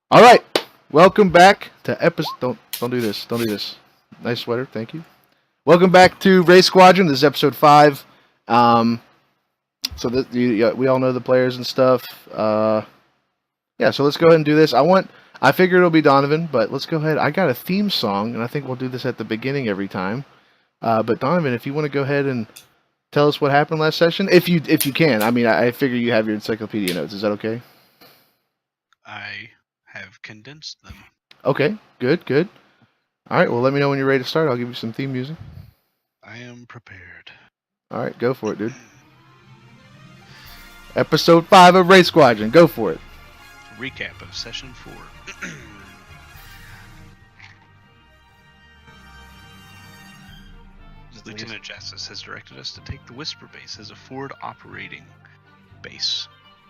All right, welcome back to episode. Don't do this. Don't do this. Nice sweater, thank you. Welcome back to Wraith Squadron. This is episode 5. So we all know the players and stuff. Yeah, so let's go ahead and do this. I figured it'll be Donovan, but let's go ahead. I got a theme song, and I think we'll do this at the beginning every time. But Donovan, if you want to go ahead and tell us what happened last session, if you can. I mean, I figure you have your encyclopedia notes. Is that okay? I have condensed them. Okay, good. All right, well, let me know when you're ready to start. I'll give you some theme music. I am prepared. All right, go for it, dude. Episode 5 of Wraith Squadron. Go for it. Recap of Session 4. Lieutenant Justice has directed us to take the Whisper base as a forward operating base.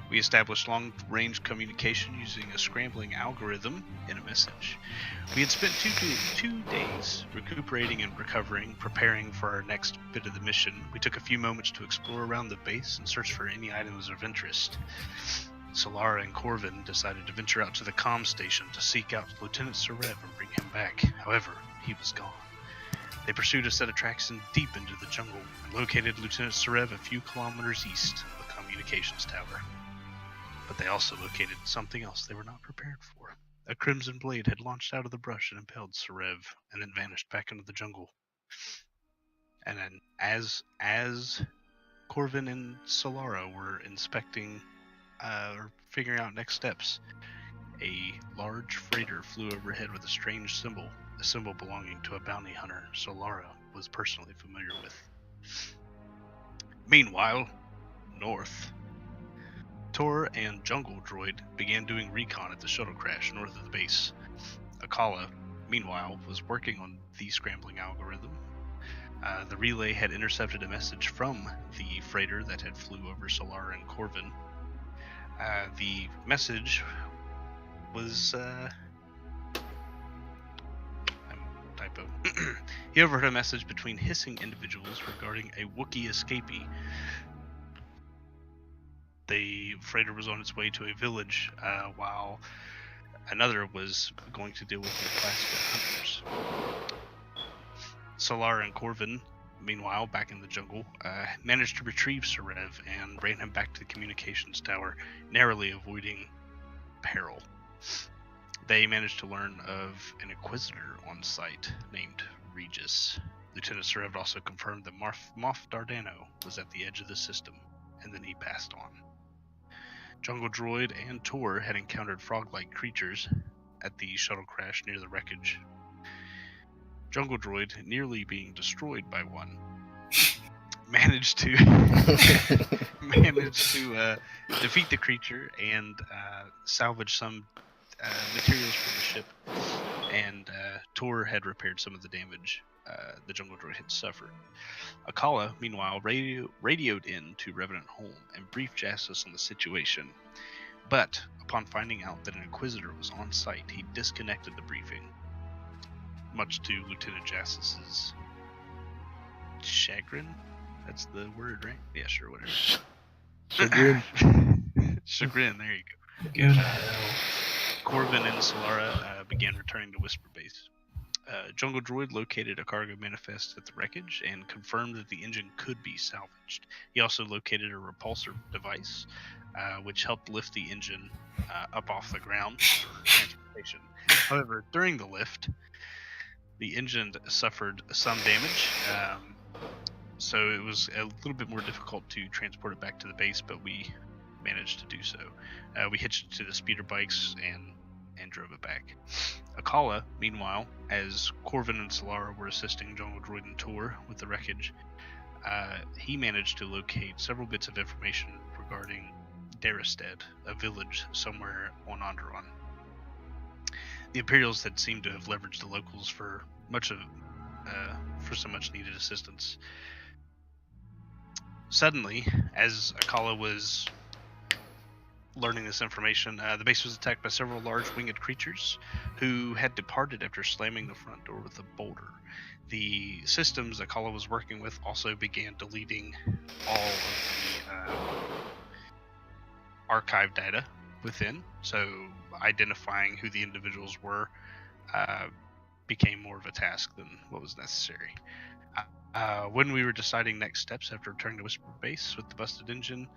We established long-range communication using a scrambling algorithm in a message. We had spent two days recuperating and recovering, preparing for our next bit of the mission. We took a few moments to explore around the base and search for any items of interest. Solara and Corvin decided to venture out to the comm station to seek out Lieutenant Serev and bring him back. However, he was gone. They pursued a set of tracks deep into the jungle and located Lieutenant Serev a few kilometers east of the communications tower. But they also located something else they were not prepared for. A crimson blade had launched out of the brush and impaled Serev, and then vanished back into the jungle. And then, as Corvin and Solara were inspecting or figuring out next steps, a large freighter flew overhead with a strange symbol, a symbol belonging to a bounty hunter Solara was personally familiar with. Meanwhile, north, Tor and Jungle Droid began doing recon at the shuttle crash north of the base. Akala, meanwhile, was working on the scrambling algorithm. The relay had intercepted a message from the freighter that had flew over Solara and Corvin. The message was... typo. He overheard a message between hissing individuals regarding a Wookiee escapee. The freighter was on its way to a village, while another was going to deal with the Plasca hunters. Solar and Corvin, meanwhile, back in the jungle, managed to retrieve Serev and ran him back to the communications tower, narrowly avoiding peril. They managed to learn of an Inquisitor on site named Regis. Lieutenant Serev also confirmed that Moff Dardano was at the edge of the system, and then he passed on. Jungle Droid and Tor had encountered frog-like creatures at the shuttle crash near the wreckage. Jungle Droid, nearly being destroyed by one, managed to defeat the creature and salvage some materials from the ship. And Tor had repaired some of the damage the Jungle Droid had suffered. Akala, meanwhile, radioed in to Revenant Holm and briefed Jassus on the situation. But upon finding out that an Inquisitor was on site, he disconnected the briefing, much to Lieutenant Jassus's chagrin. That's the word, right? Yeah, sure, whatever. Chagrin. Chagrin, there you go. Go to hell. Corvin and Solara began returning to Whisper Base. Jungle Droid located a cargo manifest at the wreckage and confirmed that the engine could be salvaged. He also located a repulsor device, which helped lift the engine up off the ground for transportation. However, during the lift, the engine suffered some damage, so it was a little bit more difficult to transport it back to the base, but we managed to do so. We hitched it to the speeder bikes and drove it back. Akala, meanwhile, as Corvin and Solara were assisting Jungle Droid and Tor with the wreckage, he managed to locate several bits of information regarding Darristead, a village somewhere on Onderon. The Imperials had seemed to have leveraged the locals for some much needed assistance. Suddenly, as Akala was learning this information, the base was attacked by several large winged creatures who had departed after slamming the front door with a boulder. The systems Akala was working with also began deleting all of the archive data, within, so identifying who the individuals were became more of a task than what was necessary. When we were deciding next steps after returning to Whisper Base with the busted engine,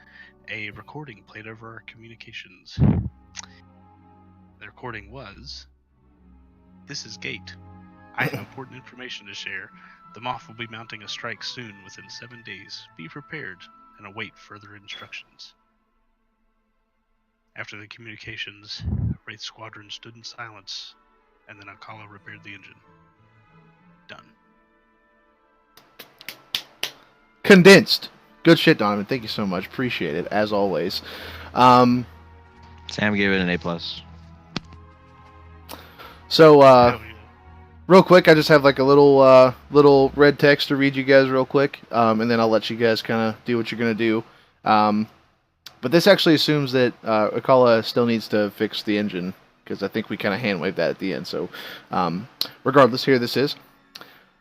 a recording played over our communications. The recording was, "This is Gate. I have important information to share. The Moth will be mounting a strike soon, within 7 days. Be prepared and await further instructions." After the communications, Wraith Squadron stood in silence, and then Akala repaired the engine. Done. Condensed. Good shit, Donovan. Thank you so much. Appreciate it, as always. Sam gave it an A+. So, real quick, I just have like a little red text to read you guys real quick, and then I'll let you guys kind of do what you're going to do. But this actually assumes that Akala still needs to fix the engine, because I think we kind of hand-waved that at the end. So, regardless, here this is.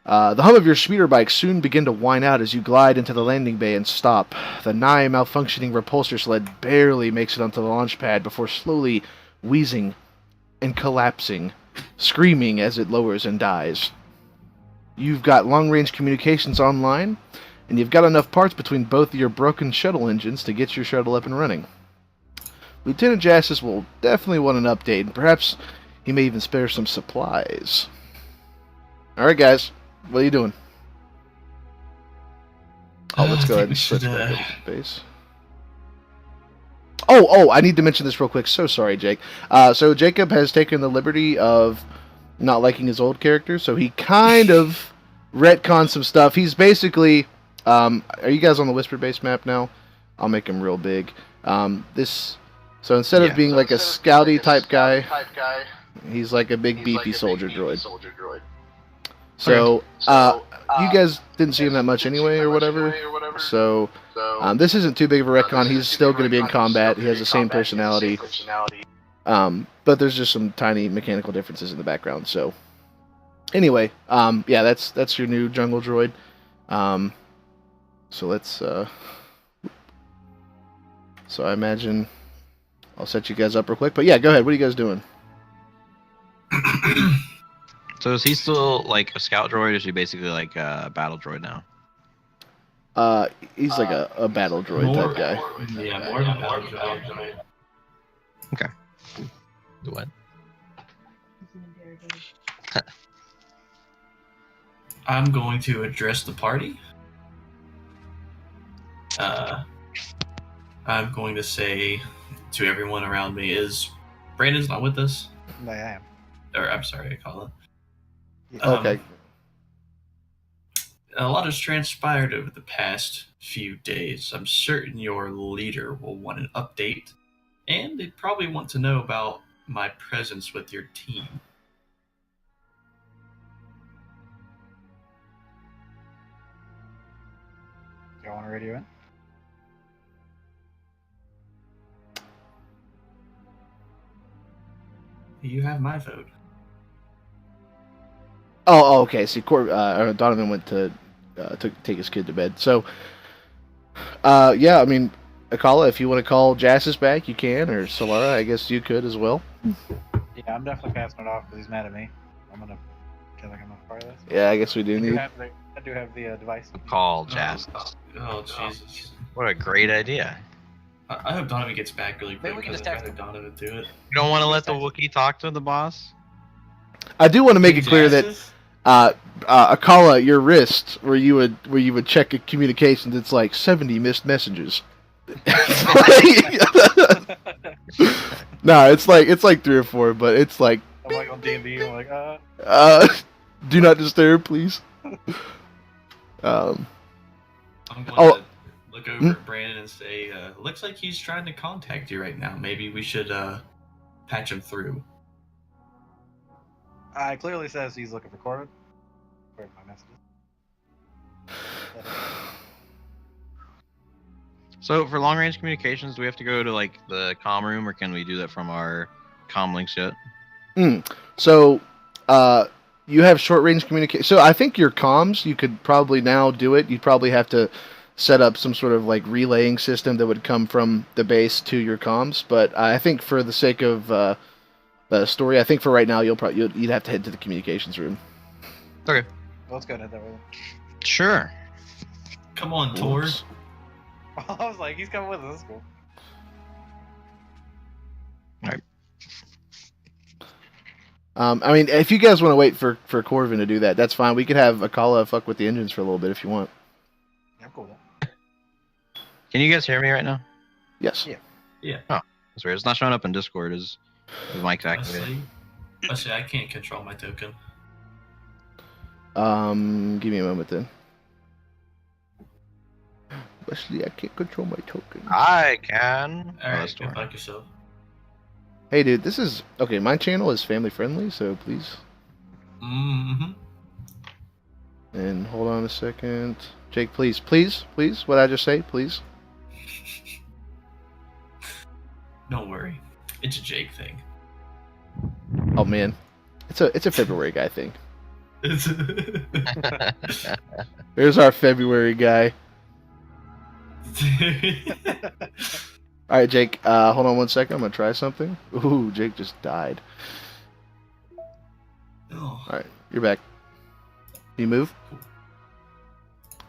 The hum of your speeder bike soon begin to whine out as you glide into the landing bay and stop. The nigh malfunctioning repulsor sled barely makes it onto the launch pad before slowly wheezing and collapsing, screaming as it lowers and dies. You've got long-range communications online, and you've got enough parts between both of your broken shuttle engines to get your shuttle up and running. Lieutenant Jassis will definitely want an update, and perhaps he may even spare some supplies. Alright guys, what are you doing? Oh, let's go ahead and switch back up to base. Oh, I need to mention this real quick. So sorry, Jake. So Jacob has taken the liberty of not liking his old character, so he kind of retconned some stuff. He's basically... are you guys on the Whisper Base map now? I'll make him real big. So instead of being like a scouty type guy, he's like a big beefy soldier droid. So, you guys didn't see him that much anyway, or whatever. So, this isn't too big of a retcon. He's still going to be in combat. He has the same personality. But there's just some tiny mechanical differences in the background. So, anyway, yeah, that's your new jungle droid. So let's. So I imagine I'll set you guys up real quick. But yeah, go ahead. What are you guys doing? So is he still like a scout droid, or is he basically like a battle droid now? He's like a battle droid type guy. Yeah, more than a battle droid. Okay. Do what? I'm going to address the party. I'm going to say to everyone around me, is Brandon's not with us? I am. Or, I'm sorry, I call it. Okay. A lot has transpired over the past few days. I'm certain your leader will want an update, and they'd probably want to know about my presence with your team. Do you want to radio in? You have my vote. Oh, okay. See, Donovan went to take his kid to bed. So, yeah, I mean, Akala, if you want to call Jassis back, you can, or Solara, I guess you could as well. Yeah, I'm definitely passing it off because he's mad at me. I'm gonna feel like I'm not part of this. Yeah, I guess we do I need. do have the device. Call Jazz. Oh, Jesus. What a great idea. I hope Donovan gets back really Maybe quick we can because just I'd text rather Donovan do it. You don't want to let the Wookiee talk to the boss? I do want to make it clear that Akala, your wrist where you would check communications, it's like 70 missed messages. No, it's like 3 or 4, but it's like. I'm like on D&D. I'm like, do not disturb, please. I'm going to look over at Brandon and say, looks like he's trying to contact you right now. Maybe we should patch him through. it clearly says he's looking for Corbin. Where's my messages? So for long range communications, do we have to go to like the comm room, or can we do that from our comm links yet? So, you have short range communication. So I think your comms, you could probably now do it. You'd probably have to set up some sort of like relaying system that would come from the base to your comms. But I think for the sake of the story, I think for right now you'd have to head to the communications room. Okay. Let's go ahead that way. Sure. Come on, Tor. Oops. I was like, he's coming with us. That's cool. I mean, if you guys want to wait for Corvin to do that, that's fine. We could have Akala fuck with the engines for a little bit if you want. Yeah, I'm cool with that. Can you guys hear me right now? Yes. Yeah. That's weird. It's not showing up in Discord. Is the mic's activated? Actually, I can't control my token. Give me a moment then. Wesley, I can't control my token. I can. Alright, go fuck yourself. Hey, dude, this is okay. My channel is family friendly, so please. Mm-hmm. And hold on a second, Jake. Please. What did I just say? Please. Don't worry, it's a Jake thing. Oh man, it's a February guy thing. There's our February guy. All right, Jake. Hold on one second. I'm gonna try something. Ooh, Jake just died. Oh. All right, you're back. Can you move?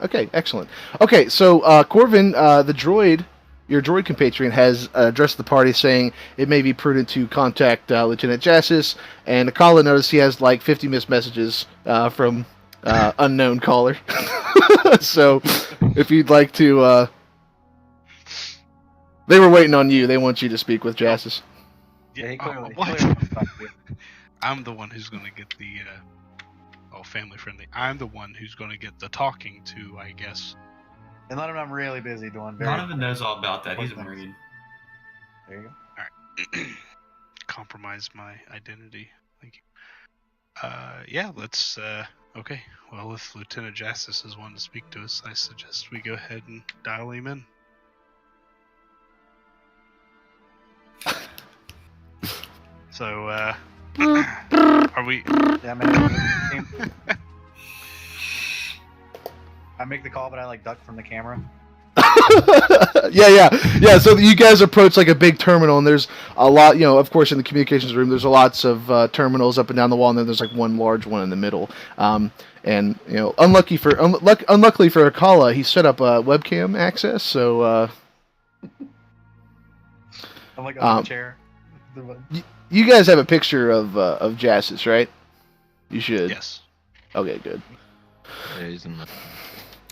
Okay, excellent. Okay, so Corvin, the droid, your droid compatriot, has addressed the party, saying it may be prudent to contact Lieutenant Jassis, and Akala noticed he has like 50 missed messages from unknown caller. So, if you'd like to. They were waiting on you. They want you to speak with Jassis. Yeah, he clearly. What? Clearly wants to talk to you. I'm the one who's going to get the family friendly. I'm the one who's going to get the talking to, I guess. And let him know I'm really busy doing very. Donovan knows all about that. He's a important Marine. There you go. Compromise my identity. Thank you. Yeah, let's. Okay. Well, if Lieutenant Jassis is wanting to speak to us, I suggest we go ahead and dial him in. So, are we? Yeah, man. I make the call, but I like duck from the camera. yeah. So you guys approach like a big terminal, and there's a lot. You know, of course, in the communications room, there's lots of terminals up and down the wall, and then there's like one large one in the middle. And you know, unluckily for Akala, he set up webcam access. So I'm like on the chair. you guys have a picture of Jassis, right? You should. Yes. Okay, good. Yeah, he's in the...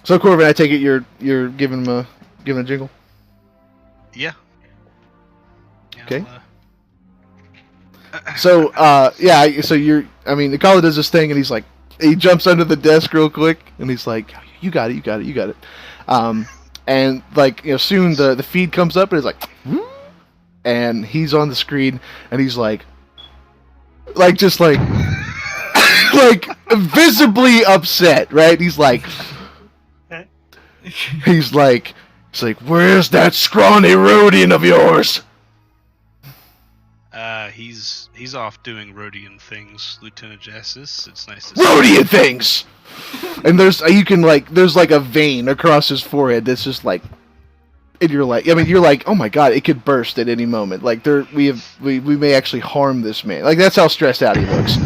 So Corbin, I take it you're giving him a jingle. Yeah. Okay. So so the caller does this thing, and he's like, he jumps under the desk real quick, and he's like, you got it. And like, you know, soon the feed comes up, and it's like, and he's on the screen, and he's like just like like visibly upset, right? He's like, where's that scrawny Rhodian of yours? He's off doing Rhodian things, Lieutenant Jassis. It's nice to see. Rhodian things. And there's like a vein across his forehead that's just like, and you're like, oh my god, it could burst at any moment. Like we may actually harm this man. Like that's how stressed out he looks.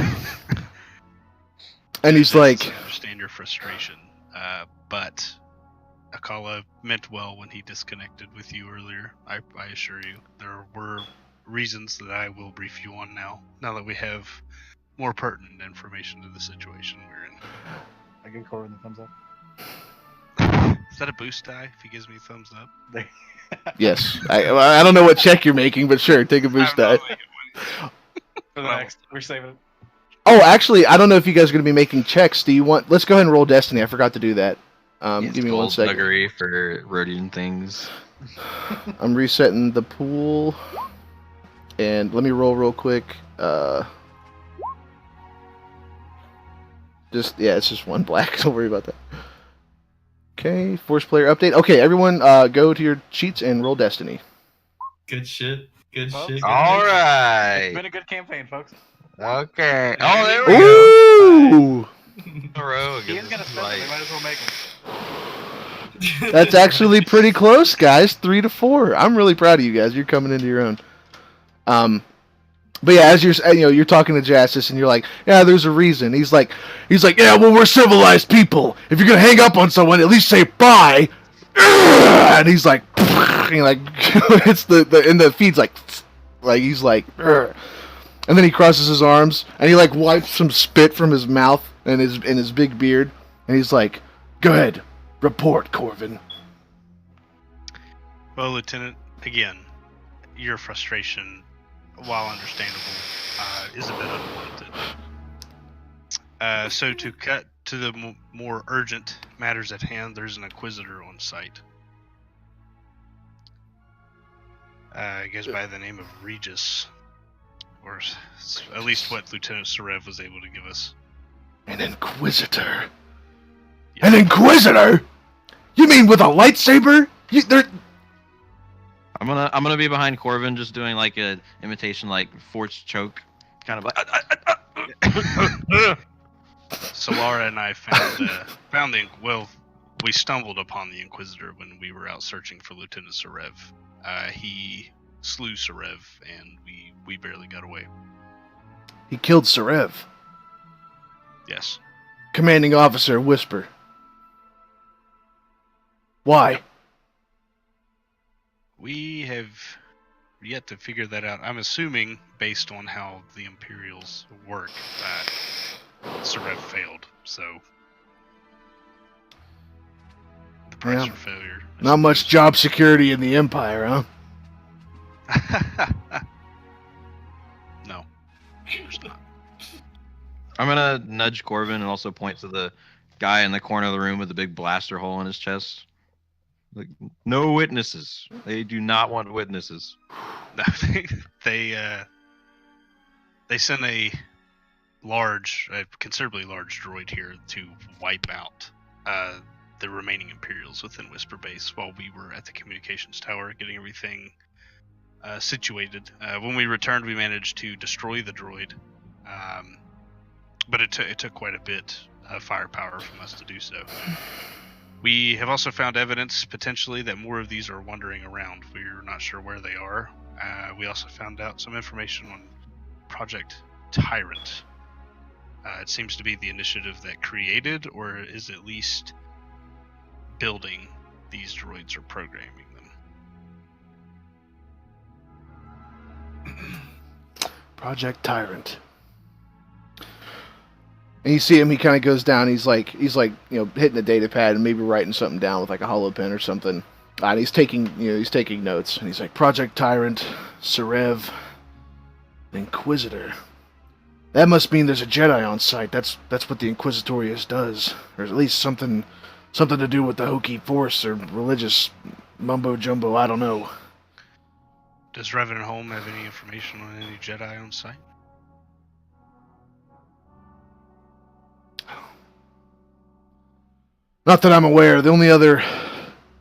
And he's like, I understand your frustration, but Akala meant well when he disconnected with you earlier. I assure you, there were reasons that I will brief you on now that we have more pertinent information to the situation we're in. I give Corbin the thumbs up. Is that a boost die if he gives me a thumbs up? yes. I don't know what check you're making, but sure, take a boost die. For the next, we're saving it. Oh, actually, I don't know if you guys are going to be making checks. Let's go ahead and roll Destiny. I forgot to do that. Give me 1 second. Buggery for Rhodian things. I'm resetting the pool. And let me roll real quick. It's just one black. Don't worry about that. Okay, force player update. Okay, everyone, go to your sheets and roll Destiny. Good shit. Good Well, shit. All right. It's been a good campaign, folks. Okay. Oh, there we Ooh! go. A row. He is gonna spend it. They might as well make him. That's actually pretty close, guys. 3-4. I'm really proud of you guys. You're coming into your own. But yeah, as you're talking to Justice, and you're like, yeah, there's a reason. He's like, yeah, well, we're civilized people. If you're gonna hang up on someone, at least say bye. And he's like, it's and the feed's like he's like, and then he crosses his arms and he like wipes some spit from his mouth and his big beard, and he's like, go ahead, report, Corvin. Well, Lieutenant, again, your frustration, while understandable, is a bit unwarranted. So to cut to the more urgent matters at hand, there's an Inquisitor on site. He goes by the name of Regis, or at least what Lieutenant Sarev was able to give us. An Inquisitor? Yeah. An Inquisitor? You mean with a lightsaber? I'm gonna be behind Corvin, just doing like a imitation like force choke, kind of like. So Laura and I we stumbled upon the Inquisitor when we were out searching for Lieutenant Sarev. He slew Sarev, and we barely got away. He killed Sarev? Yes. Commanding Officer, whisper. Why? We have yet to figure that out. I'm assuming, based on how the Imperials work, that Sarev failed, so the price for failure. Not much job security in the Empire, huh? No, there's not. I'm gonna nudge Corvin and also point to the guy in the corner of the room with the big blaster hole in his chest. Like, no witnesses. They do not want witnesses. No, they sent a considerably large droid here to wipe out the remaining Imperials within Whisper Base while we were at the communications tower getting everything situated. When we returned, we managed to destroy the droid, but it took quite a bit of firepower from us to do so. We have also found evidence, potentially, that more of these are wandering around. We're not sure where they are. We also found out some information on Project Tyrant. It seems to be the initiative that created, or is at least building these droids or programming them. Project Tyrant. And you see him, he kind of goes down, he's like, hitting the data pad and maybe writing something down with like a hollow pen or something. And he's taking notes, and he's like, Project Tyrant, Sarev, Inquisitor. That must mean there's a Jedi on site. That's what the Inquisitorius does. Or at least something to do with the Hokey Force or religious mumbo jumbo, I don't know. Does Reverend Holm have any information on any Jedi on site? Not that I'm aware. The only other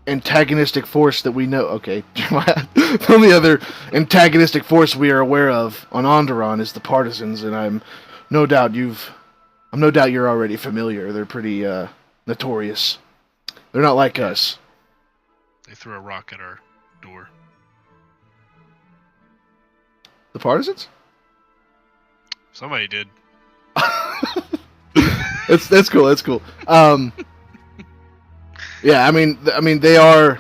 antagonistic force that we know... Okay. The only other antagonistic force we are aware of on Onderon is the Partisans, and I'm no doubt you're already familiar. They're pretty notorious. They're not like us. They threw a rock at our door. The Partisans? Somebody did. That's cool. That's cool. Yeah, I mean they're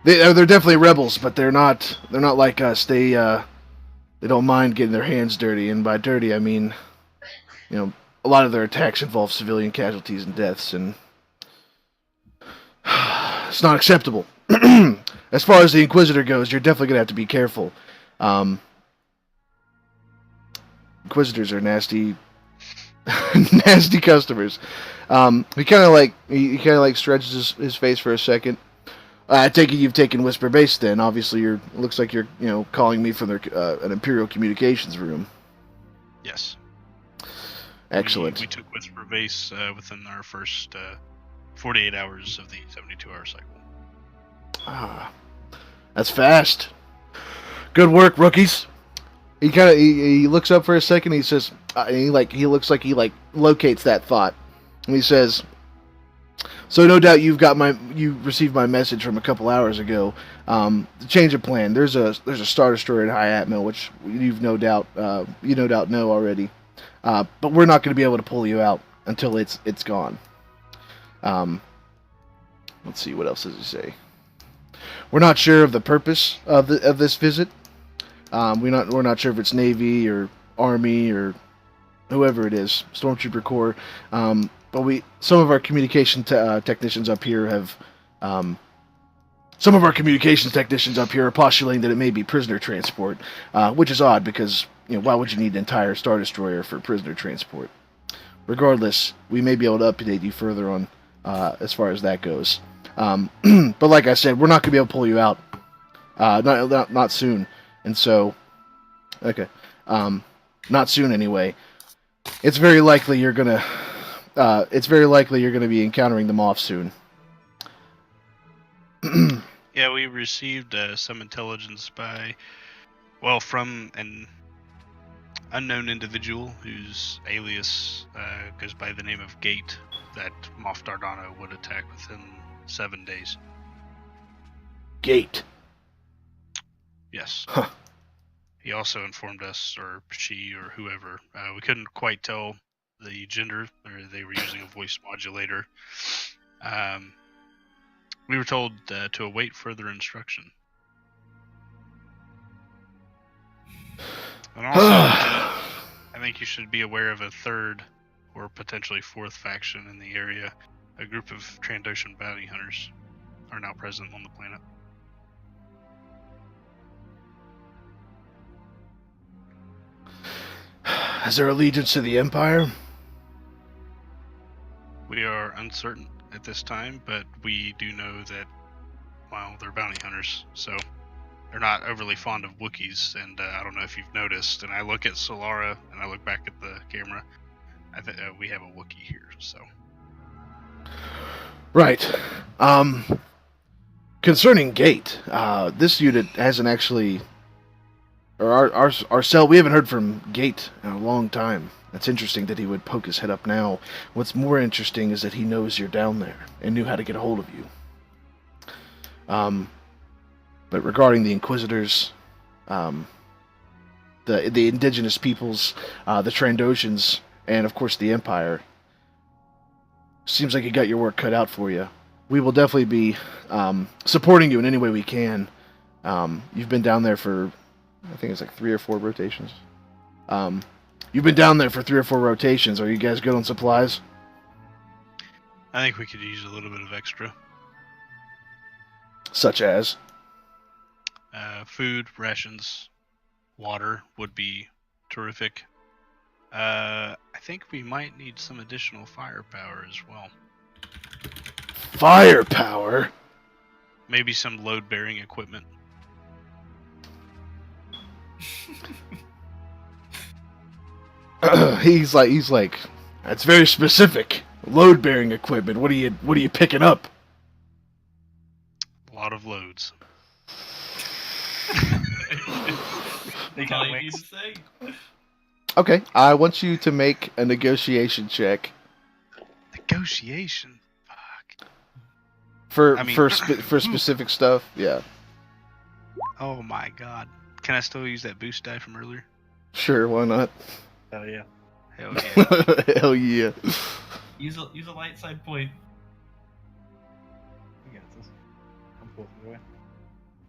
definitely rebels, but they're not like us. They don't mind getting their hands dirty, and by dirty I mean, a lot of their attacks involve civilian casualties and deaths, and it's not acceptable. As far as the Inquisitor goes, you're definitely gonna have to be careful. Inquisitors are nasty customers. He kind of stretches his face for a second. I take it you've taken Whisper Base then. Obviously, looks like you're calling me from an Imperial communications room. Yes. Excellent. We took Whisper Base within our first 48 hours of the 72-hour cycle. Ah, that's fast. Good work, rookies. He looks up for a second. He says, he looks like he locates that thought, and he says, So no doubt you received my message from a couple hours ago. The change of plan. There's a Star Destroyer at High Atmel, which you no doubt know already. But we're not going to be able to pull you out until it's gone. Let's see, what else does he say? We're not sure of the purpose of this visit. We're not sure if it's Navy or Army or whoever it is, Stormtrooper Corps. But some of our communication technicians up here are postulating that it may be prisoner transport, which is odd because why would you need an entire Star Destroyer for prisoner transport? Regardless, we may be able to update you further on as far as that goes. But like I said, we're not going to be able to pull you out, not soon. And so, okay, not soon anyway. It's very likely you're gonna be encountering them off soon. Yeah, we received some intelligence from an unknown individual whose alias goes by the name of Gate, that Moff Dardano would attack within 7 days. Gate. Yes. Huh. He also informed us, or she, or whoever. We couldn't quite tell the gender, or they were using a voice modulator. We were told to await further instruction. And also, I think you should be aware of a third, or potentially fourth faction in the area. A group of Trandoshan bounty hunters are now present on the planet. Is there allegiance to the Empire? We are uncertain at this time, but we do know that, well, they're bounty hunters, so they're not overly fond of Wookiees, and I don't know if you've noticed, and I look at Solara, and I look back at the camera, I think we have a Wookiee here, so. Right. Concerning Gate, this unit hasn't actually... Or our cell, we haven't heard from Gate in a long time. That's interesting that he would poke his head up now. What's more interesting is that he knows you're down there and knew how to get a hold of you. But regarding the Inquisitors, the indigenous peoples, the Trandoshans, and of course the Empire, seems like you got your work cut out for you. We will definitely be supporting you in any way we can. You've been down there for, I think it's like 3 or 4 rotations. You've been down there for 3 or 4 rotations. Are you guys good on supplies? I think we could use a little bit of extra. Such as? Food, rations, water would be terrific. I think we might need some additional firepower as well. Firepower? Maybe some load-bearing equipment. He's like, that's very specific. Load-bearing equipment. What are you picking up? A lot of loads. They got what you say. Okay, I want you to make a negotiation check. Negotiation? Fuck. For specific stuff, yeah. Oh my god. Can I still use that boost die from earlier? Sure, why not? Hell yeah. Hell yeah. Hell yeah. Use a light side point. We got this. I'm cool with it.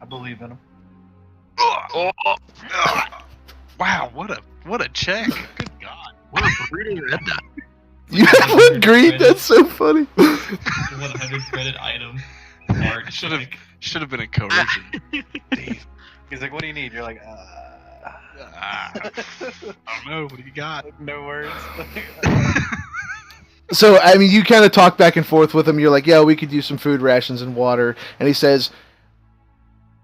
I believe in him. Wow, what a check. Good god. What a brutal red dot. You have agreed? That's so funny. 100 credit item. Art Should have been a coercion. Damn. He's like, what do you need? You're like, I don't know. What do you got? no words. So, I mean, you kind of talk back and forth with him. You're like, yeah, we could use some food rations and water. And he says,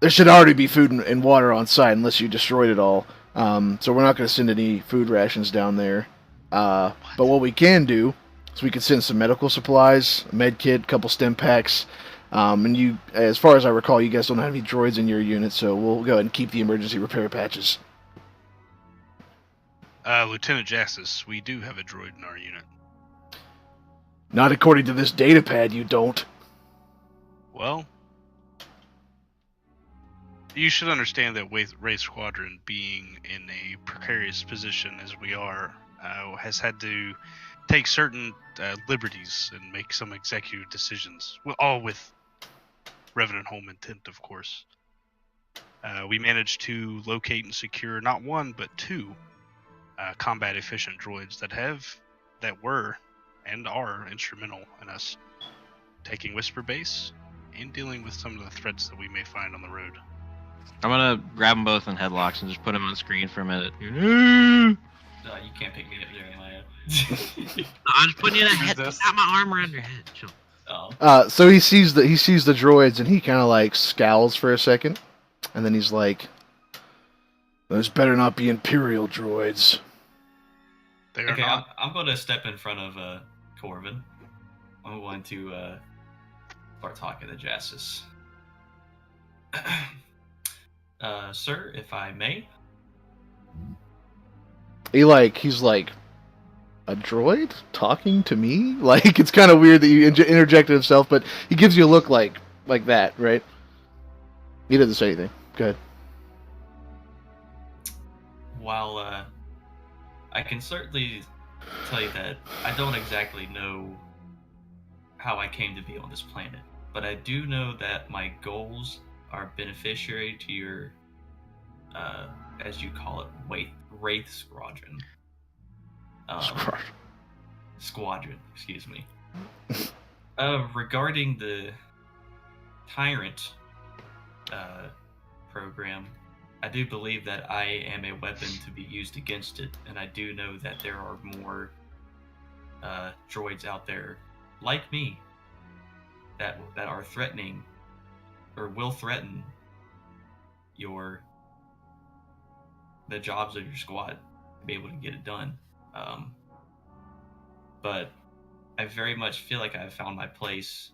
there should already be food and water on site unless you destroyed it all. So we're not going to send any food rations down there. But what we can do is we can send some medical supplies, a med kit, a couple stim packs. And you, as far as I recall, you guys don't have any droids in your unit, so we'll go ahead and keep the emergency repair patches. Lieutenant Jassis, we do have a droid in our unit. Not according to this datapad, you don't. Well, you should understand that with Wraith Squadron being in a precarious position as we are, has had to take certain liberties and make some executive decisions, all with Revenant Home intent, of course. We managed to locate and secure not one, but two combat-efficient droids that were and are instrumental in us taking Whisper Base and dealing with some of the threats that we may find on the road. I'm gonna grab them both in headlocks and just put them on the screen for a minute. You can't pick me up there, Maya. I'm just putting you in a head. Got my arm around your head. Chill. Oh. So he sees the droids and he kind of like scowls for a second, and then he's like, "Those better not be Imperial droids." They are Okay, not. I'm going to step in front of Corvin. I'm going to start talking to Jassis. Sir, if I may. He's like, a droid talking to me? Like, it's kind of weird that you interjected himself, but he gives you a look like that, right? He doesn't say anything. Go ahead. While I can certainly tell you that I don't exactly know how I came to be on this planet, but I do know that my goals are beneficiary to your, as you call it, Wraith Squadron. Squadron, excuse me. Regarding the Tyrant program, I do believe that I am a weapon to be used against it, and I do know that there are more droids out there like me that are threatening or will threaten the jobs of your squad to be able to get it done. But I very much feel like I've found my place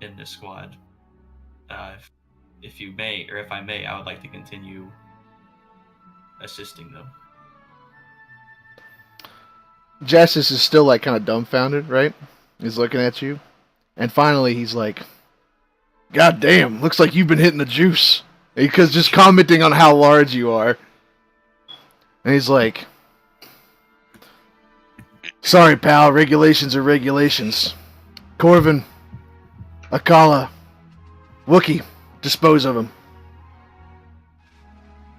in this squad. If you may, or if I may, I would like to continue assisting them. Justice is still like kind of dumbfounded, right? He's looking at you, and finally he's like, "God damn, looks like you've been hitting the juice." Because just commenting on how large you are, and he's like, "Sorry, pal. Regulations are regulations. Corvin, Akala, Wookiee, dispose of him."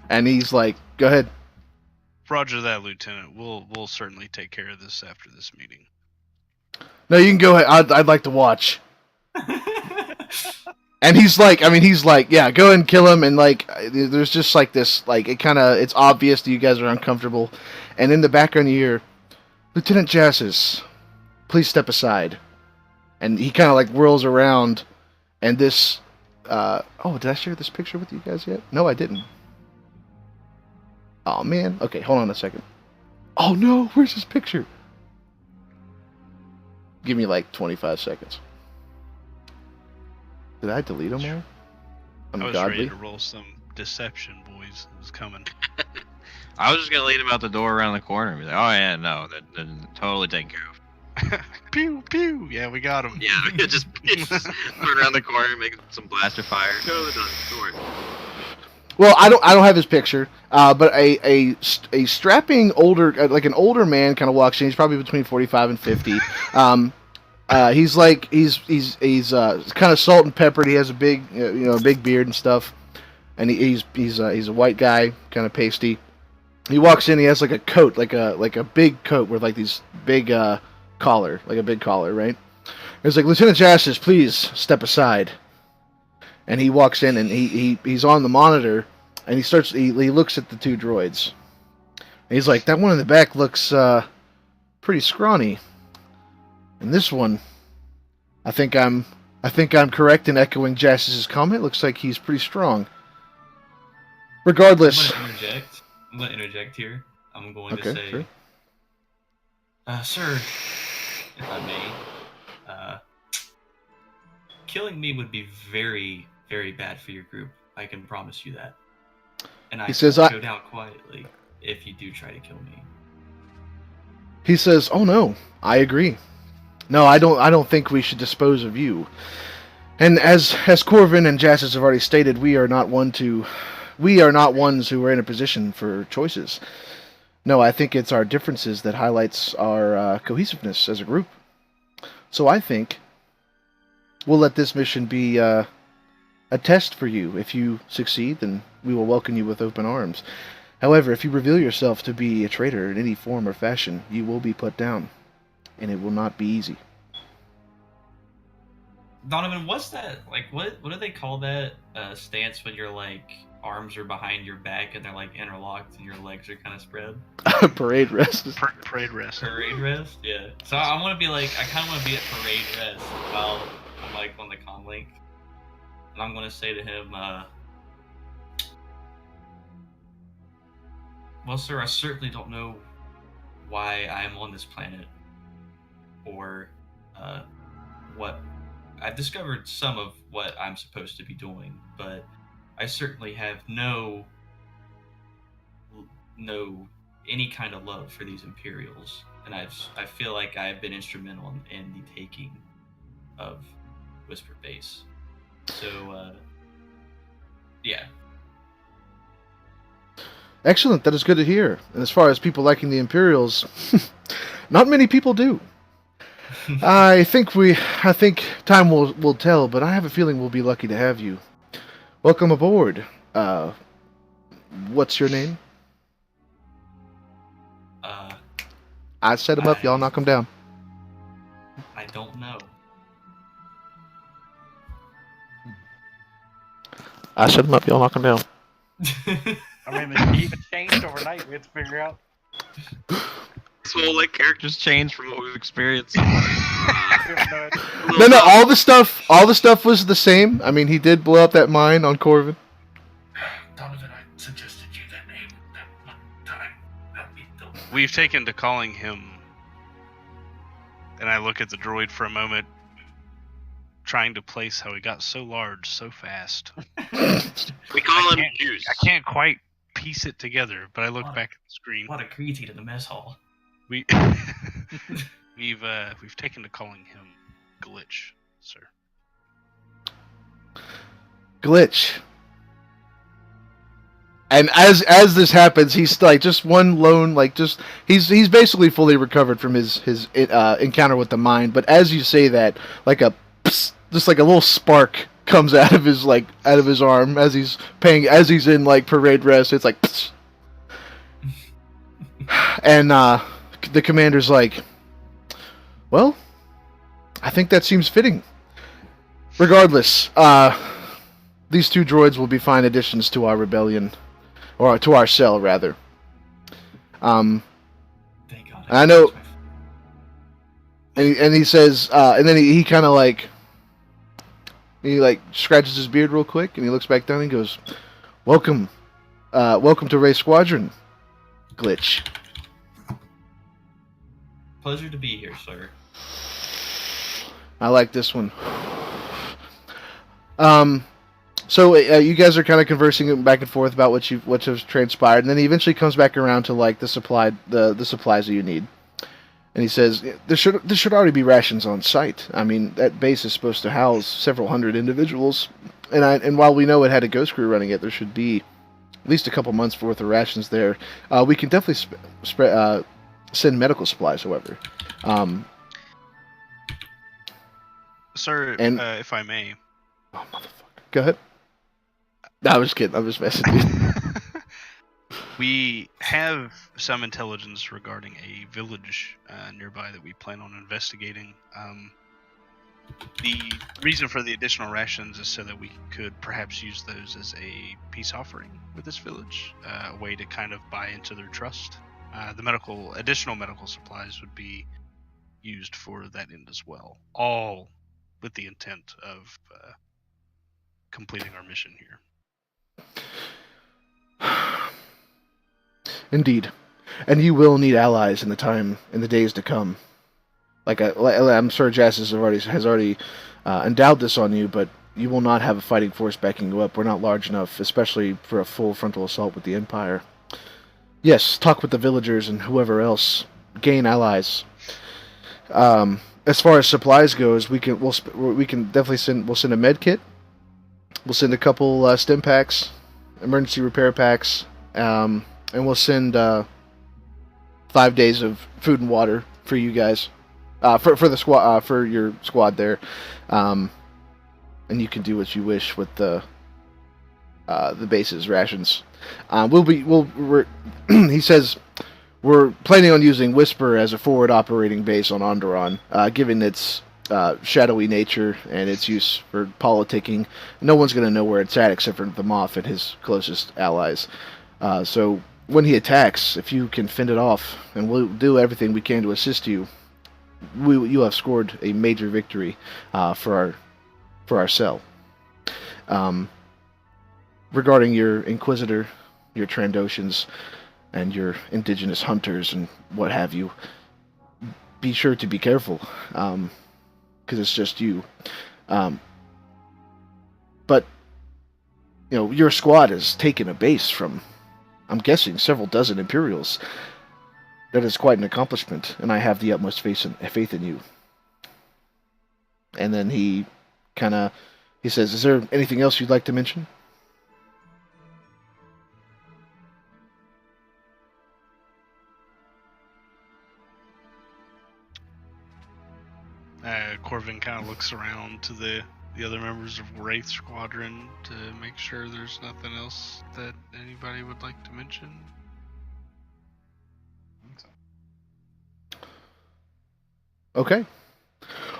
And he's like, "Go ahead." Roger that, Lieutenant. We'll certainly take care of this after this meeting. No, you can go ahead. I'd like to watch. And he's like, yeah, go ahead and kill him. And like, there's just like this, like it's obvious that you guys are uncomfortable. And in the background you hear, "Lieutenant Jassis, please step aside." And he kind of like whirls around, and this, oh, did I share this picture with you guys yet? No, I didn't. Oh man. Okay, hold on a second. Oh no, where's this picture? Give me like 25 seconds. Did I delete them all? I was Ungodly. ready to roll some deception, boys. It was coming. I was just gonna lead him out the door around the corner and be like, "Oh yeah, no, that's totally taken care of." Pew pew. Yeah, we got him. Yeah, we could just run around the corner, make some blaster fire. Go, don't worry. Well, I don't have his picture, but a strapping older, like an older man, kind of walks in. He's probably between 45 and 50. He's kind of salt and peppered. He has a big, big beard and stuff, and he's a white guy, kind of pasty. He walks in. He has like a coat, like a big coat with like these big collar, like a big collar, right? He's like, "Lieutenant Justice, please step aside." And he walks in, and he's on the monitor, and he looks at the two droids. And he's like, "That one in the back looks pretty scrawny. And this one, I think I'm correct in echoing Justice's comment. Looks like he's pretty strong." Regardless, I'm going to interject here. I'm going Okay, to say, sure. Sir, if I may, killing me would be very, very bad for your group. I can promise you that. And I will go down quietly if you do try to kill me. He says, "Oh no, I agree. No, I don't think we should dispose of you. And as Corvin and Jassus have already stated, we are not ones who are in a position for choices. No, I think it's our differences that highlights our cohesiveness as a group. So I think we'll let this mission be a test for you. If you succeed, then we will welcome you with open arms. However, if you reveal yourself to be a traitor in any form or fashion, you will be put down, and it will not be easy. Donovan, what's that? Like, what do they call that stance when your arms are behind your back and they're interlocked and your legs are kind of spread? Parade rest. Parade rest. Parade rest, yeah. So I want to be I kind of want to be at parade rest while I'm on the comm link, and I'm going to say to him, well, sir, I certainly don't know why I'm on this planet, or what. I've discovered some of what I'm supposed to be doing, but I certainly have no any kind of love for these Imperials, and I feel like I've been instrumental in the taking of Whisper Base. So, yeah. Excellent. That is good to hear. And as far as people liking the Imperials, not many people do. I think time will tell, but I have a feeling we'll be lucky to have you. Welcome aboard. What's your name? I set him up. Y'all knock him down. I don't know. I set him up. Y'all knock him down. I mean, the even changed overnight. We had to figure out. So characters change from what we've experienced. No. All the stuff was the same. I mean, he did blow up that mine on Corvin. Donovan, I suggested you that name that one time. We've taken to calling him, and I look at the droid for a moment, trying to place how he got so large so fast. We call him Juice. I can't quite piece it together, but I look back at the screen. A lot of creatine in the mess hall. We've taken to calling him Glitch, sir. Glitch. And as this happens, he's just one lone, he's basically fully recovered from his encounter with the mine. But as you say that, just a little spark comes out of his arm as he's in parade rest. It's like, pss. And the commander's like, well, I think that seems fitting. Regardless, these two droids will be fine additions to our rebellion. Or to our cell, rather. Thank God. I know. And he says, and then he kind of he scratches his beard real quick, and he looks back down and goes, welcome to Wraith Squadron, Glitch. Pleasure to be here, sir. I like this one. So you guys are kind of conversing back and forth about what has transpired, and then he eventually comes back around to the supplies that you need. And he says there should already be rations on site. I mean, that base is supposed to house several hundred individuals, and while we know it had a ghost crew running it, there should be at least a couple months worth of rations there. We can definitely send medical supplies, however. Sir, if I may. Oh, motherfucker. Go ahead. No, I was kidding. I'm just messing with you. We have some intelligence regarding a village nearby that we plan on investigating. The reason for the additional rations is so that we could perhaps use those as a peace offering with this village, a way to kind of buy into their trust. The additional medical supplies would be used for that end as well, all with the intent of completing our mission here. Indeed, and you will need allies in the days to come. I'm sure Jassus has already endowed this on you, but you will not have a fighting force backing you up. We're not large enough, especially for a full frontal assault with the Empire. Yes, talk with the villagers and whoever else. Gain allies. as far as supplies goes, we can definitely send a med kit. We'll send a couple stim packs, emergency repair packs, and we'll send 5 days of food and water for you guys, for the squad, for your squad there, and you can do what you wish with the base's rations. He says we're planning on using Whisper as a forward operating base on Onderon, given its shadowy nature and its use for politicking. No one's going to know where it's at except for the Moth and his closest allies. So when he attacks, if you can fend it off, and we'll do everything we can to assist you, you have scored a major victory for our cell. Regarding your Inquisitor, your Trandoshans, and your indigenous hunters and what have you, be sure to be careful, because it's just you. But, your squad has taken a base from, I'm guessing, several dozen Imperials. That is quite an accomplishment, and I have the utmost faith in you. And then he says, is there anything else you'd like to mention? Corvin kind of looks around to the other members of Wraith Squadron to make sure there's nothing else that anybody would like to mention. Okay.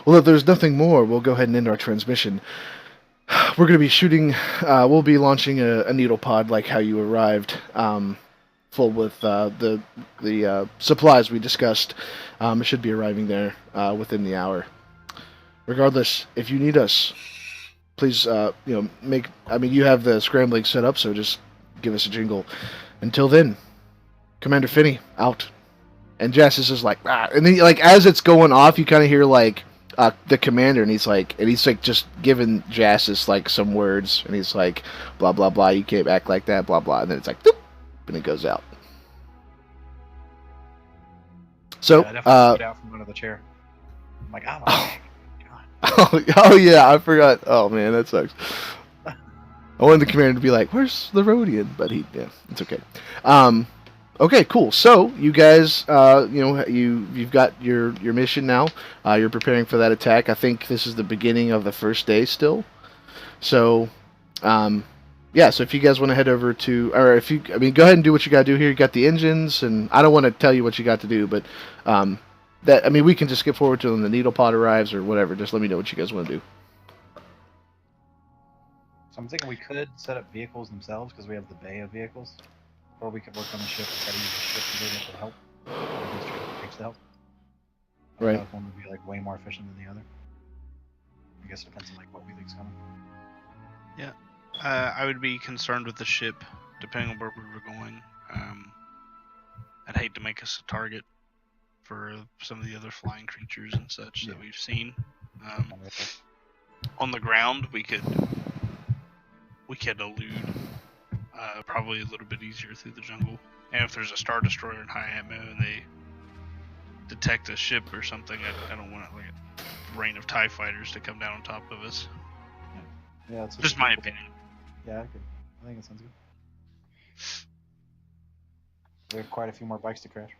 Well, if there's nothing more, we'll go ahead and end our transmission. We're going to be shooting, we'll be launching a needle pod like how you arrived, full with the supplies we discussed. It should be arriving there within the hour. Regardless, if you need us, please, you have the scrambling set up, so just give us a jingle. Until then, Commander Finney, out. And Jassus is like, ah. And then, as it's going off, you kind of hear, the commander, and he's just giving Jassus, some words, and he's like, blah, blah, blah, you can't act like that, blah, blah, and then it's like, doop, and it goes out. So, I definitely get out from under the chair. I'm like, oh my God. Oh yeah, I forgot. Oh man, that sucks. I wanted the commander to be like, "Where's the Rhodian?" But it's okay. Okay, cool. So you guys, you've got your mission now. You're preparing for that attack. I think this is the beginning of the first day still. So, so if you guys want to head over to, go ahead and do what you got to do here. You got the engines, and I don't want to tell you what you got to do, but we can just skip forward to when the needle pod arrives or whatever. Just let me know what you guys want to do. So I'm thinking we could set up vehicles themselves because we have the bay of vehicles, or we could work on the ship and try to use the ship to get the help. Or just try to fix the help. I don't know if one would be way more efficient than the other. I guess it depends on what we think's coming. Yeah, I would be concerned with the ship, depending on where we were going. I'd hate to make us a target for some of the other flying creatures and such that we've seen. On the ground, we could elude probably a little bit easier through the jungle. And if there's a Star Destroyer in high ammo and they detect a ship or something, I don't want a rain of TIE fighters to come down on top of us. Yeah, it's just my opinion. Yeah, I think it sounds good. We have quite a few more bikes to crash.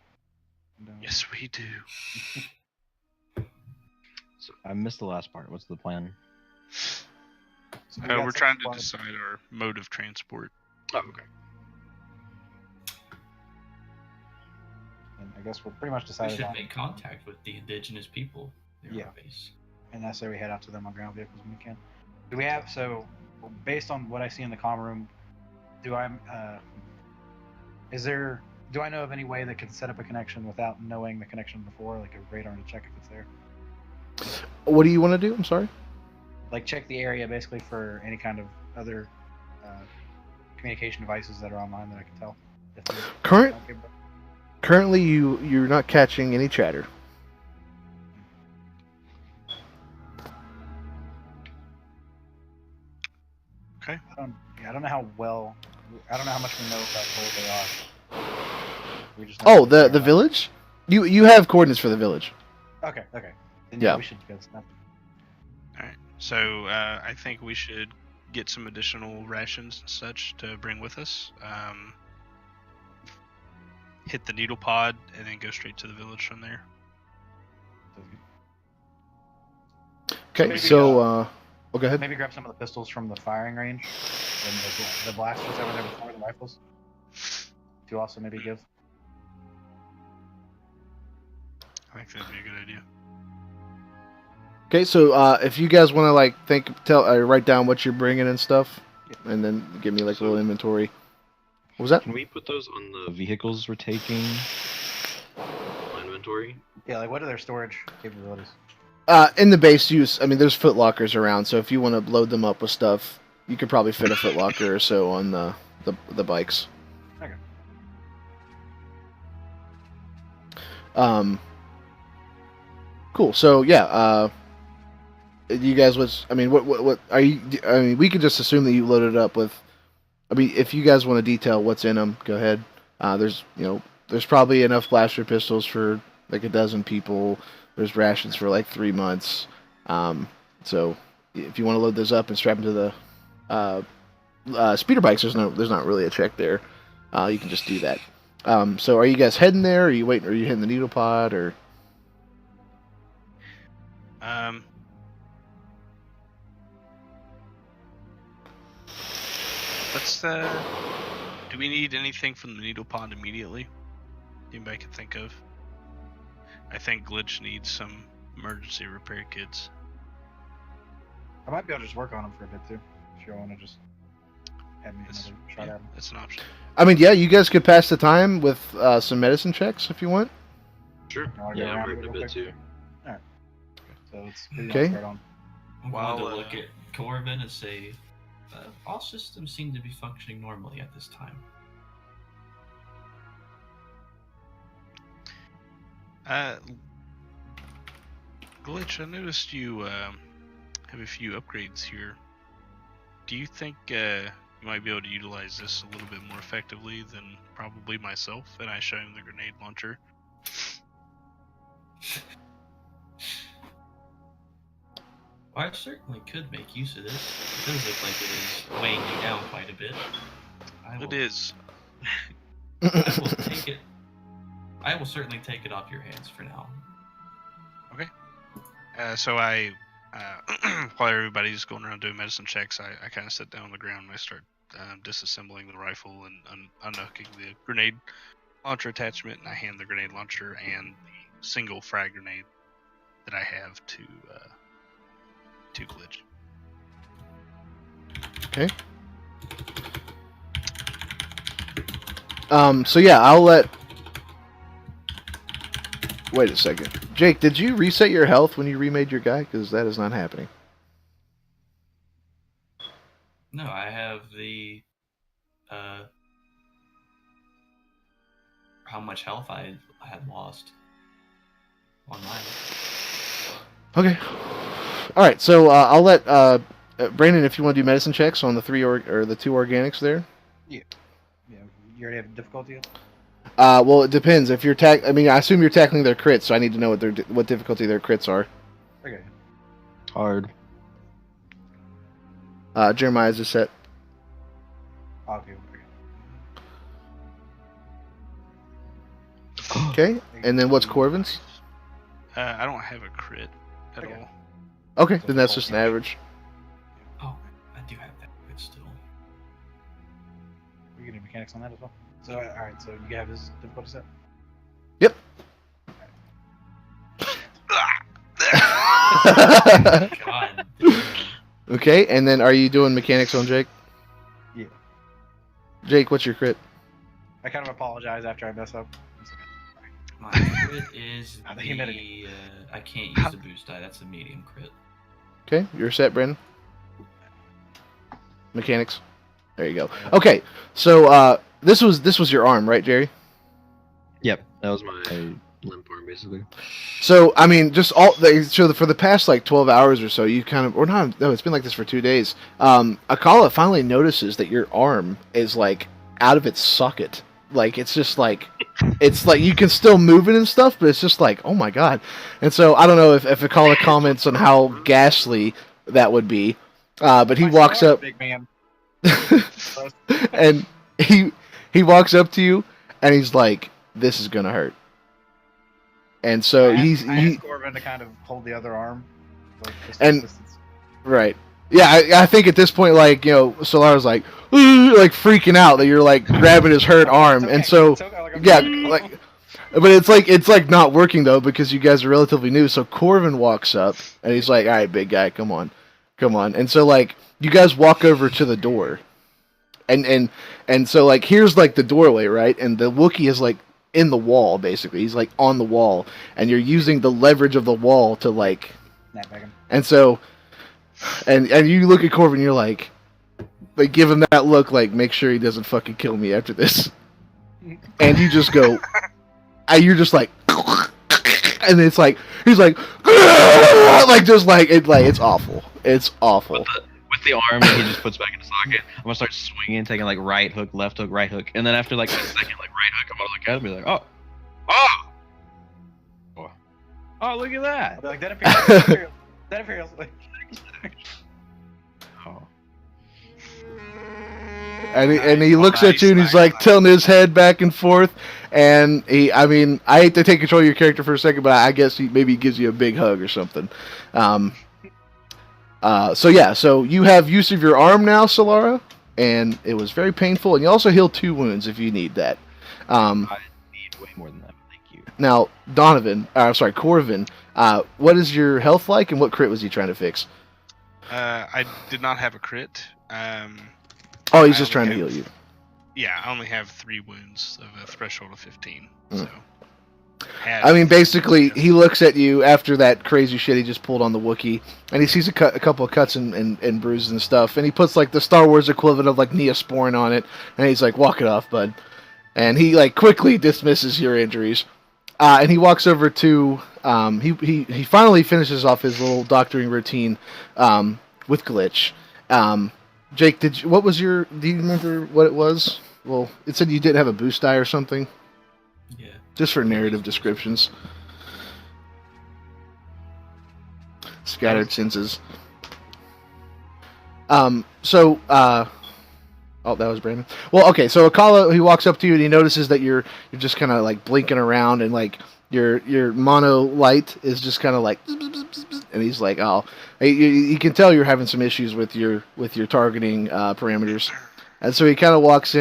Yes, we do. So I missed the last part. What's the plan? So we're trying to decide our mode of transport. Oh, okay. And I guess we're pretty much We decided should on. make contact with the indigenous people near our base. And that's why we head out to them on ground vehicles when we can. Do we have based on what I see in the comm room? Do I know of any way that can set up a connection without knowing the connection before, like a radar to check if it's there? What do you want to do? I'm sorry. Check the area basically for any kind of other communication devices that are online that I can tell. Currently, you're not catching any chatter. Okay. I don't know how much we know about where they are. We just The know village? You have coordinates for the village. Okay. Then Yeah. we should go snap. All right. So I think we should get some additional rations and such to bring with us. Hit the needle pod and then go straight to the village from there. Okay, Maybe, so go ahead. Maybe grab some of the pistols from the firing range and the blasters that were there before, the rifles. To also maybe give. I think that'd be a good idea. Okay, so if you guys want to like write down what you're bringing and stuff, and then give me like a little inventory. What was that? Can we put those on the vehicles we're taking? On inventory? Yeah, like what are their storage capabilities? In the base use, I mean, there's foot lockers around, so if you want to load them up with stuff, you could probably fit a foot locker or so on the bikes. Okay. Cool. So yeah, you guys what are you? I mean, we could just assume that you loaded up with. I mean, if you guys want to detail what's in them, go ahead. There's probably enough blaster pistols for like a dozen people. There's rations for like 3 months. So if you want to load those up and strap them to the speeder bikes, there's not really a check there. You can just do that. So are you guys heading there? Are you waiting? Are you hitting the needle pod or? Let's. Do we need anything from the needle pond immediately? Anybody can think of? I think Glitch needs some emergency repair kits. I might be able to just work on them for a bit too. If you want to just have me another shot at them. That's an option. I mean, yeah, you guys could pass the time with some medicine checks if you want. Sure. Wanna go Yeah, around I'm it hurting a real bit quick? too. So let's maybe Okay. start on. I'm Well, going to look at Corbin and say, all systems seem to be functioning normally at this time. Glitch, I noticed you have a few upgrades here. Do you think you might be able to utilize this a little bit more effectively than probably myself? And I show him the grenade launcher. Well, I certainly could make use of this. It does look like it is weighing you down quite a bit. It is. I will take it. I will certainly take it off your hands for now. So I, while everybody's going around doing medicine checks, I kind of sit down on the ground and I start disassembling the rifle and unhooking the grenade launcher attachment, and I hand the grenade launcher and the single frag grenade that I have to Glitch. Okay. So yeah, I'll let. Wait a second, Jake. Did you reset your health when you remade your guy? Because that is not happening. No, I have the how much health I had lost on mine. Okay. All right. So I'll let Brandon, if you want to do medicine checks on the the two organics there. Yeah, you already have difficulty yet? Well, it depends. If you're I mean, I assume you're tackling their crits, so I need to know what difficulty their crits are. Okay. Hard. Jeremiah's is set. Okay. Okay. And then what's Corvin's? I don't have a crit at Okay. all. Okay, then that's just an average. Oh, I do have that crit still. We can do mechanics on that as well. So alright, so you have his difficulty set? Yep. God. Okay, and then are you doing mechanics on Jake? Yeah. Jake, what's your crit? I kind of apologize after I mess up. It's okay. My crit is The humidity. I can't use the boost die. That's a medium crit. Okay, you're set, Brandon. Mechanics. There you go. Okay, so this was your arm, right, Jerry? Yep, that was my limp arm basically. So I mean, just for the past like 12 hours or so, you kind of, or not? No, it's been like this for 2 days. Akala finally notices that your arm is like out of its socket. Like it's just like it's like you can still move it and stuff, but it's just like, oh my god. And so I don't know if Akala comments on how ghastly that would be, but he My walks sword, up big man. and he walks up to you and he's like, "This is gonna hurt." And so I he asked Corbin to kind of hold the other arm. Like, And- distance. right. Yeah, I think at this point, like, you know, Solar's like, like freaking out that you're like grabbing his hurt arm, It's okay. and so It's okay, like, I'm yeah, sorry. like, but it's like not working though because you guys are relatively new. So Corvin walks up and he's like, "All right, big guy, come on." And so like you guys walk over to the door, and so like here's like the doorway, right? And the Wookiee is like in the wall basically. He's like on the wall, and you're using the leverage of the wall to like, Snapback him. and so. And you look at Corbin, you're like give him that look, like make sure he doesn't fucking kill me after this. And you just go, you're just like, and it's like he's like, like just like it's awful. It's awful. With the arm that he just puts back in the socket, I'm gonna start swinging, taking like right hook, left hook, right hook, and then after like a second, like right hook, I'm gonna look at him and be like, oh, look at that. I'll be like, that Imperial. That Imperial. Like, Oh. And he looks at you and he's like tilting his head back and forth. And I hate to take control of your character for a second, but I guess maybe he gives you a big hug or something. So you have use of your arm now, Solara, and it was very painful. And you also heal 2 wounds if you need that. I need way more than that, but thank you. Now, Corvin, what is your health like, and what crit was he trying to fix? I did not have a crit. Oh, he's I just only trying to have- heal you. Yeah, I only have 3 wounds of a threshold of 15. Mm. So. I mean, basically, he looks at you after that crazy shit he just pulled on the Wookiee, and he sees a couple of cuts and bruises and stuff, and he puts like the Star Wars equivalent of like Neosporin on it, and he's like, "Walk it off, bud." And he like quickly dismisses your injuries, and he walks over to he finally finishes off his little doctoring routine with Glitch. Jake, do you remember what it was? Well, it said you didn't have a boost die or something. Yeah. Just for narrative descriptions. Scattered senses. Oh, that was Brandon. Well, okay, so Akala, he walks up to you and he notices that you're just kind of like blinking around, and like your mono light is just kind of like, and he's like, oh, you can tell you're having some issues with your targeting parameters, and so he kind of walks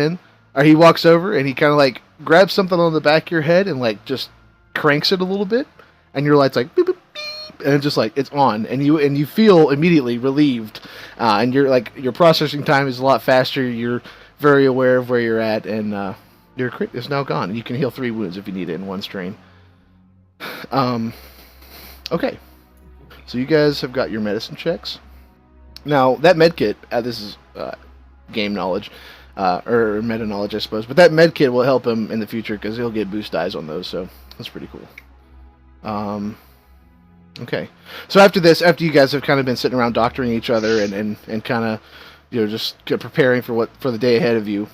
over and he kind of like grabs something on the back of your head and like just cranks it a little bit, and your light's like beep, beep, beep, and it's just like it's on, and you feel immediately relieved, and your processing time is a lot faster. You're very aware of where you're at, and your crit is now gone. You can heal 3 wounds if you need it in one strain. Okay, so you guys have got your medicine checks. Now that medkit, this is game knowledge. Or meta knowledge, I suppose. But that med kit will help him in the future because he'll get boost dies on those, so that's pretty cool. Okay. So after you guys have kind of been sitting around doctoring each other and kind of, just preparing for the day ahead of you,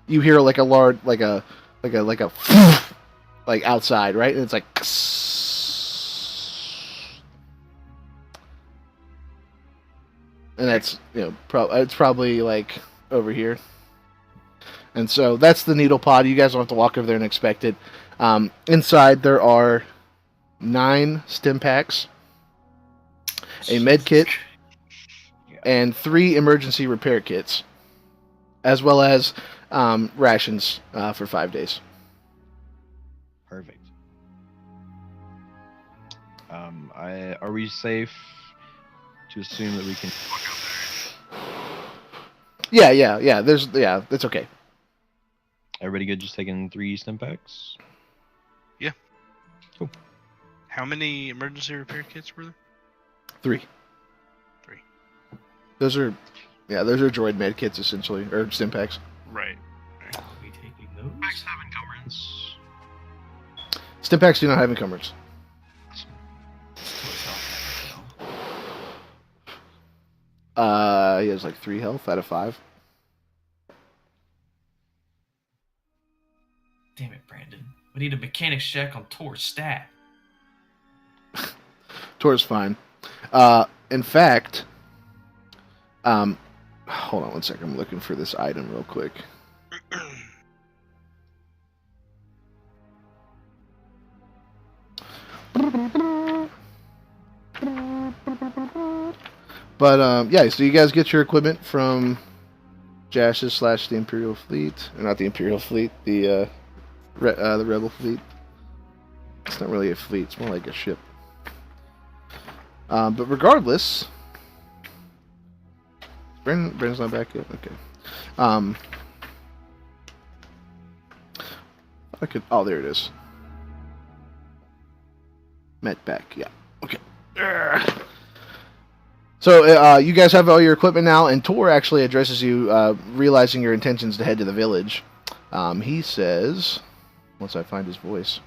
you hear like a large, like a like outside, right? And it's like. And that's it's probably like over here, and so that's the needle pod. You guys don't have to walk over there and expect it. Inside there are 9 stim packs, a med kit, and 3 emergency repair kits, as well as rations for 5 days. Perfect. Are we safe to assume that we can walk out there? Yeah. That's okay. Everybody good? Just taking 3 stim packs. Yeah. Cool. How many emergency repair kits were there? 3. 3. Those are droid med kits essentially, or stim packs. Right. Are we taking those? Packs have encumbrance. Stim packs do not have encumbrance. He has like 3 health out of 5. Damn it, Brandon. We need a mechanics check on Tor's stat. Tor's fine. In fact, hold on one second. I'm looking for this item real quick. But yeah, so you guys get your equipment from Jash's / the Imperial Fleet, or not the Imperial Fleet, the Rebel Fleet. It's not really a fleet; it's more like a ship. But regardless, Brandon's not back yet. Okay. I could. Oh, there it is. Met back. Yeah. Okay. So you guys have all your equipment now, and Tor actually addresses you, realizing your intentions to head to the village. He says, once I find his voice.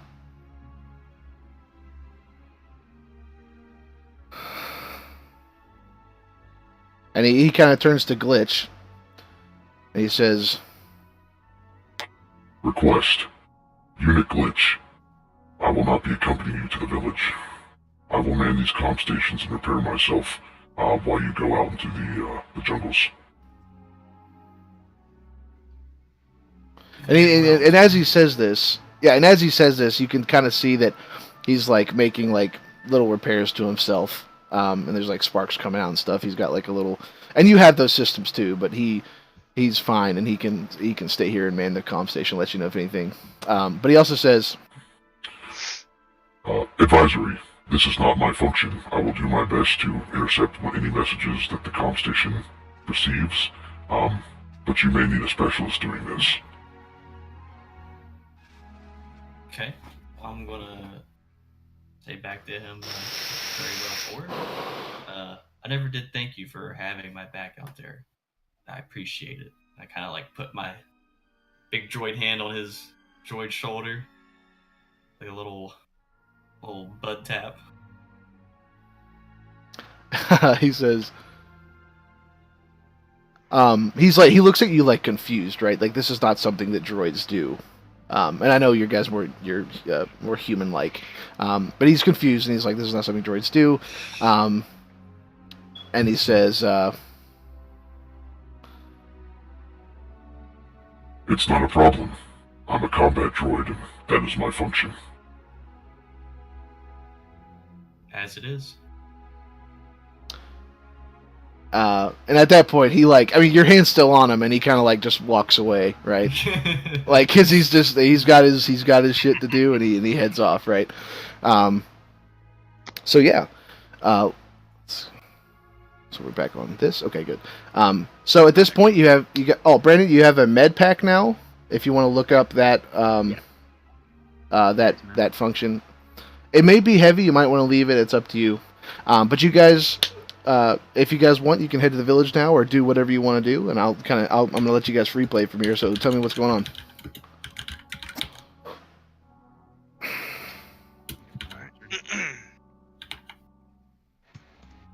And he kind of turns to Glitch, and he says, Request. Unit Glitch. I will not be accompanying you to the village. I will man these comm stations and repair myself while you go out into the jungles. And as he says this, you can kind of see that he's like making like little repairs to himself. And there's like sparks coming out and stuff. He's got like a little, and you have those systems too, but he's fine, and he can stay here and man the comm station, let you know if anything. But he also says, Advisory. This is not my function. I will do my best to intercept any messages that the comm station receives, but you may need a specialist doing this. Okay. I'm gonna say back to him, very well, Ford. I never did thank you for having my back out there. I appreciate it. I kind of like put my big droid hand on his droid shoulder, like a little bud tap. he says, he looks at you like confused, right? Like this is not something that droids do. And I know you guys more human-like, but he's confused and he's like, this is not something droids do. And he says, It's not a problem. I'm a combat droid, and that is my function. As it is. And at that point, your hand's still on him, and he kind of like just walks away, right? Like, cause he's got his shit to do, and he heads off, right? So yeah, so we're back on this. Okay, good. So at this point, Brandon, you have a med pack now. If you want to look up that that function, it may be heavy. You might want to leave it. It's up to you. But you guys. If you guys want, you can head to the village now, or do whatever you want to do, and I'm gonna let you guys free play from here. So tell me what's going on.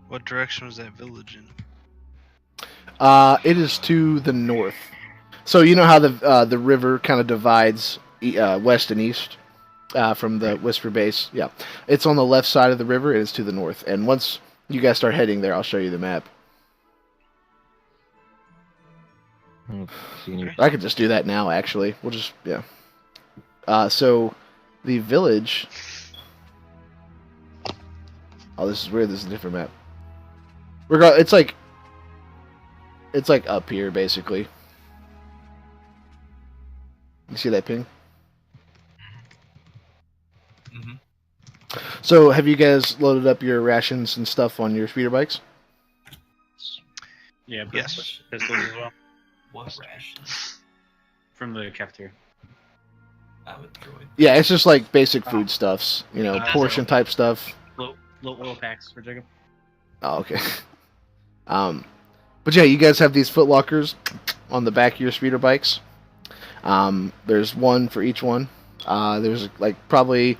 What direction was that village in? It is to the north. So you know how the river kind of divides west and east from the Whisper base. Yeah, it's on the left side of the river. It is to the north, and once you guys start heading there, I'll show you the map. I could just do that now, actually. We'll just, yeah. So, the village... Oh, this is weird. This is a different map. It's like up here, basically. You see that ping? Mm-hmm. So, have you guys loaded up your rations and stuff on your speeder bikes? Yeah, Yes. pistols as well. What rations? From the cafeteria. I would droid. Yeah, it's just like basic food stuffs, portion type stuff. Little packs for Jacob. Oh, okay. But yeah, you guys have these foot lockers on the back of your speeder bikes. There's one for each one. There's like probably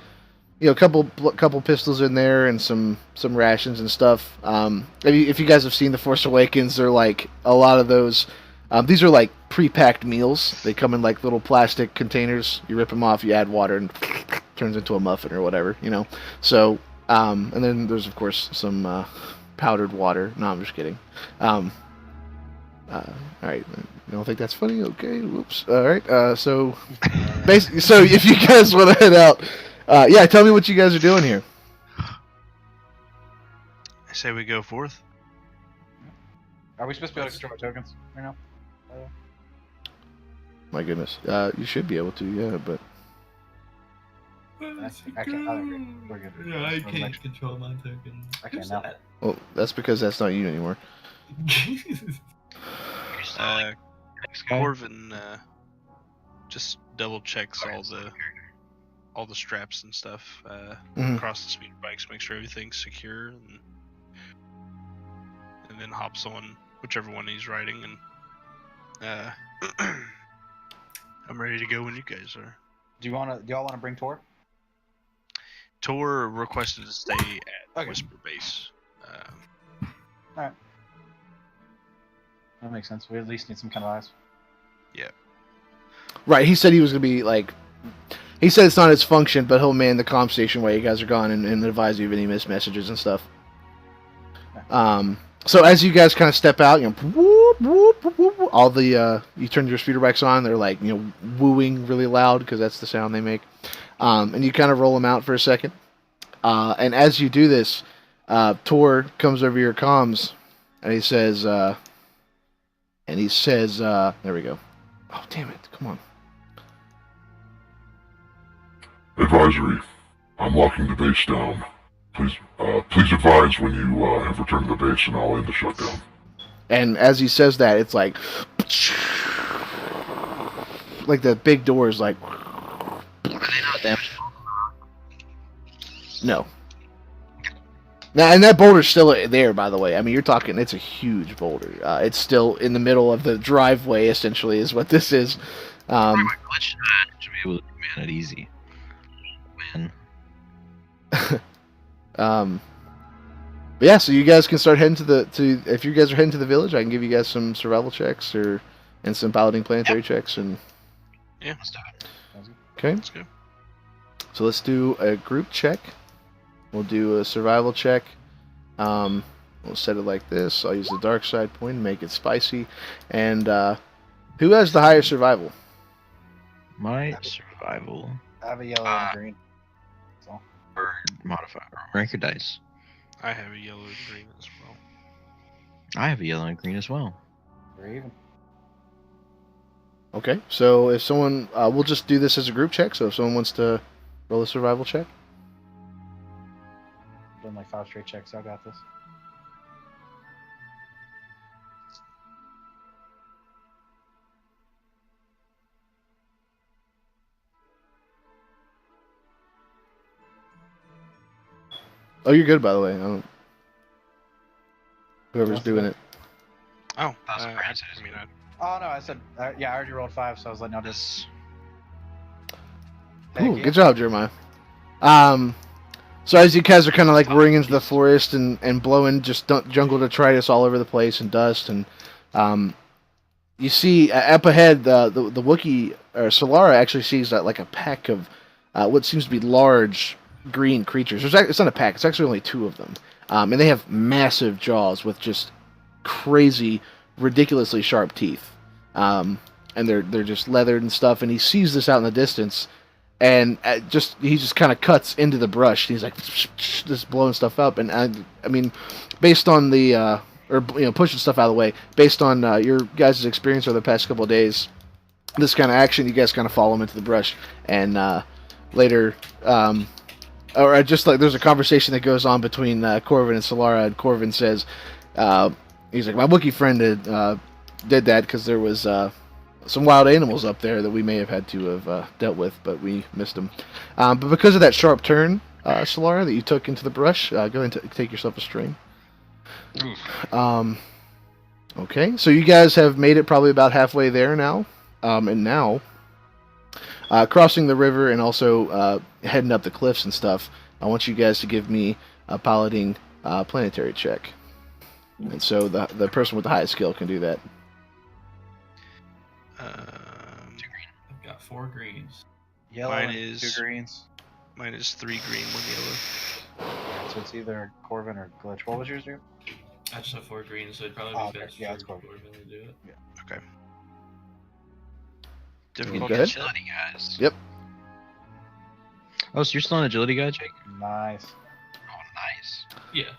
a couple pistols in there and some rations and stuff. If you guys have seen The Force Awakens, they're like a lot of those These are like pre-packed meals. They come in like little plastic containers. You rip them off, you add water, and turns into a muffin or whatever, you know. So, and then there's of course some powdered water. No, I'm just kidding. All right, you don't think that's funny? Okay, whoops. All right, so basically, so if you guys want to head out, yeah, tell me what you guys are doing here. I say we go forth. Are we supposed to be able to destroy tokens right now? My goodness, you should be able to, yeah, but I can't. We're good. Yeah, I can't control my tokens. I can't Who's now. that? well, that's because that's not you anymore. Corvin just double checks all the straps and stuff across the speeder bikes, make sure everything's secure, and then hops on whichever one he's riding, and I'm ready to go when you guys are. Do y'all want to bring Tor? Tor requested to stay at Whisper Base. Alright. That makes sense. We at least need some kind of eyes. Yeah. Right, he said he was gonna be like. He said it's not his function, but he'll man the comm station while you guys are gone and advise you of any missed messages and stuff. So as you guys kind of step out, you know, whoop, whoop, whoop, whoop, all the you turn your speeder bikes on, they're like, you know, wooing really loud because that's the sound they make. And you kind of roll them out for a second. And as you do this, Tor comes over your comms and he says, there we go. Oh, damn it. Come on. Advisory. I'm locking the base down. Please advise when you have returned to the base and I'll end the shutdown. And as he says that, it's like the big doors, like. Are they not damaged? No. Now, and that boulder's still there, by the way. I mean, you're talking, it's a huge boulder. It's still in the middle of the driveway, essentially, is what this is. My glitch to be able to man it easy. Man. But yeah, so you guys can start heading if you guys are heading to the village, I can give you guys some survival checks and some piloting planetary checks and. Yeah. Okay. Let's go. So let's do a group check. We'll do a survival check. We'll set it like this. I'll use the dark side point and make it spicy. And who has the higher survival? My survival. I have a yellow and a green. So. Or modifier. Rank your dice. I have a yellow and green as well. I have a yellow and green as well. We're even. Okay, so if someone, we'll just do this as a group check. So if someone wants to roll a survival check. Done like 5 straight checks. I got this. Oh, you're good, by the way. Whoever's doing it. Oh, That's I mean, Oh no, I said yeah. I already rolled 5, so I was like, no, just. Ooh, good job, Jeremiah. So as you guys are kind of like whirring into the forest and blowing just jungle detritus all over the place and dust, and you see up ahead the Wookiee or Solara actually sees like a pack of what seems to be large green creatures. It's not a pack; it's actually only 2 of them, and they have massive jaws with just crazy, ridiculously sharp teeth, and they're just leathered and stuff. And he sees this out in the distance. And he just kind of cuts into the brush. He's like just blowing stuff up, and I mean, based on the pushing stuff out of the way, based on your guys' experience over the past couple of days, this kind of action, you guys kind of follow him into the brush, and later, or just like there's a conversation that goes on between Corvin and Solara, and Corvin says, he's like, my Wookiee friend did that because there was some wild animals up there that we may have had to have dealt with, but we missed them. But because of that sharp turn, Solara, that you took into the brush, go ahead and take yourself a strain. Okay, so you guys have made it probably about halfway there now. And now, crossing the river and also heading up the cliffs and stuff, I want you guys to give me a piloting planetary check. And so the person with the highest skill can do that. I've got 4 greens. Yellow Mine and is- 2 greens. Mine is 3 green, 1 yellow. So it's either Corvin or Glitch. What was yours, dude? I just have 4 greens, so it'd probably Oh, be okay. best Yeah, for it's Corbin. Corbin to do it. Difficult Go ahead. Agility guys. Yep. Oh, so you're still an agility guy, Jake? Nice. Oh, nice. Yeah.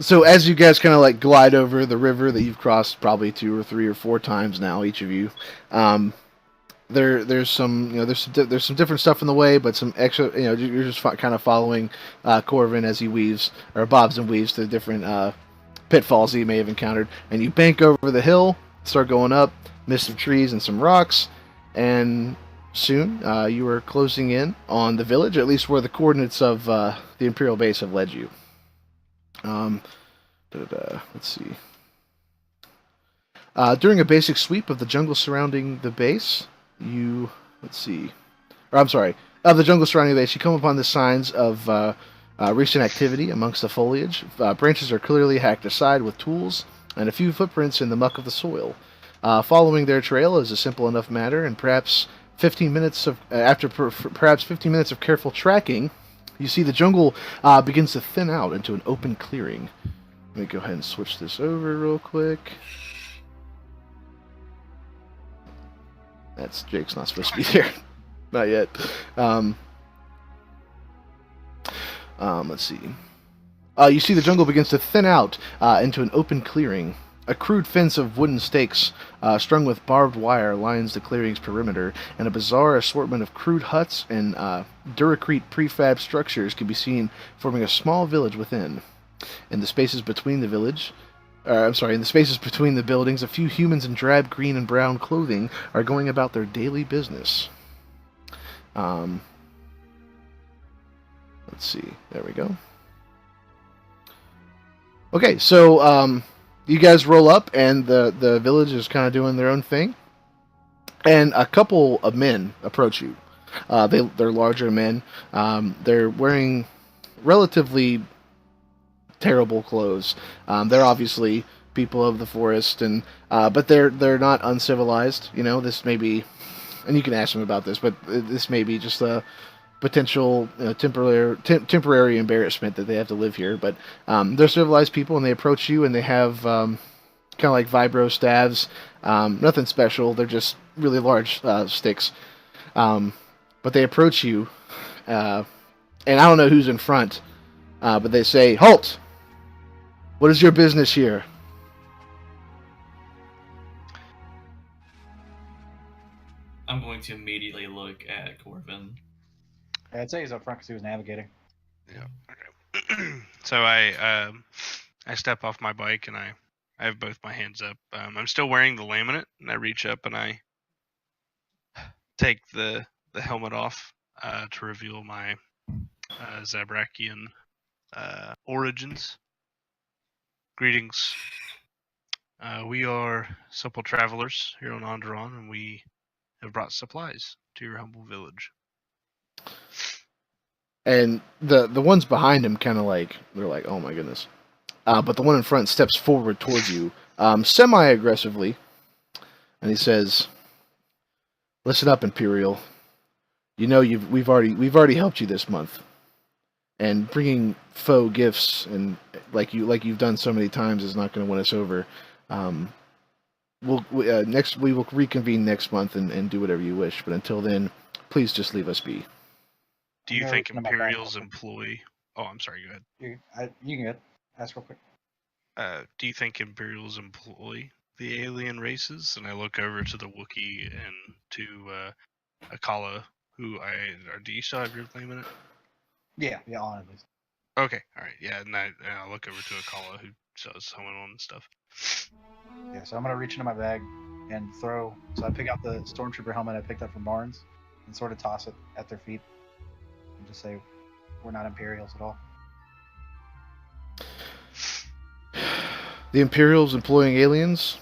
So as you guys kind of like glide over the river that you've crossed probably 2 or 3 or 4 times now, each of you, there's some there's some different stuff in the way, but some extra you're just kind of following Corvin as he weaves or bobs and weaves through different pitfalls that you may have encountered, and you bank over the hill, start going up, miss some trees and some rocks, and soon you are closing in on the village, at least where the coordinates of the Imperial base have led you. Let's see. During a basic sweep of the jungle surrounding the base, of the jungle surrounding the base, you come upon the signs of recent activity amongst the foliage. Branches are clearly hacked aside with tools, and a few footprints in the muck of the soil. Following their trail is a simple enough matter, and perhaps 15 minutes of careful tracking, you see the jungle begins to thin out into an open clearing. Let me go ahead and switch this over real quick. That's Jake's not supposed to be there. Not yet. Let's see. You see the jungle begins to thin out into an open clearing. A crude fence of wooden stakes strung with barbed wire lines the clearing's perimeter, and a bizarre assortment of crude huts and Duracrete prefab structures can be seen forming a small village within. In the spaces between the buildings, a few humans in drab green and brown clothing are going about their daily business. Let's see. There we go. Okay, so you guys roll up, and the village is kind of doing their own thing. And a couple of men approach you. They're larger men. They're wearing relatively terrible clothes. They're obviously people of the forest, and but they're not uncivilized. This may be, and you can ask them about this, but this may be just a potential temporary embarrassment that they have to live here. But they're civilized people, and they approach you, and they have kind of like vibro staves. Nothing special. They're just really large sticks. But they approach you, and I don't know who's in front, but they say, "Halt! What is your business here?" I'm going to immediately look at Corvin. I'd say he's up front because he was navigating. Yeah. Okay. So I step off my bike and I have both my hands up. I'm still wearing the laminate, and I reach up and I take the helmet off to reveal my Zabrakian origins. Greetings. We are simple travelers here on Onderon, and we have brought supplies to your humble village. And the ones behind him kind of like, they're like, "Oh my goodness." But the one in front steps forward towards you, semi-aggressively, and he says, "Listen up, Imperial. We've already helped you this month, and bringing faux gifts and like you've done so many times is not going to win us over. We will reconvene next month and do whatever you wish. But until then, please just leave us be." Do you No, think it's not my Imperials bad. employ... Oh, I'm sorry, go ahead. You can get. Ask real quick. Do you think Imperials employ the alien races? And I look over to the Wookiee and to Akala, who do you still have your laminate? Yeah, on at least. Okay, alright, yeah, and I look over to Akala, who sells helmet on and stuff. Yeah, so I'm gonna reach into my bag and throw. So I pick out the stormtrooper helmet I picked up from Barnes and sort of toss it at their feet and just say, "We're not Imperials at all." The Imperials employing aliens?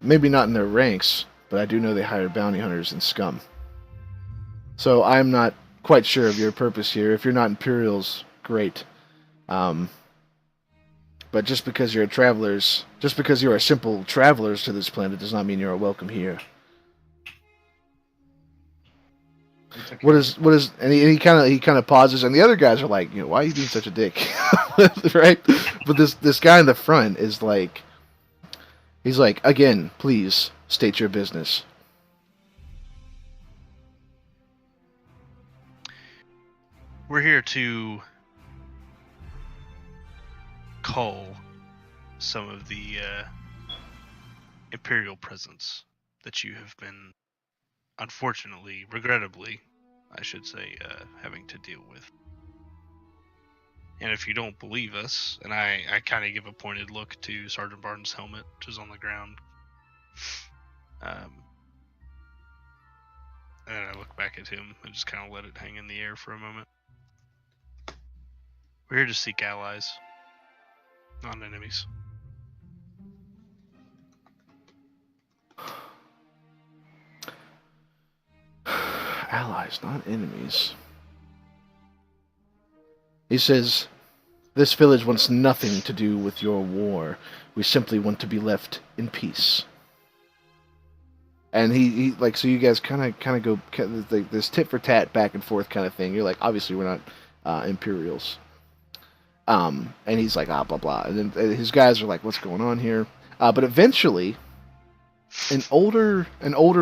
Maybe not in their ranks, but I do know they hire bounty hunters and scum. So I'm not quite sure of your purpose here. If you're not Imperials, great. But just because you're simple travelers to this planet does not mean you're welcome here. What is and he kind of pauses, and the other guys are like, why are you being such a dick? Right? But this guy in the front is like, he's like, again, please state your business. We're here to cull some of the Imperial presence that you have been, unfortunately, regrettably, I should say, having to deal with. And if you don't believe us, and I kind of give a pointed look to Sergeant Barton's helmet, which is on the ground, and then I look back at him and just kind of let it hang in the air for a moment. We're here to seek allies, not enemies. Allies, not enemies. He says, this village wants nothing to do with your war. We simply want to be left in peace. And he like, so you guys kind of go this tit for tat back and forth kind of thing. You're like, obviously we're not Imperials. And he's like, blah blah. And then his guys are like, what's going on here? But eventually, an older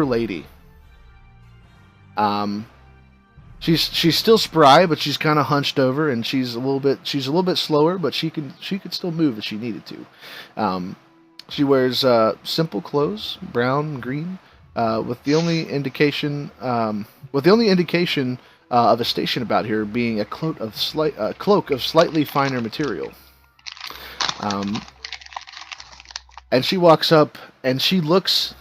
lady. She's still spry, but she's kind of hunched over, and she's a little bit slower, but she could still move if she needed to. She wears simple clothes, brown and green, with the only indication of a station about here being a cloak of slightly finer material. And she walks up and she looks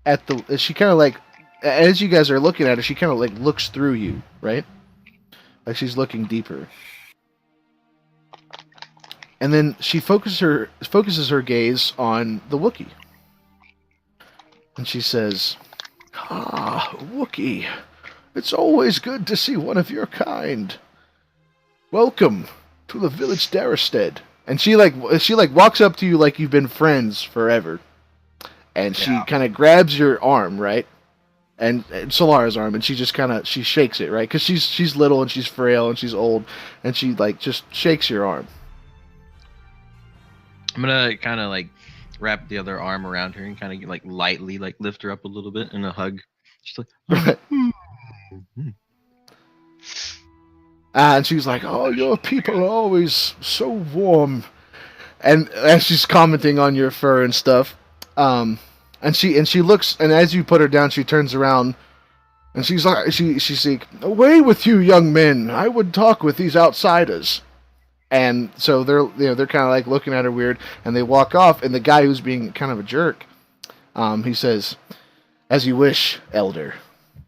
at she kind of like, as you guys are looking at her, she kind of like looks through you, right? Like she's looking deeper. And then she focuses her gaze on the Wookiee. And she says, Wookiee, it's always good to see one of your kind. Welcome to the village Darrestead. And she walks up to you like you've been friends forever. And she kind of grabs your arm, right? And Solara's arm, and she just she shakes it, right? Because she's little and she's frail and she's old, and she like just shakes your arm. I'm gonna kind of like wrap the other arm around her and kind of like lightly like lift her up a little bit in a hug. Just like, and she's like, "Oh, your people are always so warm," and as she's commenting on your fur and stuff, and she looks, and as you put her down, she turns around, and she's like, she's like, "Away with you, young men! I would talk with these outsiders." And so they're kind of like looking at her weird, and they walk off. And the guy who's being kind of a jerk, he says, "As you wish, Elder."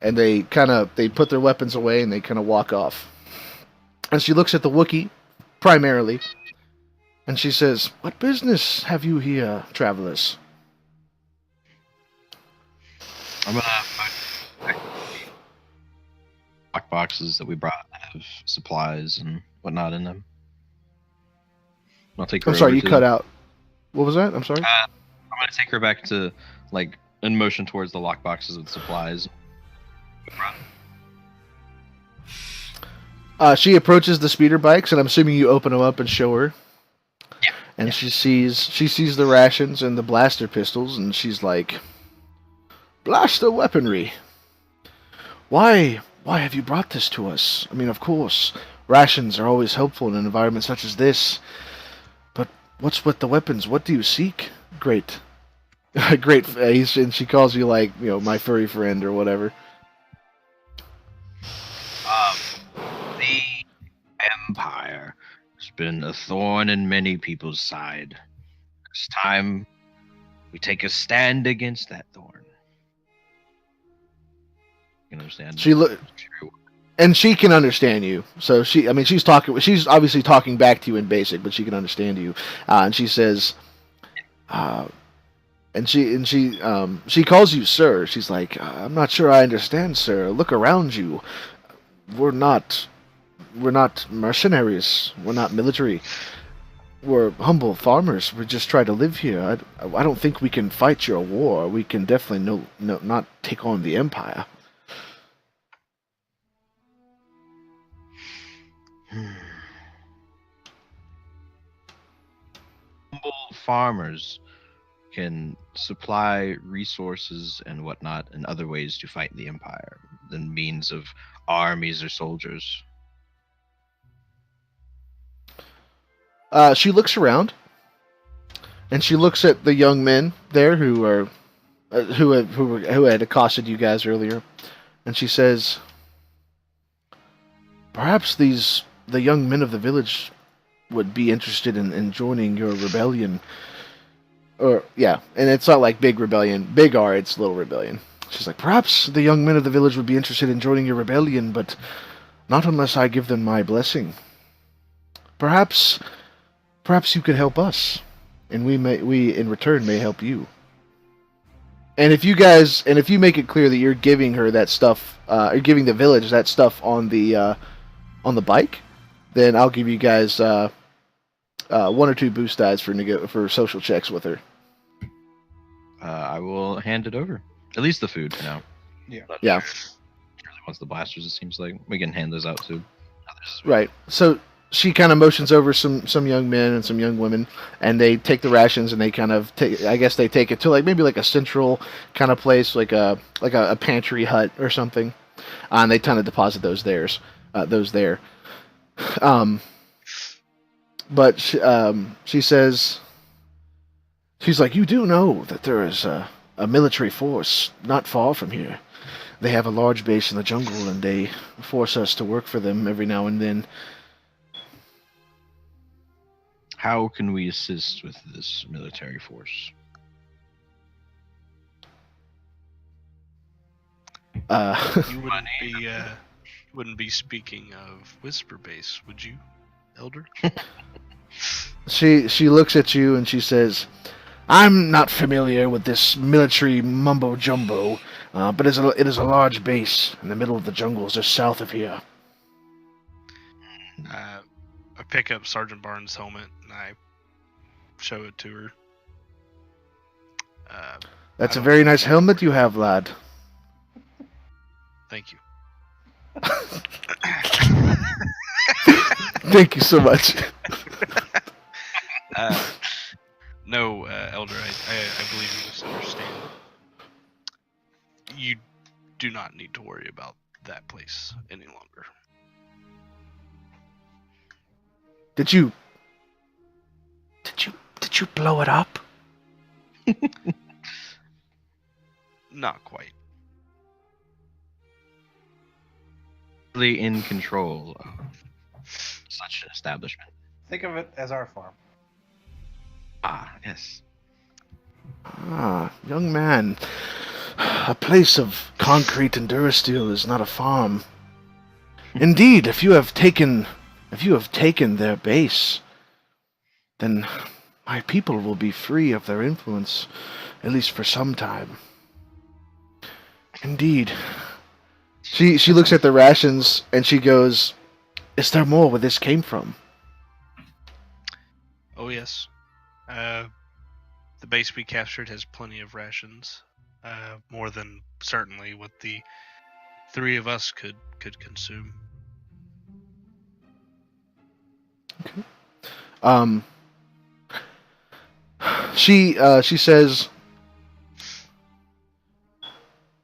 And they put their weapons away and they kind of walk off. And she looks at the Wookiee, primarily, and she says, "What business have you here, travelers?" I'm gonna lock boxes that we brought have supplies and whatnot in them. I'll take her. I'm sorry, over you to- cut out. What was that? I'm sorry. I'm gonna take her back to like in motion towards the lock boxes with supplies. She approaches the speeder bikes, and I'm assuming you open them up and show her. Yeah. And she sees the rations and the blaster pistols, and she's like, "Blaster weaponry. Why have you brought this to us? I mean, of course, rations are always helpful in an environment such as this. But what's with the weapons? What do you seek? Great face." And she calls you like, my furry friend or whatever. The Empire has been a thorn in many people's side. It's time we take a stand against that thorn. You can understand? And she can understand you. So she's obviously talking back to you in basic, but she can understand you. And she says, and she calls you sir. She's like, "I'm not sure I understand, sir. Look around you. We're not mercenaries. We're not military. we're humble farmers. We just try to live here. I don't think we can fight your war. We can definitely not take on the Empire. Humble farmers can supply resources and whatnot and other ways to fight the Empire than means of armies or soldiers. She looks around, and she looks at the young men there who are who had accosted you guys earlier, and she says, "Perhaps the young men of the village would be interested in joining your rebellion." Or yeah, and it's not like big rebellion, big R. It's little rebellion. She's like, "Perhaps the young men of the village would be interested in joining your rebellion, but not unless I give them my blessing. Perhaps you could help us, and we in return may help you." And if you make it clear that you're giving her that stuff, or giving the village that stuff on the bike, then I'll give you guys 1 or 2 boost dice for social checks with her. I will hand it over. At least the food for now. Yeah. Yeah. Really wants the blasters, it seems like. We can hand those out too. Right. So she kind of motions over some young men and some young women, and they take the rations and they kind of take. I guess they take it to maybe a central kind of place, like a pantry hut or something, and they kind of deposit those there. But she says, she's like, "You do know that there is a military force not far from here. They have a large base in the jungle, and they force us to work for them every now and then." How can we assist with this military force? You wouldn't be speaking of Whisper Base, would you, Elder? She looks at you and she says, "I'm not familiar with this military mumbo jumbo, but it is a large base in the middle of the jungles just south of here." I pick up Sergeant Barnes' helmet and I show it to her. That's a very nice helmet you have, lad. Thank you. Thank you so much. No, Elder, I believe you misunderstand. You do not need to worry about that place any longer. Did you blow it up? Not quite. Really in control of such an establishment. Think of it as our farm. Ah, yes. Ah, young man. A place of concrete and durasteel is not a farm. Indeed, if you have taken their base, then my people will be free of their influence, at least for some time. Indeed. She looks at the rations and she goes, "Is there more where this came from?" Oh yes. The base we captured has plenty of rations. More than certainly what the 3 of us could consume. Okay. She says,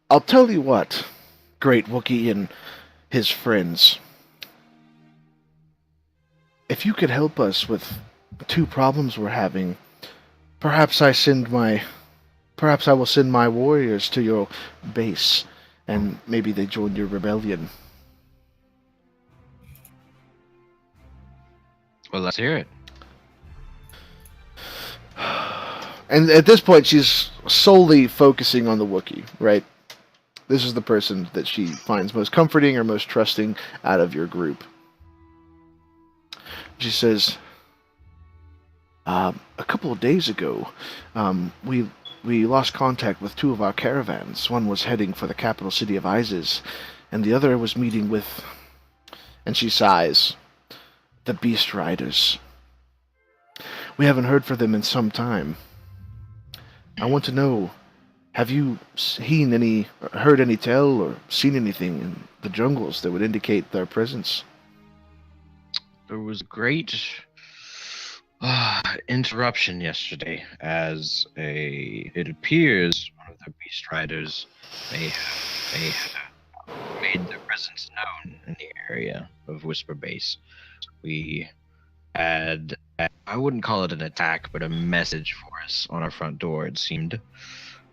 "I'll tell you what, Great Wookiee and his friends. If you could help us with 2 problems we're having, perhaps I will send my warriors to your base, and maybe they join your rebellion." Well, let's hear it. And at this point, she's solely focusing on the Wookiee, right? This is the person that she finds most comforting or most trusting out of your group. She says, "A couple of days ago, we lost contact with 2 of our caravans. One was heading for the capital city of Isis, and the other was meeting with," and she sighs, "the Beast Riders. We haven't heard from them in some time. I want to know, have you heard any tell or seen anything in the jungles that would indicate their presence? There was great interruption yesterday, as it appears one of the beast riders may have made their presence known in the area of Whisper Base. We had, I wouldn't call it an attack, but a message for us on our front door, it seemed.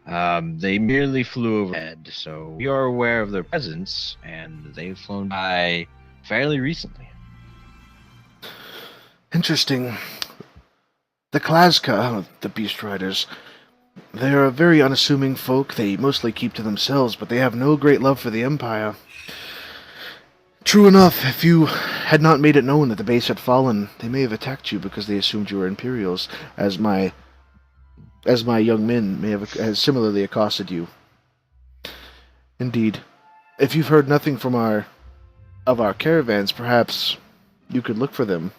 They merely flew overhead, so we are aware of their presence, and they've flown by fairly recently. Interesting. The Klaska, the Beast Riders, they are a very unassuming folk. They mostly keep to themselves, but they have no great love for the Empire. True enough, if you had not made it known that the base had fallen, they may have attacked you because they assumed you were Imperials, as my young men may have similarly accosted you. Indeed. If you've heard nothing from our caravans, perhaps you could look for them.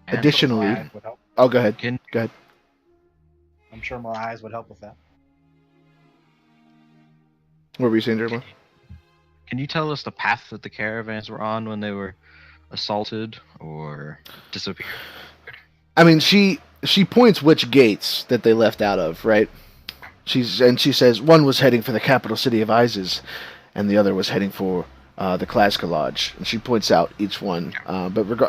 Additionally, oh, go ahead. Go ahead. I'm sure more eyes would help with that. What were you saying, Jeremiah? Can you tell us the path that the caravans were on when they were assaulted or disappeared? I mean, she points which gates that they left out of, right? She says one was heading for the capital city of Isis, and the other was heading for the Klaska Lodge. And she points out each one. But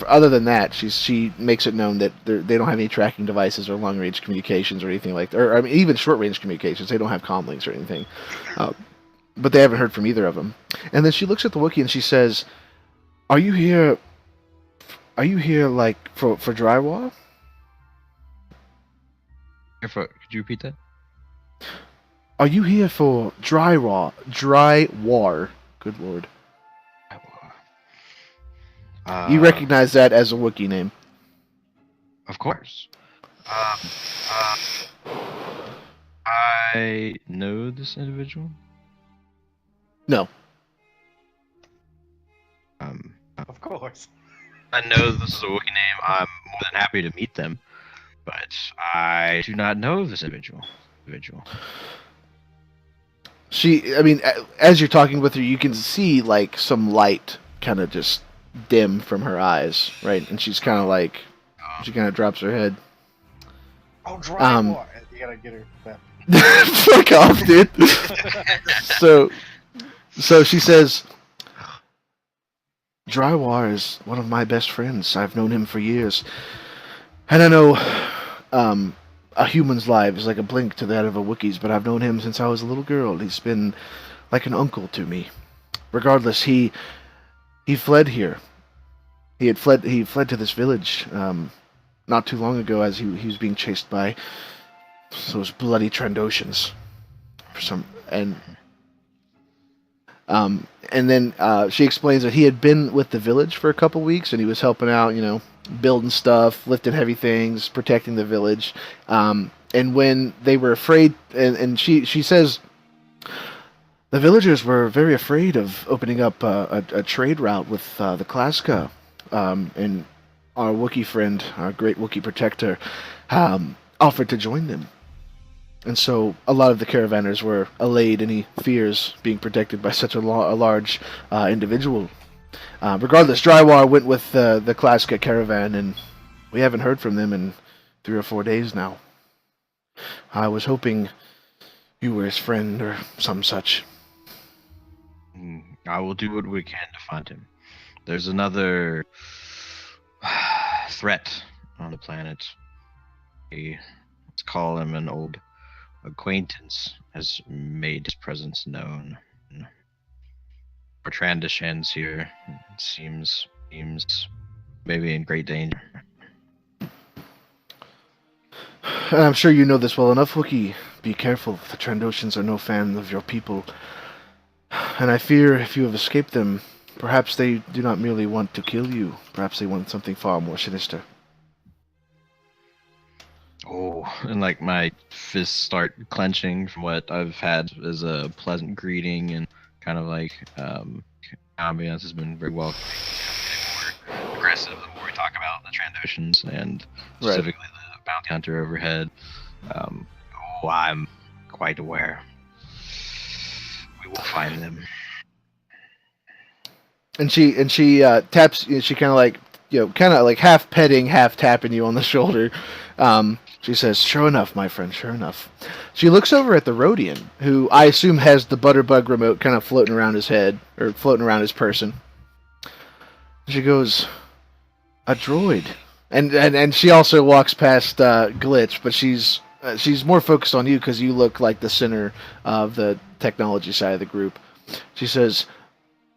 other than that, she makes it known that they don't have any tracking devices or long-range communications or anything like that. Or I mean, even short-range communications. They don't have comlinks or anything. But they haven't heard from either of them. And then she looks at the Wookiee and she says, Are you here like for drywall? Could you repeat that? Are you here for dry war? Good lord. You recognize that as a Wookiee name. Of course. I know this individual. No. Of course. I know this is a Wookiee name. I'm more than happy to meet them, but I do not know this individual. I mean, as you're talking with her, you can see like some light kind of just dim from her eyes, right? And she's kind of like, she kind of drops her head. Oh, dry war. You gotta get her back. Fuck off, dude. So she says, Drywar is one of my best friends. I've known him for years. And I know a human's life is like a blink to that of a Wookiee's, but I've known him since I was a little girl. He's been like an uncle to me. Regardless, he fled here. He fled to this village not too long ago as he was being chased by those bloody Trandoshans. And then she explains that he had been with the village for a couple weeks and he was helping out, building stuff, lifting heavy things, protecting the village. And when they were afraid, and she says the villagers were very afraid of opening up a trade route with the Klaska, and our Wookiee friend, our great Wookiee protector, offered to join them. And so a lot of the caravanners were allayed any fears being protected by such a large individual. Regardless, Drywar went with the Klaska caravan, and we haven't heard from them in 3 or 4 days now. I was hoping you were his friend or some such. I will do what we can to find him. There's another threat on the planet. Let's call him an old acquaintance, has made his presence known. For Trandoshans here, it seems maybe in great danger. And I'm sure you know this well enough, Wookiee. Be careful, the Trandoshans are no fan of your people. And I fear if you have escaped them, perhaps they do not merely want to kill you, perhaps they want something far more sinister. Oh, and like my fists start clenching from what I've had as a pleasant greeting and kind of like ambiance has been very welcoming. It's getting more aggressive the more we talk about the Trandoshans and specifically the bounty hunter overhead. I'm quite aware. We will find them. And she taps. She kind of like half petting, half tapping you on the shoulder. She says, "Sure enough, my friend. Sure enough." She looks over at the Rhodian, who I assume has the Butterbug remote kind of floating around his head or floating around his person. She goes, "A droid," and she also walks past Glitch, but she's more focused on you because you look like the center of the technology side of the group. She says,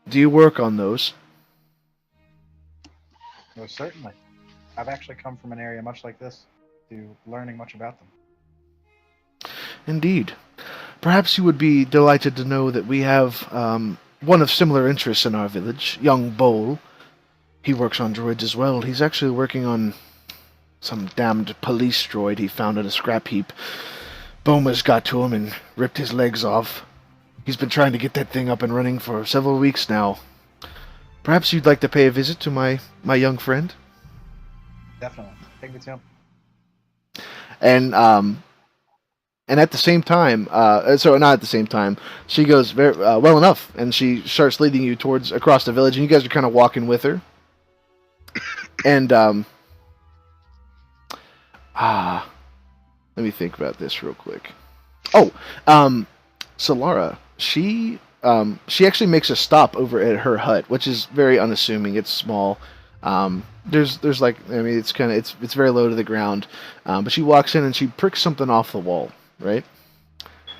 "Do you work on those?" Most certainly. I've actually come from an area much like this to learning much about them. Indeed. Perhaps you would be delighted to know that we have one of similar interests in our village, young Bowl. He works on droids as well. He's actually working on some damned police droid he found in a scrap heap. Boma's got to him and ripped his legs off. He's been trying to get that thing up and running for several weeks now. Perhaps you'd like to pay a visit to my young friend? Definitely. Take me to him. And at the same time, so not at the same time, she goes very well enough, and she starts leading you towards across the village, and you guys are kind of walking with her. And let me think about this real quick. Oh, Solara, she actually makes a stop over at her hut, which is very unassuming. It's small. There's like, I mean, it's very low to the ground. But she walks in and she pricks something off the wall, right?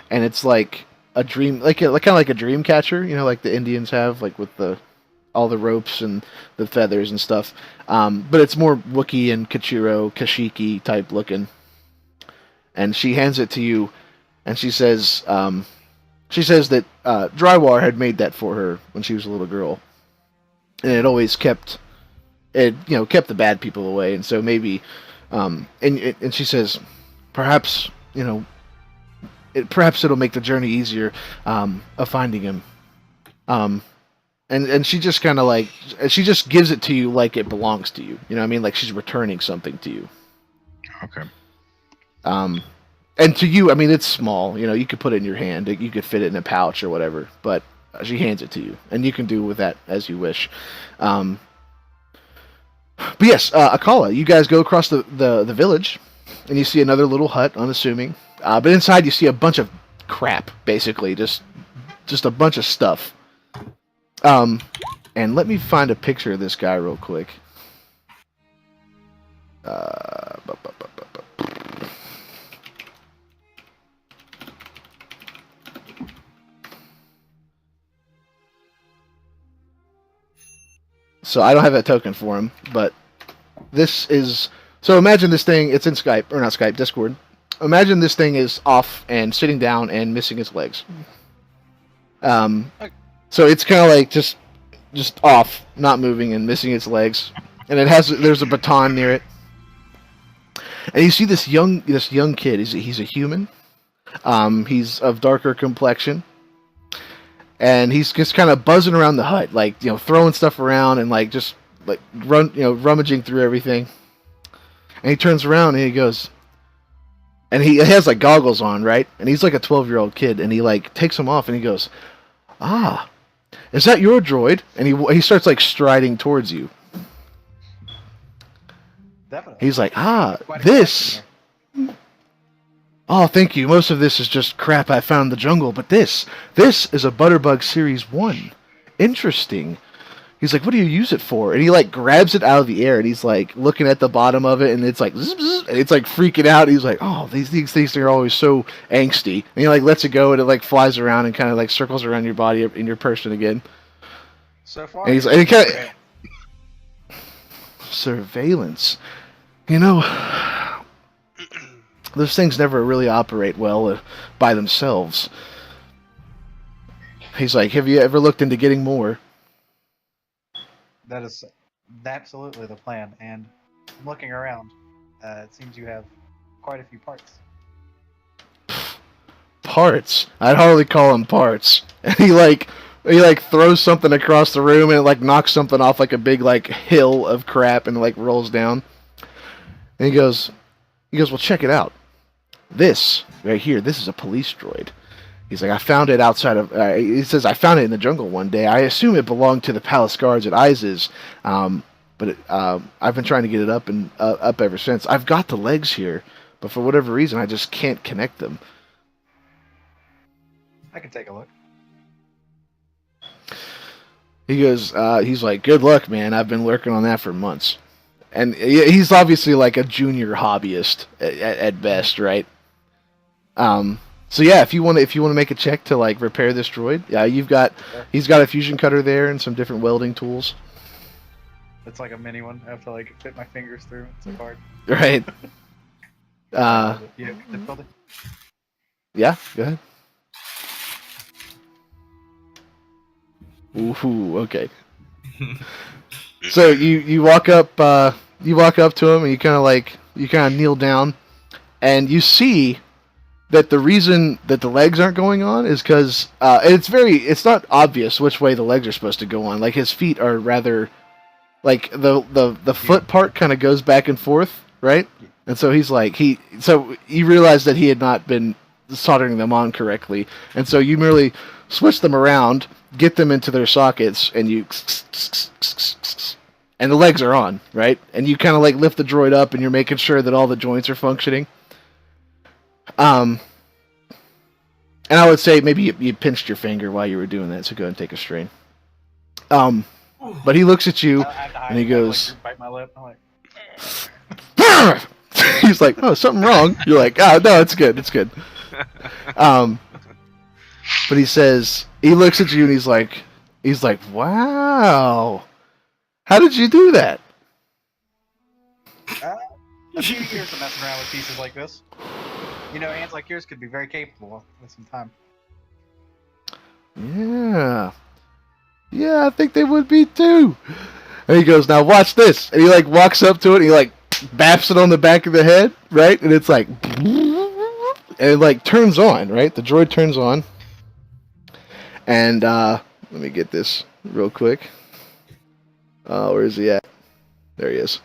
And it's like a dream, kind of like a dream catcher, like the Indians have, like with all the ropes and the feathers and stuff. But it's more Wookiee and Kachiro, Kashiki type looking. And she hands it to you, and she says that Drywar had made that for her when she was a little girl, and it always kept the bad people away. And so maybe, and she says, perhaps it'll make the journey easier of finding him. And she just kind of she just gives it to you like it belongs to you. You know what I mean? Like she's returning something to you. Okay. And to you, I mean, it's small. You could put it in your hand. You could fit it in a pouch or whatever. But she hands it to you, and you can do with that as you wish. But yes, Akala, you guys go across the village, and you see another little hut, unassuming. But inside you see a bunch of crap, basically, just a bunch of stuff. And let me find a picture of this guy real quick. So I don't have a token for him, but this is... So imagine this thing, it's in Discord. Imagine this thing is off and sitting down and missing its legs. So it's kind of like just off, not moving and missing its legs. And there's a baton near it. And you see this young kid, he's a human. He's of darker complexion. And he's just kind of buzzing around the hut, throwing stuff around and rummaging through everything. And he turns around and he goes, and he has goggles on, right? And he's like a 12-year-old kid, and he takes them off and he goes, "Ah, is that your droid?" And he starts striding towards you. Definitely. He's like, this. Oh, thank you. Most of this is just crap I found in the jungle, but this is a Butterbug Series 1. Interesting. He's like, "What do you use it for?" And he grabs it out of the air, and he's looking at the bottom of it, and it's zzz, zzz, and it's freaking out. He's like, "Oh, these things are always so angsty." And he lets it go, and it flies around and kind of circles around your body in your person again. So far, and he's surveillance. Those things never really operate well by themselves. He's like, "Have you ever looked into getting more?" That is absolutely the plan, and looking around, it seems you have quite a few parts. Parts? I'd hardly call them parts. And he He like throws something across the room and it like knocks something off like a big like hill of crap and like rolls down. And he goes, well, check it out. This right here, this is a police droid. He's like, I found it outside of. He says, I found it in the jungle one day. I assume it belonged to the palace guards at Iz's, but I've been trying to get it up and up ever since. I've got the legs here, but for whatever reason, I just can't connect them. I can take a look. He goes, he's like, good luck, man. I've been working on that for months. And he's obviously like a junior hobbyist at best, right? So yeah, if you want to make a check to like repair this droid, yeah, he's got a fusion cutter there and some different welding tools. It's like a mini one. I have to like fit my fingers through. It's so hard. Right. Difficulty? Yeah, go ahead. Ooh, okay. So you walk up to him and you kind of kneel down, and you see that the reason that the legs aren't going on is because it's not obvious which way the legs are supposed to go on. Like his feet are rather, like the foot part kind of goes back and forth, right? And so so you realize that he had not been soldering them on correctly, and so you merely switch them around, get them into their sockets, and and the legs are on, right? And you kind of like lift the droid up, and you're making sure that all the joints are functioning. And I would say maybe you pinched your finger while you were doing that, so go ahead and take a strain. But he looks at you, and he goes... Bite my lip. I'm like... He's like, oh, something wrong. You're like, oh, no, it's good, it's good. But he says, he looks at you, and he's like, wow, how did you do that? A few years of messing around with pieces like this. You know, hands like yours could be very capable with some time. Yeah, I think they would be too. And he goes, now watch this. And he like walks up to it, and he like baps it on the back of the head, right? And it's like, and it like turns on, right? The droid turns on. And let me get this real quick. Where is he at? There he is.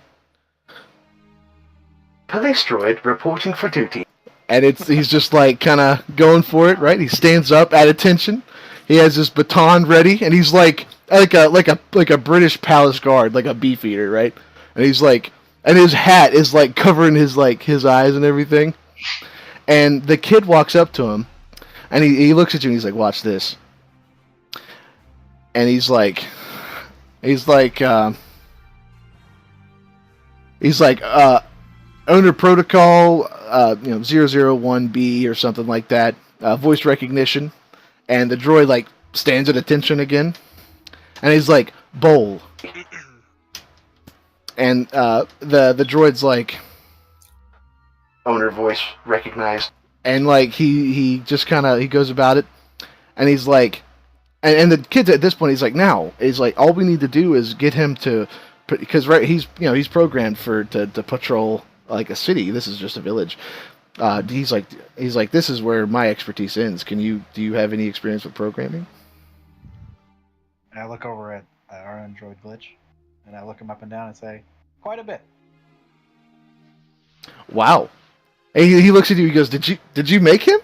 Police droid reporting for duty. And he's just like kind of going for it, right? He stands up at attention. He has his baton ready, and he's like a British palace guard, like a beefeater, right? And he's like, and his hat is like covering his eyes and everything. And the kid walks up to him, and he looks at you, and he's like, "Watch this." And he's like, owner protocol, 001B or something like that, voice recognition, and the droid like stands at attention again, and he's like, bowl, and the droid's like, owner voice recognized, and like he just kind of he goes about it, and he's like, and the kid's at this point he's like, now is like, all we need to do is get him to, because right he's programmed to patrol like a city. This is just a village. He's like, this is where my expertise ends. Do you have any experience with programming? And I look over at our Android glitch, and I look him up and down and say, quite a bit. Wow. And he looks at you. He goes, did you make him?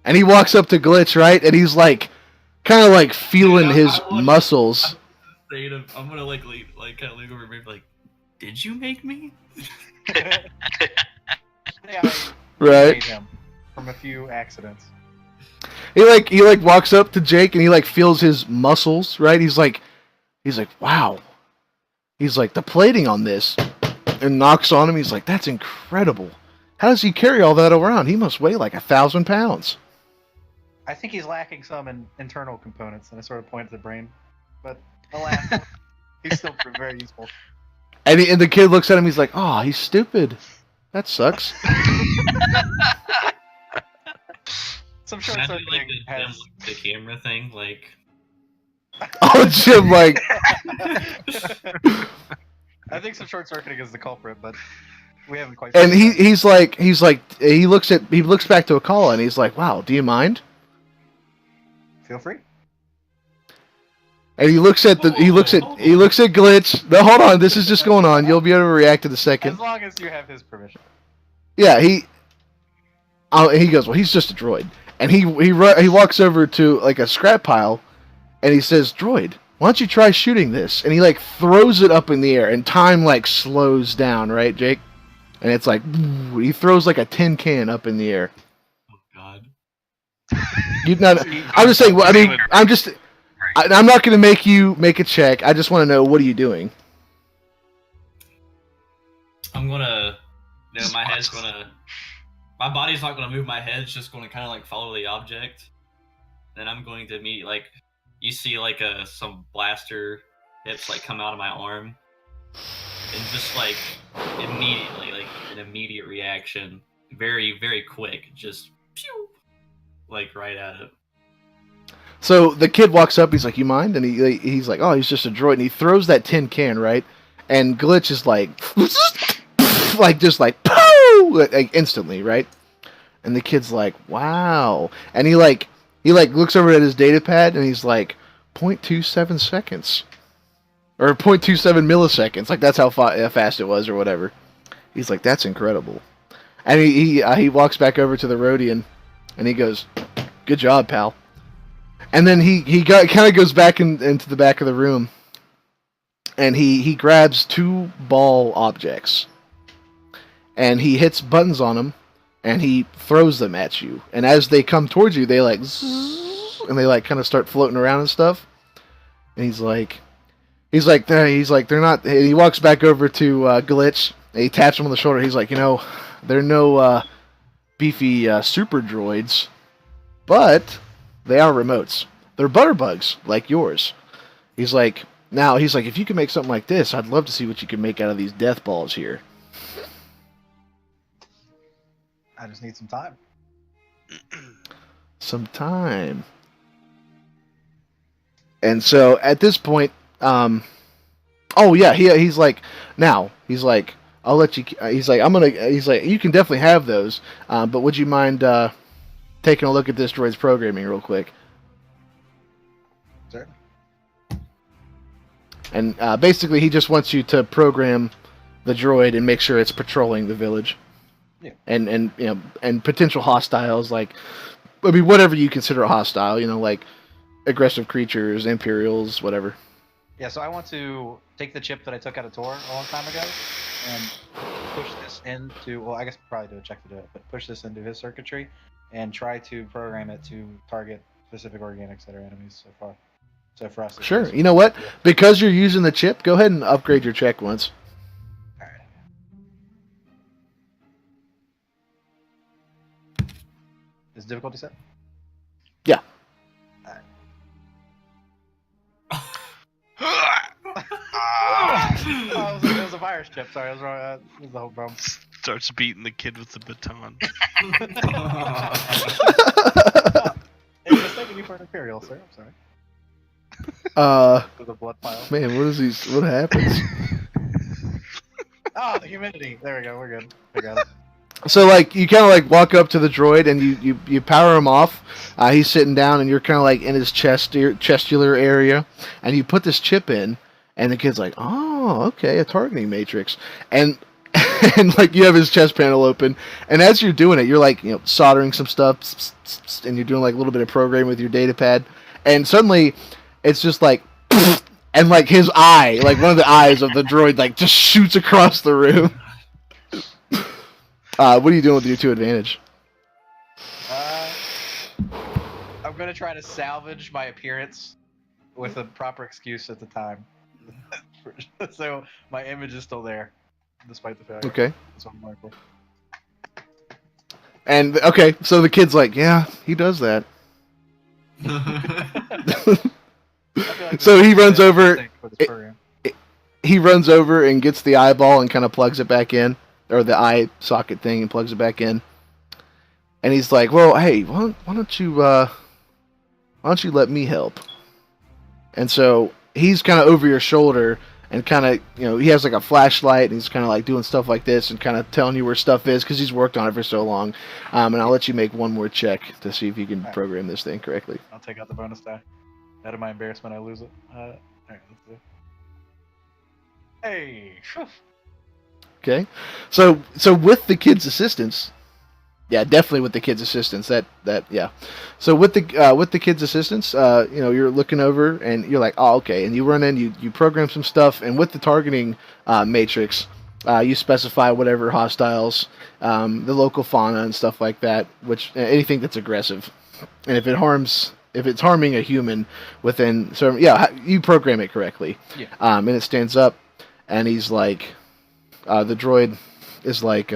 And he walks up to Glitch, right? And he's like, kind of like feeling his muscles. I'm gonna like kind of look over and be like, did you make me? Yeah, right. Made him from a few accidents. He walks up to Jake, and he like feels his muscles, right? He's like, wow. He's like, the plating on this, and knocks on him. He's like, that's incredible. How does he carry all that around? He must weigh like 1,000 pounds. I think he's lacking some internal components, and I sort of point at the brain. But alas, he's still very useful. And the kid looks at him. He's like, "Oh, he's stupid. That sucks." Some short Can I do, circuiting has the camera thing, like. Oh, Jim, like. I think some short circuiting is the culprit, but we haven't quite. And he looks back to Akala, and he's like, "Wow, do you mind?" Feel free. And he looks at Glitch. No, hold on. This is just going on. You'll be able to react in a second. As long as you have his permission. Yeah, he goes, well, he's just a droid. And he walks over to like a scrap pile, and he says, "Droid, why don't you try shooting this?" And he like throws it up in the air, and time like slows down, right, Jake? And it's like he throws like a tin can up in the air. Oh God! I'm just saying. Well, I mean, I'm not going to make you make a check. I just want to know, what are you doing? I'm gonna. You know, my body's not gonna move. My head's just gonna kind of like follow the object. Then I'm going to meet like, you see like some blaster hips like come out of my arm, and just like immediately, like an immediate reaction, very very quick, just pew, like right at it. So the kid walks up. He's like, "You mind?" And he's like, "Oh, he's just a droid." And he throws that tin can, right? And Glitch is like, like just like, pooh, like instantly, right? And the kid's like, "Wow!" And he looks over at his data pad, and he's like, 0.27 seconds, or 0.27 milliseconds. Like that's how fast it was, or whatever. He's like, "That's incredible." And he walks back over to the Rhodian, and he goes, "Good job, pal." And then he kind of goes back into the back of the room, and he grabs two ball objects, and he hits buttons on them, and he throws them at you. And as they come towards you, they like zzz, and they like kind of start floating around and stuff. And he's like they're not. And he walks back over to Glitch, and he taps him on the shoulder. He's like, they're no beefy super droids, but they are remotes. They're butterbugs like yours. He's like, if you can make something like this, I'd love to see what you can make out of these death balls here. I just need some time. Some time. And so at this point, he's like, I'll let you. He's like, you can definitely have those, but would you mind taking a look at this droid's programming real quick? Sure. And basically, he just wants you to program the droid and make sure it's patrolling the village. Yeah. And potential hostiles, like, I mean, whatever you consider a hostile, like aggressive creatures, Imperials, whatever. Yeah, so I want to take the chip that I took out of Tor a long time ago and push this into, well, I guess probably do a check to do it, but push this into his circuitry and try to program it to target specific organics that are enemies so far. So for us, sure. You know what? Because you're using the chip, go ahead and upgrade your check once. All right. Is difficulty set? Yeah. All right. Oh, it was a virus chip. Sorry, I was wrong. That was the whole problem. Starts beating the kid with the baton. It was mistaken you for an Imperial, sir. I'm sorry. With a blood pile. Man, what happens? Oh, the humidity. There we go. We're good. I got it. So, like, you kind of, like, walk up to the droid, and you power him off. He's sitting down, and you're kind of, like, in his chestular area. And you put this chip in, and the kid's like, oh, okay, a targeting matrix. And, like, you have his chest panel open. And as you're doing it, you're, like, soldering some stuff. And you're doing, like, a little bit of programming with your data pad. And suddenly, it's just, like, and, like, his eye, like, one of the eyes of the droid, like, just shoots across the room. What are you doing with your 2 advantage? I'm gonna try to salvage my appearance with a proper excuse at the time, so my image is still there, despite the failure. Okay. That's what I'm going for. And okay, so the kid's like, yeah, he does that. Like So he runs over. He runs over and gets the eyeball and kind of plugs it back in. Or the eye socket thing, and plugs it back in. And he's like, well, hey, why don't you let me help? And so he's kind of over your shoulder and kind of, he has like a flashlight, and he's kind of like doing stuff like this and kind of telling you where stuff is because he's worked on it for so long. And I'll let you make one more check to see if you can program this thing correctly. I'll take out the bonus die. Out of my embarrassment, I lose it. Alright, let's see. Hey, phew. Okay, so with the kid's assistance, yeah, definitely with the kid's assistance. That yeah. So with the kid's assistance, you're looking over and you're like, oh, okay, and you run in, you program some stuff, and with the targeting matrix, you specify whatever hostiles, the local fauna and stuff like that, which anything that's aggressive, and if it's harming a human within, so yeah, you program it correctly, Yeah. And it stands up, and he's like, the droid is like.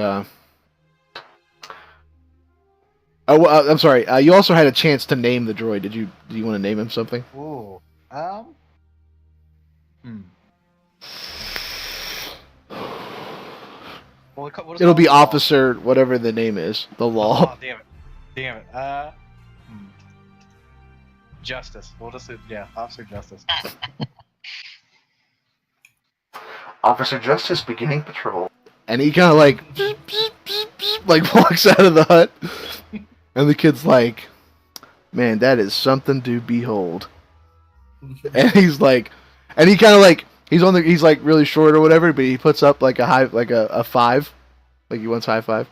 I'm sorry. You also had a chance to name the droid. Do you want to name him something? Ooh. Well, It'll be Officer, whatever the name is. The law. Oh, damn it. Justice. We'll just say, yeah, Officer Justice. Officer Justice beginning patrol. And he kind of like walks out of the hut. And the kid's like, man, that is something to behold. And he's like, and he kind of like, he's like really short or whatever, but he puts up like a 5. Like he wants high five.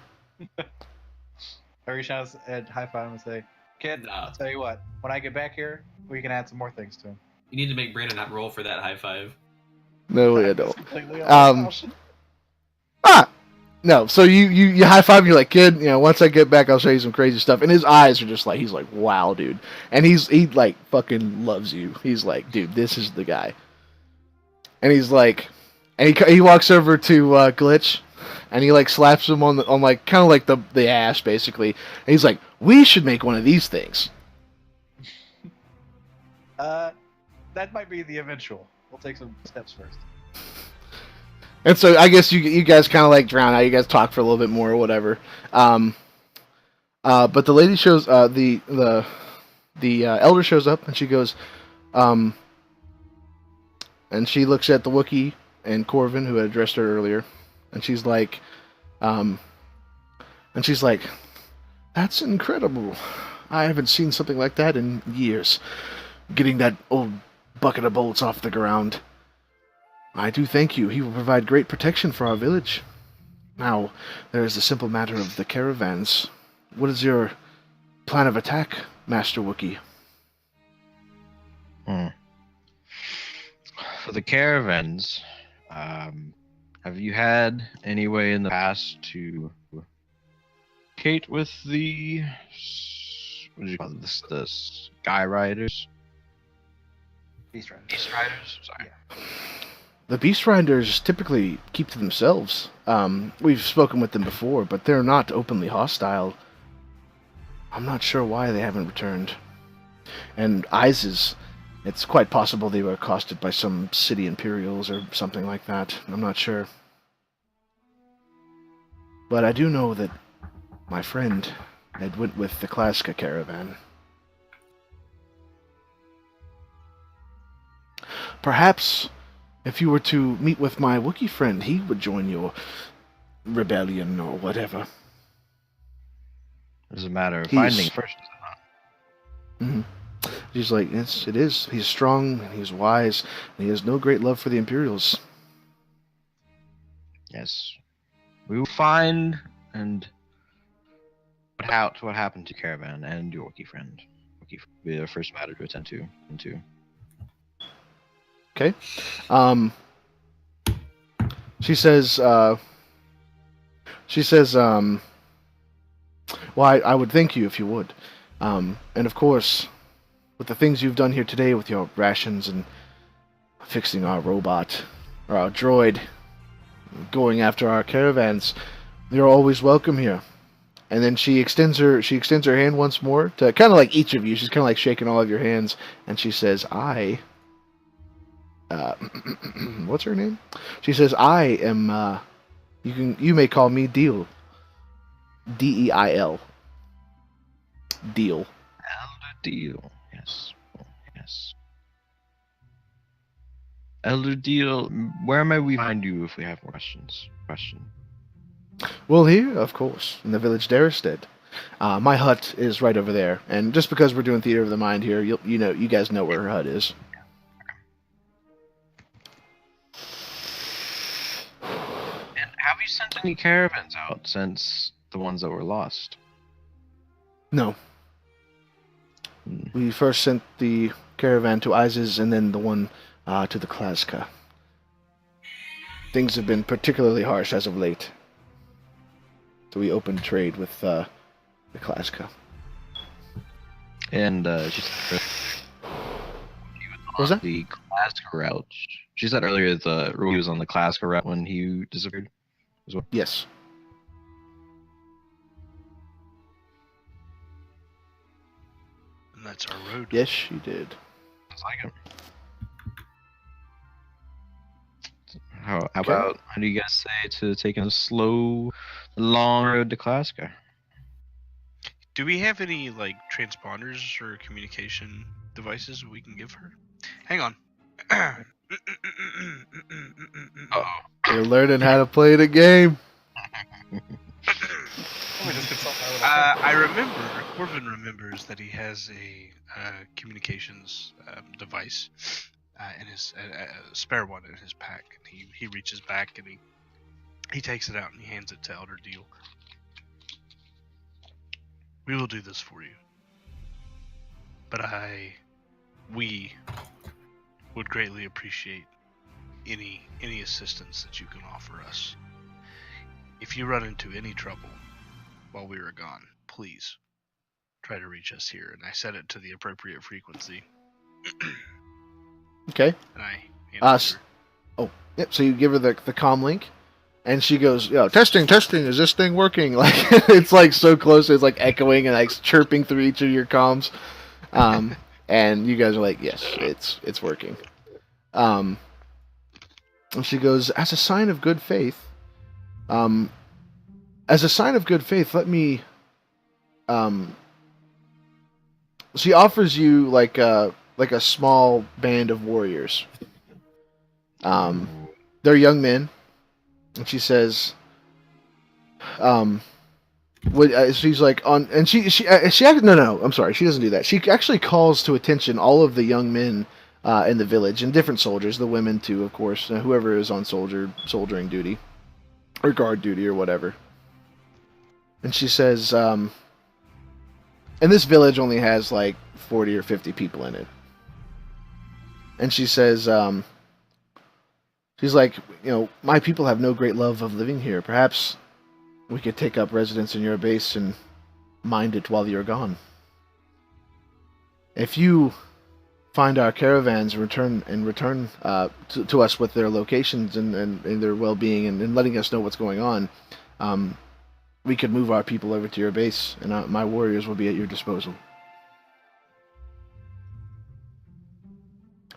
I reach out and high five him and say, kid, I'll tell you what, when I get back here, we can add some more things to him. You need to make Brandon not roll for that high five. No, I don't. No, so you high five and you're like, kid, once I get back I'll show you some crazy stuff. And his eyes are just like, he's like, wow, dude. And he like fucking loves you. He's like, dude, this is the guy. And he's like, and he walks over to Glitch, and he like slaps him on like kind of like the ass basically. And he's like, we should make one of these things. That might be the eventual. We'll take some steps first. And so I guess you guys kind of like drown out. You guys talk for a little bit more or whatever. But the lady shows the elder shows up, and she goes, and she looks at the Wookiee and Corvin who had addressed her earlier, and she's like, that's incredible. I haven't seen something like that in years. Getting that old bucket of bolts off the ground. I do thank you. He will provide great protection for our village. Now, there is the simple matter of the caravans. What is your plan of attack, Master Wookiee? For the caravans, have you had any way in the past to communicate with the, what do you call this, the Sky Riders? Beast Riders. Beast Riders? Sorry. Yeah. The Beast Riders typically keep to themselves. We've spoken with them before, but they're not openly hostile. I'm not sure why they haven't returned. And Isis, it's quite possible they were accosted by some city Imperials or something like that. I'm not sure. But I do know that my friend had went with the Klaska caravan. Perhaps if you were to meet with my Wookiee friend, he would join your rebellion or whatever. It's a matter of finding first, is it not? Mm-hmm. He's like, yes, it is. He's strong, and he's wise, and he has no great love for the Imperials. Yes. We will find and what happened to Caravan and your Wookiee friend. Wookiee will be the first matter to attend to. Okay. She says, well, I would thank you if you would. And of course, with the things you've done here today with your rations and fixing our robot, or our droid, going after our caravans, you're always welcome here. And then she extends her hand once more to kind of like each of you. She's kind of like shaking all of your hands, and she says, what's her name? She says, I am, you may call me Deal. D-E-I-L. Deal. Elder Deal. Yes. Elder Deal, where may we find you if we have more questions? Well, here, of course, in the village Darestead. My hut is right over there, and just because we're doing theater of the mind here, you guys know where her hut is. And have you sent any caravans out since the ones that were lost? No. We first sent the caravan to Izes and then the one to the Klaska. Things have been particularly harsh as of late. So we opened trade with the Klaska. And she said What was that? the Klaska route. She said earlier that Rui was on the Klaska route when he disappeared as well. Yes. And that's our road. Yes, she did. Sounds like it. How do you guys say to taking a slow, long road to Klaska? Do we have any like transponders or communication devices we can give her? Hang on. Oh, You're learning how to play the game. I remember, Corbin remembers that he has a communications device in his spare one in his pack. And he reaches back and he takes it out and he hands it to Elder Deal. We will do this for you, but we would greatly appreciate any assistance that you can offer us. If you run into any trouble while we are gone, please try to reach us here. And I set it to the appropriate frequency. Okay. And I answered her. Oh, yep. So you give her the comm link, and she goes, testing, is this thing working? Like, it's like so close, it's like echoing and like chirping through each of your comms. And you guys are like, yes, it's working. And she goes, as a sign of good faith, let me, she offers you like a small band of warriors. They're young men, and she says, she's like on, and she actually, no, I'm sorry, she doesn't do that. She actually calls to attention all of the young men in the village and different soldiers, the women too, of course, whoever is on soldiering duty or guard duty or whatever. And she says, and this village only has like 40 or 50 people in it. And she says, she's like, my people have no great love of living here. Perhaps we could take up residence in your base and mind it while you're gone. If you find our caravans and return to us with their locations and their well-being and letting us know what's going on, we could move our people over to your base, and my warriors will be at your disposal.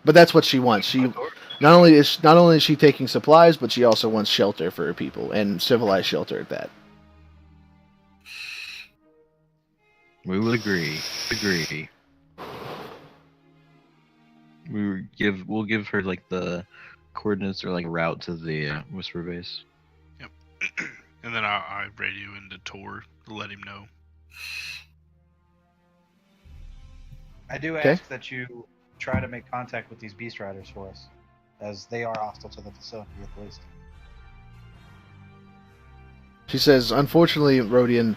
But that's what she wants. She not only is she taking supplies, but she also wants shelter for her people, and civilized shelter at that. we would agree. We'll give her like the coordinates or like route to the Whisper base. Yep. And then I radio into Tor to let him know. I do ask that you try to make contact with these beast riders for us, as they are hostile to the facility at least. She says, unfortunately, Rodian,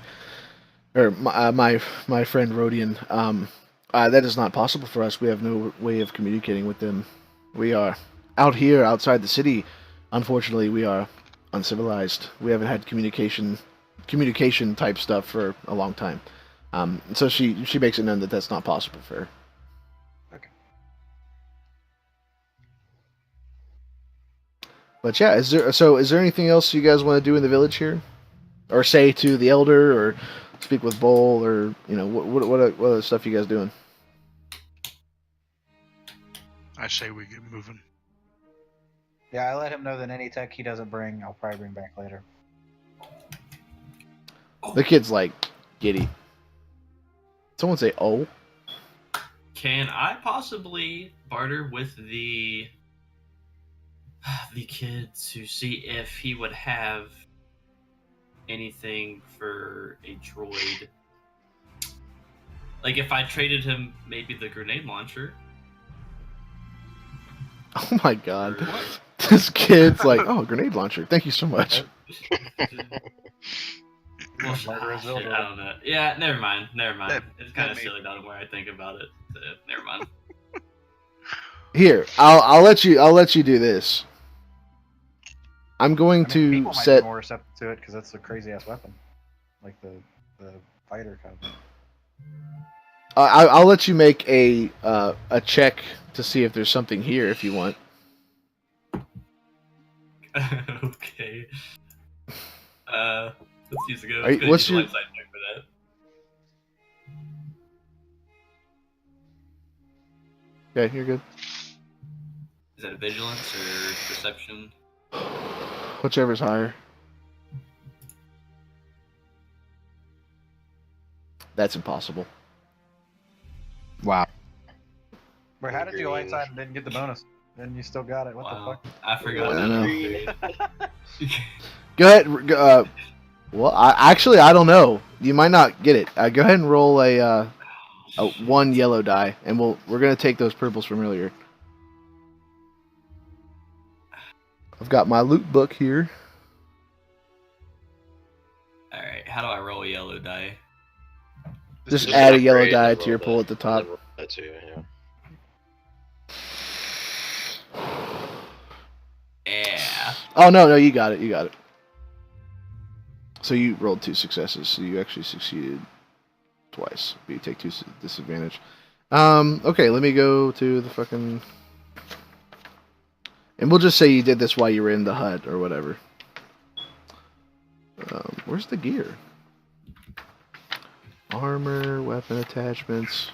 or my friend Rodian, that is not possible for us. We have no way of communicating with them. We are out here outside the city. Unfortunately, we are uncivilized. We haven't had communication type stuff for a long time. So she makes it known that that's not possible for her. Okay. But yeah, is there anything else you guys want to do in the village here, or say to the elder, or speak with Bull, or what other stuff you guys doing? I say we get moving. Yeah, I let him know that any tech he doesn't bring, I'll probably bring back later. The kid's like giddy. Someone say, "Oh." Can I possibly barter with the kid to see if he would have anything for a droid Like if I traded him maybe the grenade launcher. Oh my god. What? This kid's like, oh, grenade launcher. Thank you so much. Well, Murderous shit, dildo. I don't know. Yeah, never mind. That- It's kind that of may- silly now the more I think about it. So, never mind. Here, I'll let you do this. I'm going I mean, to people might set. be more receptive to it because that's a crazy ass weapon, like the fighter kind of. I'll let you make a check to see if there's something here if you want. Okay. Let's use the go. Are you- what's your- light side check for that? Okay, you're good. Is that vigilance or perception? Whichever's higher. That's impossible. Wow. But how did you go light side and didn't get the bonus? Then you still got it. What Wow, the I forgot. I that know. period. Go ahead. Well, I don't know. You might not get it. Go ahead and roll a one yellow die, and we're gonna take those purples from earlier. I've got my loot book here. All right, how do I roll a yellow die? Just add a yellow upgrade die and to your roll pull that. at the top. And roll that too, yeah. Yeah. Oh no, you got it. You got it. So you rolled 2 successes. So you actually succeeded twice. But you take 2 disadvantage. Okay, let me go to the fucking. And we'll just say you did this while you were in the hut or whatever. Where's the gear? Armor, weapon attachments.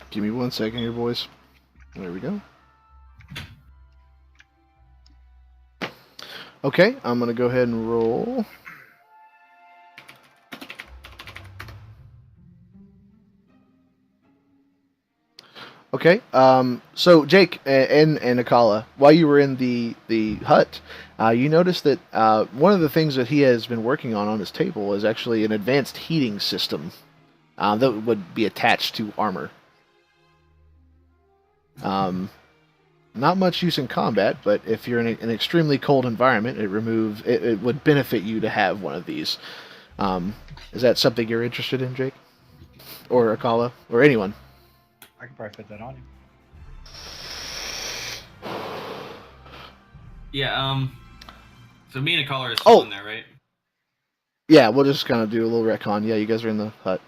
Give me 1 second here, boys. There we go. Okay, I'm going to go ahead and roll. Okay, so Jake and Akala, while you were in the hut, you noticed that one of the things that he has been working on his table is actually an advanced heating system that would be attached to armor. Not much use in combat, but if you're in an extremely cold environment, it would benefit you to have one of these. Is that something you're interested in, Jake? Or Akala? Or anyone? I could probably fit that on you. Yeah. So me and a caller is still in there, right? Yeah, we'll just kind of do a little retcon. Yeah, you guys are in the hut.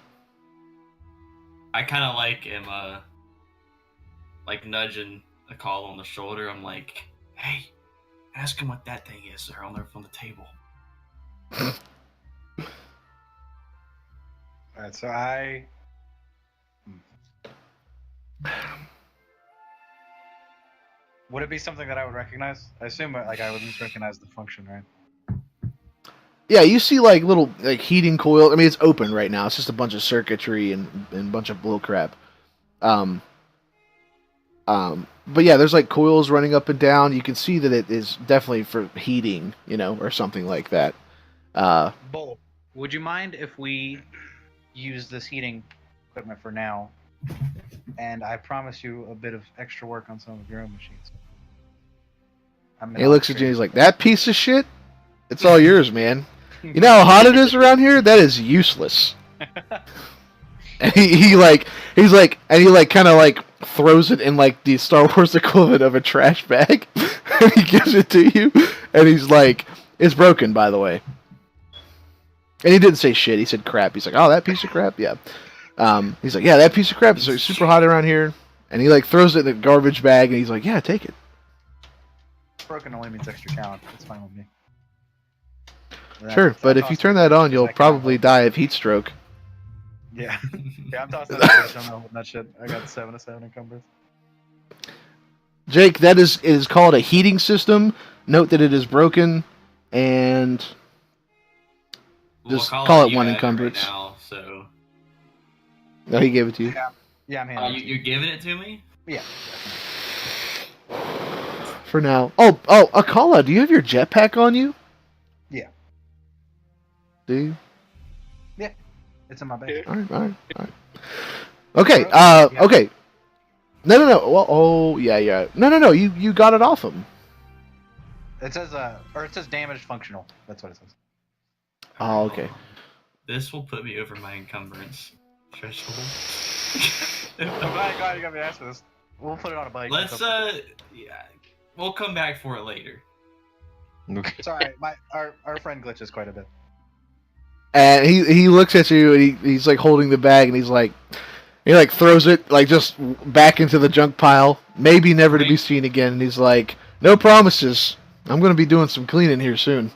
I kind of am like nudging a call on the shoulder. I'm like, hey, ask him what that thing is there on the table. Alright, so I. Would it be something that I would recognize? I assume like I would at least recognize the function, right? Yeah, you see like little like heating coil. I mean, it's open right now. It's just a bunch of circuitry and a bunch of bull crap. But yeah, there's like coils running up and down. You can see that it is definitely for heating, or something like that. Bull, would you mind if we use this heating equipment for now? And I promise you a bit of extra work on some of your own machines. He looks at you and he's like, that piece of shit? It's all yours, man. You know how hot it is around here? That is useless. And he kind of throws it in like the Star Wars equivalent of a trash bag. And he gives it to you. And he's like, it's broken, by the way. And he didn't say shit. He said crap. He's like, oh, that piece of crap? Yeah. He's like, yeah, that piece of crap is super hot around here. And he throws it in the garbage bag. And he's like, yeah, take it. Broken only means extra talent. That's fine with me. Sure, but if you turn that on, you'll probably die of heat stroke. Yeah. Yeah, I'm tossing that. I'm not holding that shit. I got 7 of 7 encumbrance. Jake, that is called a heating system. Note that it is broken, and just call it 1 encumbrance. Right now, so. No, he gave it to you. Yeah, I'm handing it to you. You're giving it to me? Yeah. For now. Oh, Akala, do you have your jetpack on you? Yeah. Do you? Yeah. It's in my bag. All right. Okay, Yeah. okay. No. Well, yeah. No. You got it off him. It says it says damaged functional. That's what it says. Oh, okay. This will put me over my encumbrance threshold. I'm glad you got me to ask for this. We'll put it on a bike. Let's we'll come back for it later. It's alright. Our friend glitches quite a bit. And he looks at you and he's like holding the bag and he like throws it like just back into the junk pile, maybe never to be seen again. And he's like, "No promises. I'm going to be doing some cleaning here soon."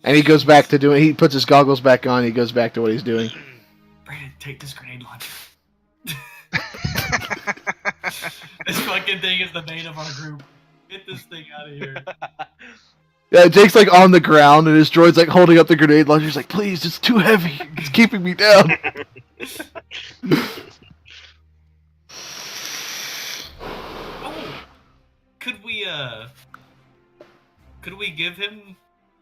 And he goes back to doing. He puts his goggles back on. He goes back to what he's doing. Brandon, take this grenade launcher. This fucking thing is the bane of our group. Get this thing out of here. Yeah, Jake's like on the ground and his droid's like holding up the grenade launcher. He's like, "Please, it's too heavy. It's keeping me down." Oh, could we give him?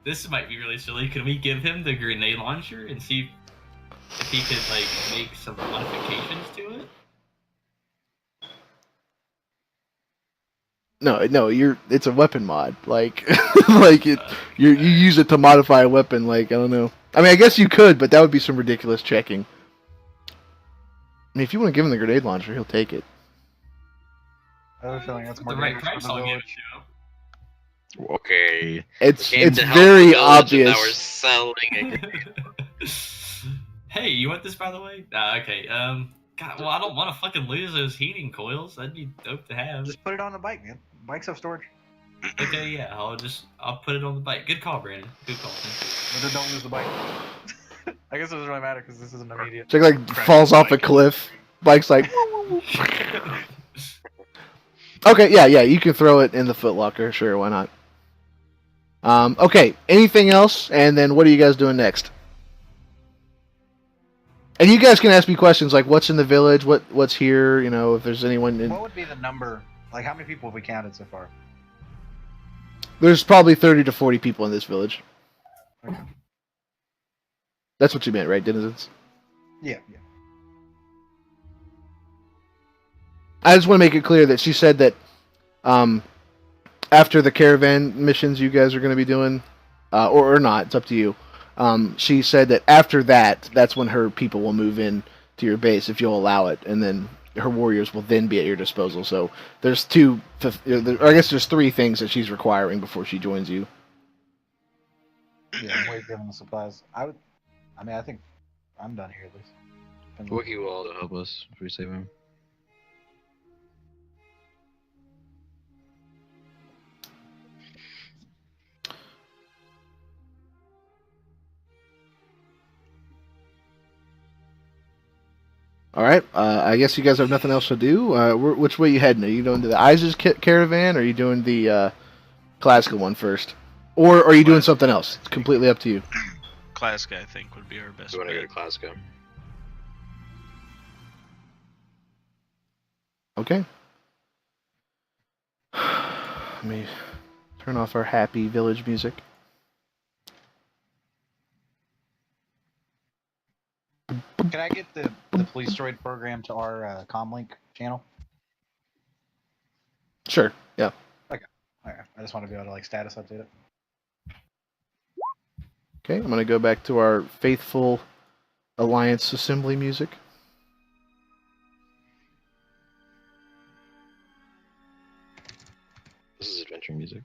This might be really silly. Could we give him the grenade launcher and see if he could like make some modifications to it? No, it's a weapon mod. Like, you use it to modify a weapon. Like, I don't know. I mean, I guess you could, but that would be some ridiculous checking. I mean, if you want to give him the grenade launcher, he'll take it. I have a feeling that's For more the right dangerous price, for the I'll give it village. to him. Okay. It's Came to help very the village and obvious. now we're selling it. Hey, you want this by the way? Okay. God, well, I don't want to fucking lose those heating coils. That'd be dope to have. Just put it on the bike, man. Bikes have storage. Okay, yeah, I'll put it on the bike. Good call, Brandon. Good call. Thank But then don't lose the bike. I guess it doesn't really matter because this isn't immediate. Jake like falls off a cliff. Bike's like. you. Okay, yeah, you can throw it in the footlocker. Sure, why not? Okay, anything else? And then what are you guys doing next? And you guys can ask me questions like, what's in the village? What's here? You know, if there's anyone in... What would be the number? Like, how many people have we counted so far? There's probably 30 to 40 people in this village. Okay. That's what you meant, right, denizens? Yeah. I just want to make it clear that she said that after the caravan missions you guys are going to be doing, or not, it's up to you. She said that after that's when her people will move in to your base if you'll allow it, and then her warriors will then be at your disposal. So there's there's 3 things that she's requiring before she joins you. Yeah, I'm waiting for the supplies. I think I'm done here at least. Wookie will all to help us if we save him. All right. I guess you guys have nothing else to do. Which way you heading? Are you doing the Isis caravan, or are you doing the classical one first, or are you doing something else? It's completely up to you. Klaska, I think, would be our best We want to go bet. to Glasgow. Okay. Let me turn off our happy village music. Can I get the police droid program to our comlink channel? Sure. Yeah. Alright, I just want to be able to like status update it. Okay. I'm gonna go back to our faithful Alliance assembly music. This is adventure music.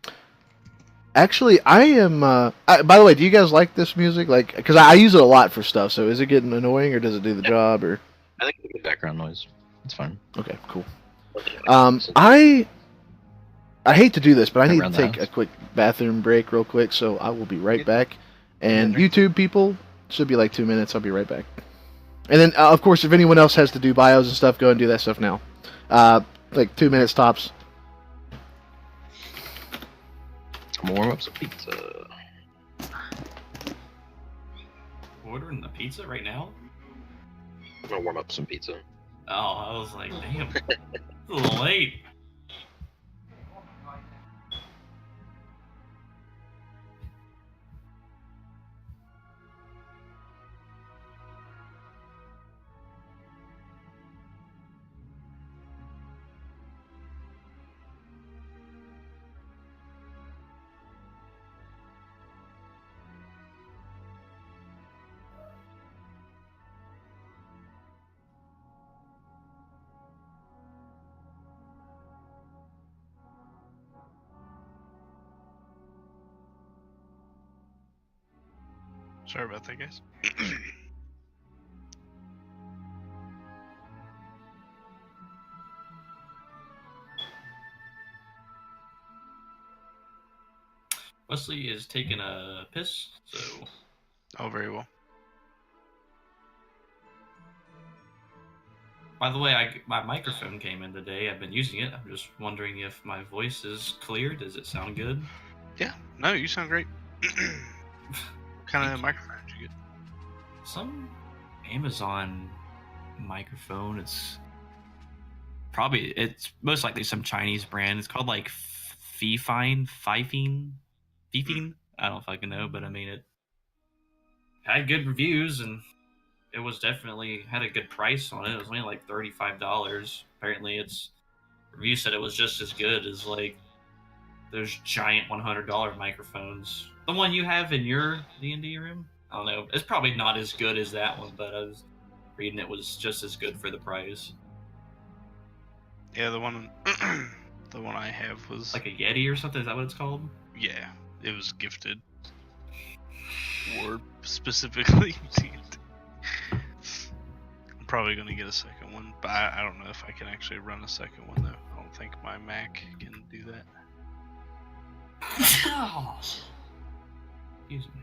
Actually, I am. By the way, do you guys like this music? Like, because I use it a lot for stuff. So, is it getting annoying, or does it do the job? Or I think it's a good background noise. It's fine. okay, cool. I hate to do this, but I need to Around the take a house. quick bathroom break real quick, so I will be right Get- back. And drink. YouTube people, should be like 2 minutes. I'll be right back. And then, of course, if anyone else has to do bios and stuff, go and do that stuff now. Like 2 minutes tops. Warm up some pizza. Ordering the pizza right now? I'm gonna warm up some pizza. Oh, I was like, damn, it's a little late. Sorry about that, guys. Wesley is taking a piss, so Oh, very well. by the way, my microphone came in today. I've been using it. I'm just wondering if my voice is clear. Does it sound good? Yeah, no, you sound great. What kind of microphone did you get? Some Amazon microphone. It's most likely some Chinese brand. It's called like Fifine. I don't fucking know, but I mean it had good reviews and it was definitely had a good price on it. It was only like $35. Apparently, its review said it was just as good as like those giant $100 microphones. The one you have in your D&D room. I don't know. It's probably not as good as that one, but I was reading it was just as good for the price. Yeah, the one the one I have was Like a Yeti or something. Is that what it's called? yeah, it was gifted. Or specifically I'm probably gonna get a second one, but I don't know if I can actually run a second one though. I don't think my Mac can do that. Excuse me.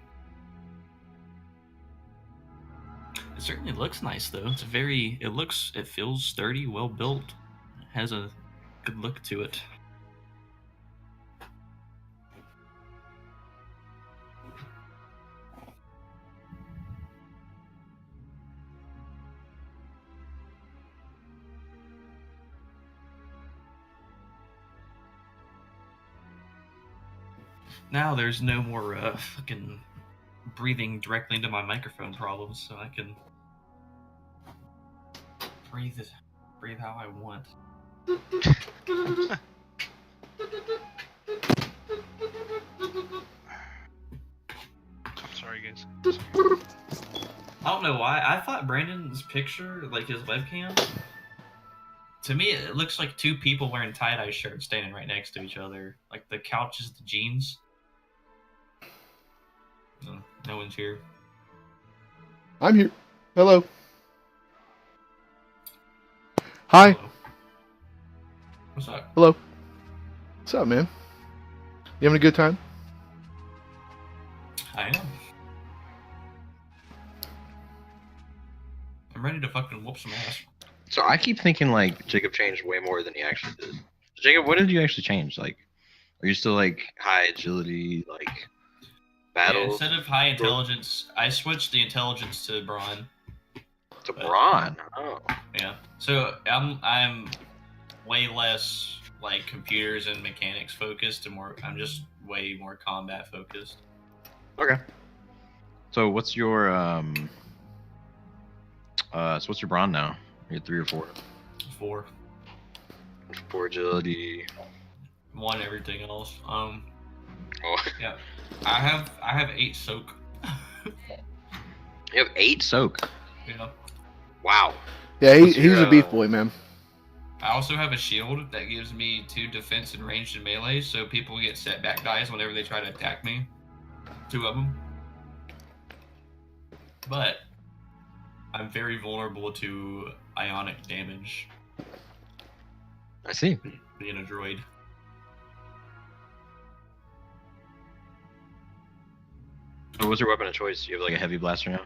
It certainly looks nice though. It feels sturdy, well built. It has a good look to it. Now there's no more fucking breathing directly into my microphone problems, so I can breathe how I want. I'm sorry guys. I don't know why. I thought Brandon's picture, like his webcam, to me it looks like two people wearing tie-dye shirts standing right next to each other. Like the couch is the jeans. No one's here. I'm here. Hello. Hi. Hello. What's up? Hello. What's up, man? You having a good time? I am. I'm ready to fucking whoop some ass. So I keep thinking like Jacob changed way more than he actually did. Jacob, what did you actually change? Like, are you still like high agility, like Yeah, battles instead of high intelligence, I switched the intelligence to brawn. to brawn? Oh, Yeah. So I'm way less like computers and mechanics focused and I'm just way more combat focused. okay. So what's your what's your brawn now? You're 3 or 4. 4. 4 agility. 1 everything else. Oh. Yeah. I have 8 soak. You have 8 soak. Yeah. Wow. Yeah, What's he's your, a beef boy, man. I also have a shield that gives me 2 defense and ranged and melee, so people get setback dice whenever they try to attack me. 2 of them. But I'm very vulnerable to ionic damage I see. being a droid. So what's your weapon of choice? You have like a heavy blaster now?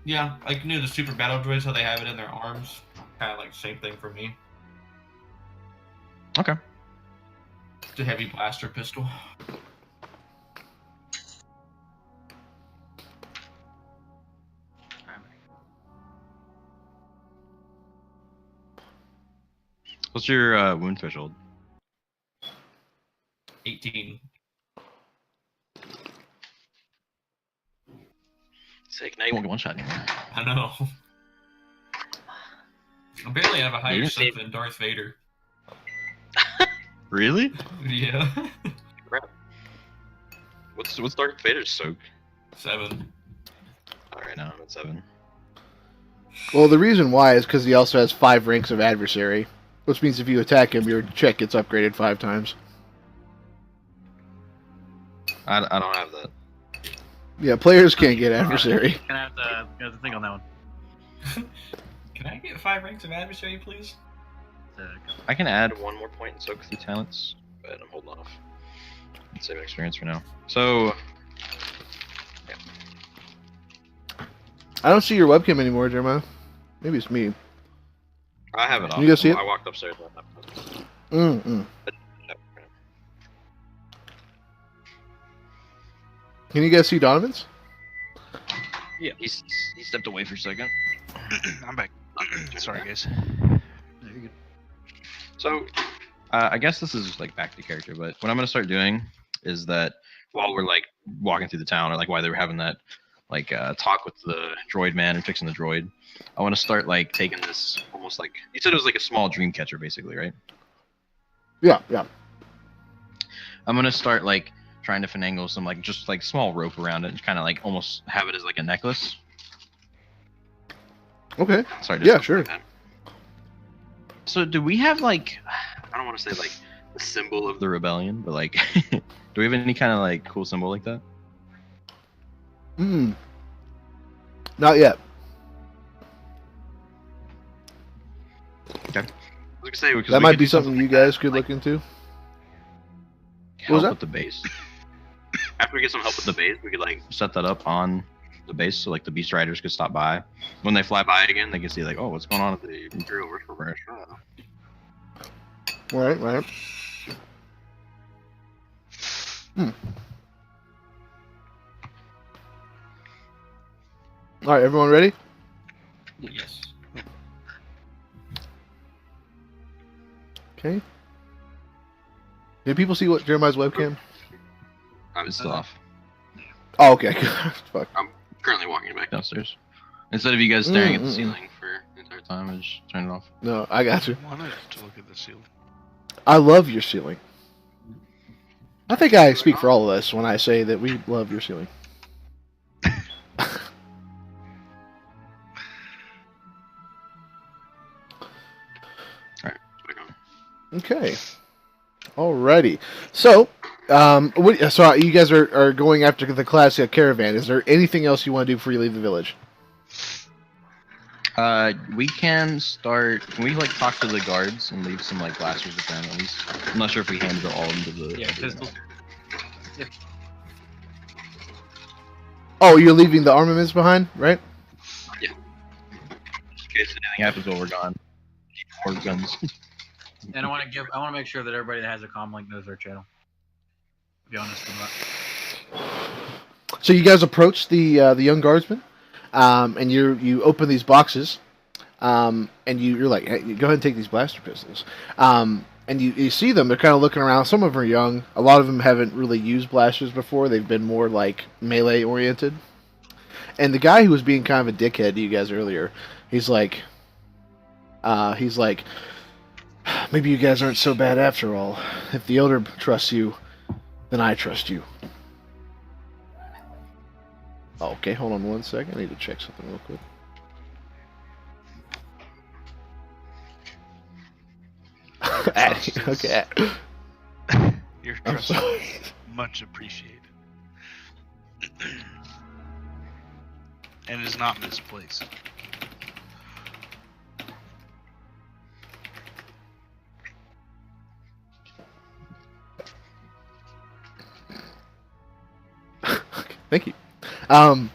Yeah, like you know the super battle droids, how they have it in their arms. Kind of like same thing for me. Okay. It's a heavy blaster pistol. What's your wound threshold? 18. Sick. Now you won't get one shot anymore. I know. I barely have a higher You soak see- than Darth Vader. Really? Yeah. Crap. What's Darth Vader's soak? 7. Alright, now I'm at 7. Well, the reason why is because he also has 5 ranks of adversary, which means if you attack him, your check gets upgraded 5 times. I don't have that. Yeah, players can't get adversary. Gonna have to think on that one. Can I get 5 ranks of adversary, please? I can add 1 more point in soak through talents, but I'm holding off. Let's save experience for now. So, I don't see your webcam anymore, Jeremiah. Maybe it's me. I have it off. You go see it? I walked upstairs. Mm-mm. Can you guys see Donovan's? Yeah, he stepped away for a second. I'm back. Sorry, guys. So, I guess this is like back to character, but what I'm gonna start doing is that while we're like walking through the town, or like while they were having that like talk with the droid man and fixing the droid, I want to start like taking this almost like you said it was like a small dream catcher, basically, right? Yeah, yeah. I'm gonna start like trying to finagle some like just like small rope around it and kind of like almost have it as like a necklace. Okay. Sorry. Yeah, sure. So do we have like, I don't want to say like the symbol of the rebellion, but like, do we have any kind of like cool symbol like that? Not yet. Okay. I was gonna say because That we might could be do something you like guys that, could like, look into. help was that? with the base. After we get some help with the base, we could like set that up on the base so like the beast riders could stop by. When they fly by again, they can see like, oh, what's going on at the Imperial Whisperer? Right, right. All right, everyone ready? Yes. Okay. Did people see what Jeremiah's webcam? It's still off. Oh, okay. Fuck. I'm currently walking back downstairs. Instead of you guys staring at the Mm-mm. ceiling for the entire time, I just turn it off. No, I got you. I wanted to look at the ceiling. I love your ceiling. I think I speak for all of us when I say that we love your ceiling. Okay. Alrighty. So, so you guys are going after the classic caravan. Is there anything else you want to do before you leave the village? We can start. Can we like talk to the guards and leave some like blasters with them at least? I'm not sure if we handed it all into the. Yeah, pistols. Oh, you're leaving the armaments behind, right? Just in case anything happens while we're gone. More guns. And I want to make sure that everybody that has a comm link knows their channel. To be honest with that. So you guys approach the young guardsman, and you open these boxes, and you're like, hey, go ahead and take these blaster pistols. And you see them, they're kind of looking around. Some of them are young. A lot of them haven't really used blasters before. They've been more like melee oriented. And the guy who was being kind of a dickhead to you guys earlier, he's like, maybe you guys aren't so bad after all. If the Elder trusts you, then I trust you. Oh, okay, hold on one second. I need to check something real quick. Okay. Your I'm trust sorry. is much appreciated. And is not misplaced. Okay, thank you. He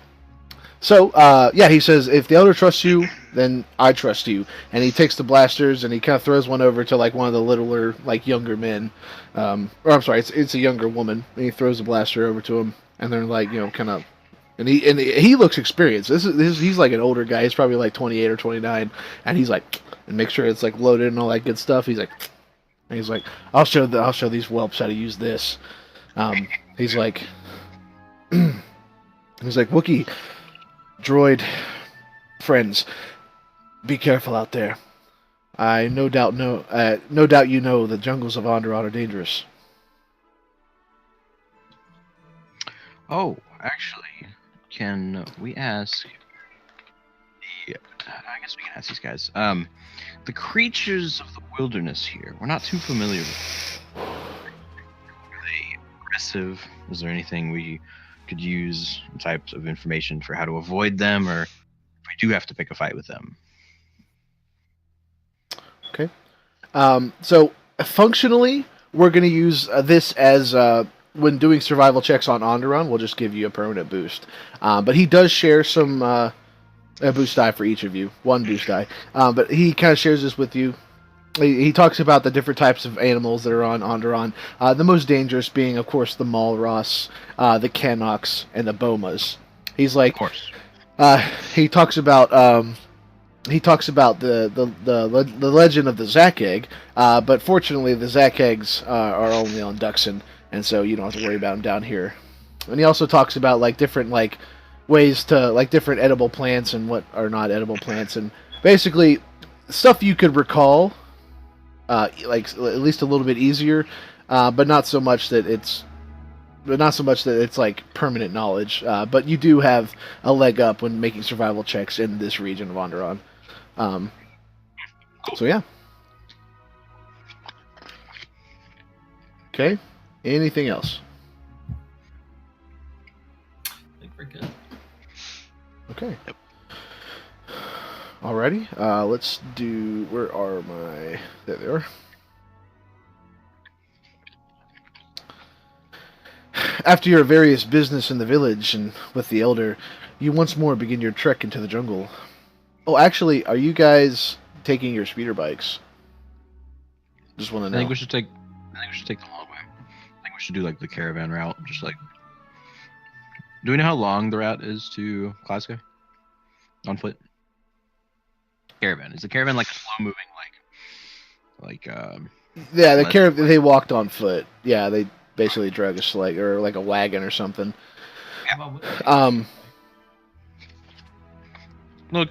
says, if the elder trusts you, then I trust you. And he takes the blasters and he kind of throws one over to like one of the littler, like younger men. Or I'm sorry, it's a younger woman. And he throws the blaster over to him, and they're like, kind of. And he looks experienced. He's like an older guy. He's probably like 28 or 29, and he's like, and make sure it's like loaded and all that good stuff. He's like, I'll show these whelps how to use this. He's like, Wookiee droid friends, be careful out there. I no doubt you know the jungles of Onderon are dangerous. Oh, actually, can we ask I guess we can ask these guys. The creatures of the wilderness here, we're not too familiar with. Are they aggressive? Is there anything we could use, types of information for how to avoid them, or if we do have to pick a fight with them? Okay. So functionally, we're going to use this as when doing survival checks on Onderon. We'll just give you a permanent boost. But he does share some a boost die for each of you, one boost die. But he kind of shares this with you. He talks about the different types of animals that are on Onderon. The most dangerous being, of course, the Malros, the Canox, and the Bomas. He's like, Of course. he talks about the legend of the Zakeg, but fortunately the Zakegs are only on Duxon, and so you don't have to worry about them down here. And he also talks about like different like ways to like different edible plants and what are not edible plants, and basically stuff you could recall, like at least a little bit easier, but not so much that it's like permanent knowledge. But you do have a leg up when making survival checks in this region of Onderon. So yeah. Okay. Anything else? I think we're good. Okay. Yep. Alrighty. Let's do. Where are my? There they are. After your various business in the village and with the elder, you once more begin your trek into the jungle. Oh, actually, are you guys taking your speeder bikes? Just want to know. I think we should take the long way. I think we should do like the caravan route. Just like, do we know how long the route is to Glasgow? On foot. Caravan. Is the caravan like a slow moving Yeah, the caravan. They walked on foot. Yeah, they basically drug a sleigh or like a wagon or something. No,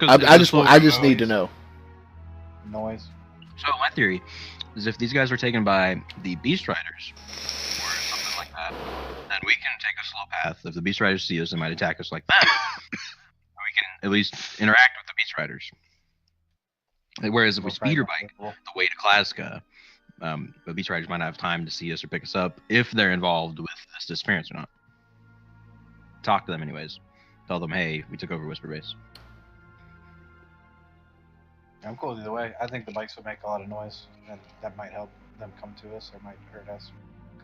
I just need to know. Noise. So my theory is if these guys were taken by the Beast Riders or something like that, then we can take a slow path. If the Beast Riders see us, they might attack us like that. We can at least interact with the Beast Riders. Whereas if we speeder bike the way to Glasgow, the Beast Riders might not have time to see us or pick us up if they're involved with this disappearance or not. Talk to them anyways. Tell them, hey, we took over Whisper Base. I'm cool either way. I think the bikes would make a lot of noise, and that might help them come to us, or might hurt us.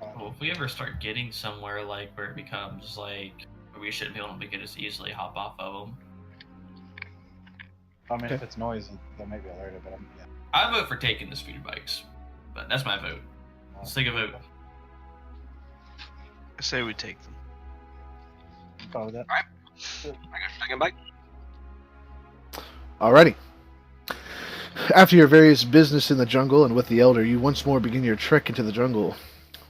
Well, if we ever start getting somewhere like where it becomes like where we shouldn't be able to just easily hop off of them. I mean, if it's noise, they may be alerted, but yeah. I vote for taking the speeder bikes, but that's my vote. Let's take a vote. I say we take them. Follow that. Alright. I got a second bike. Alrighty. After your various business in the jungle and with the elder, you once more begin your trek into the jungle.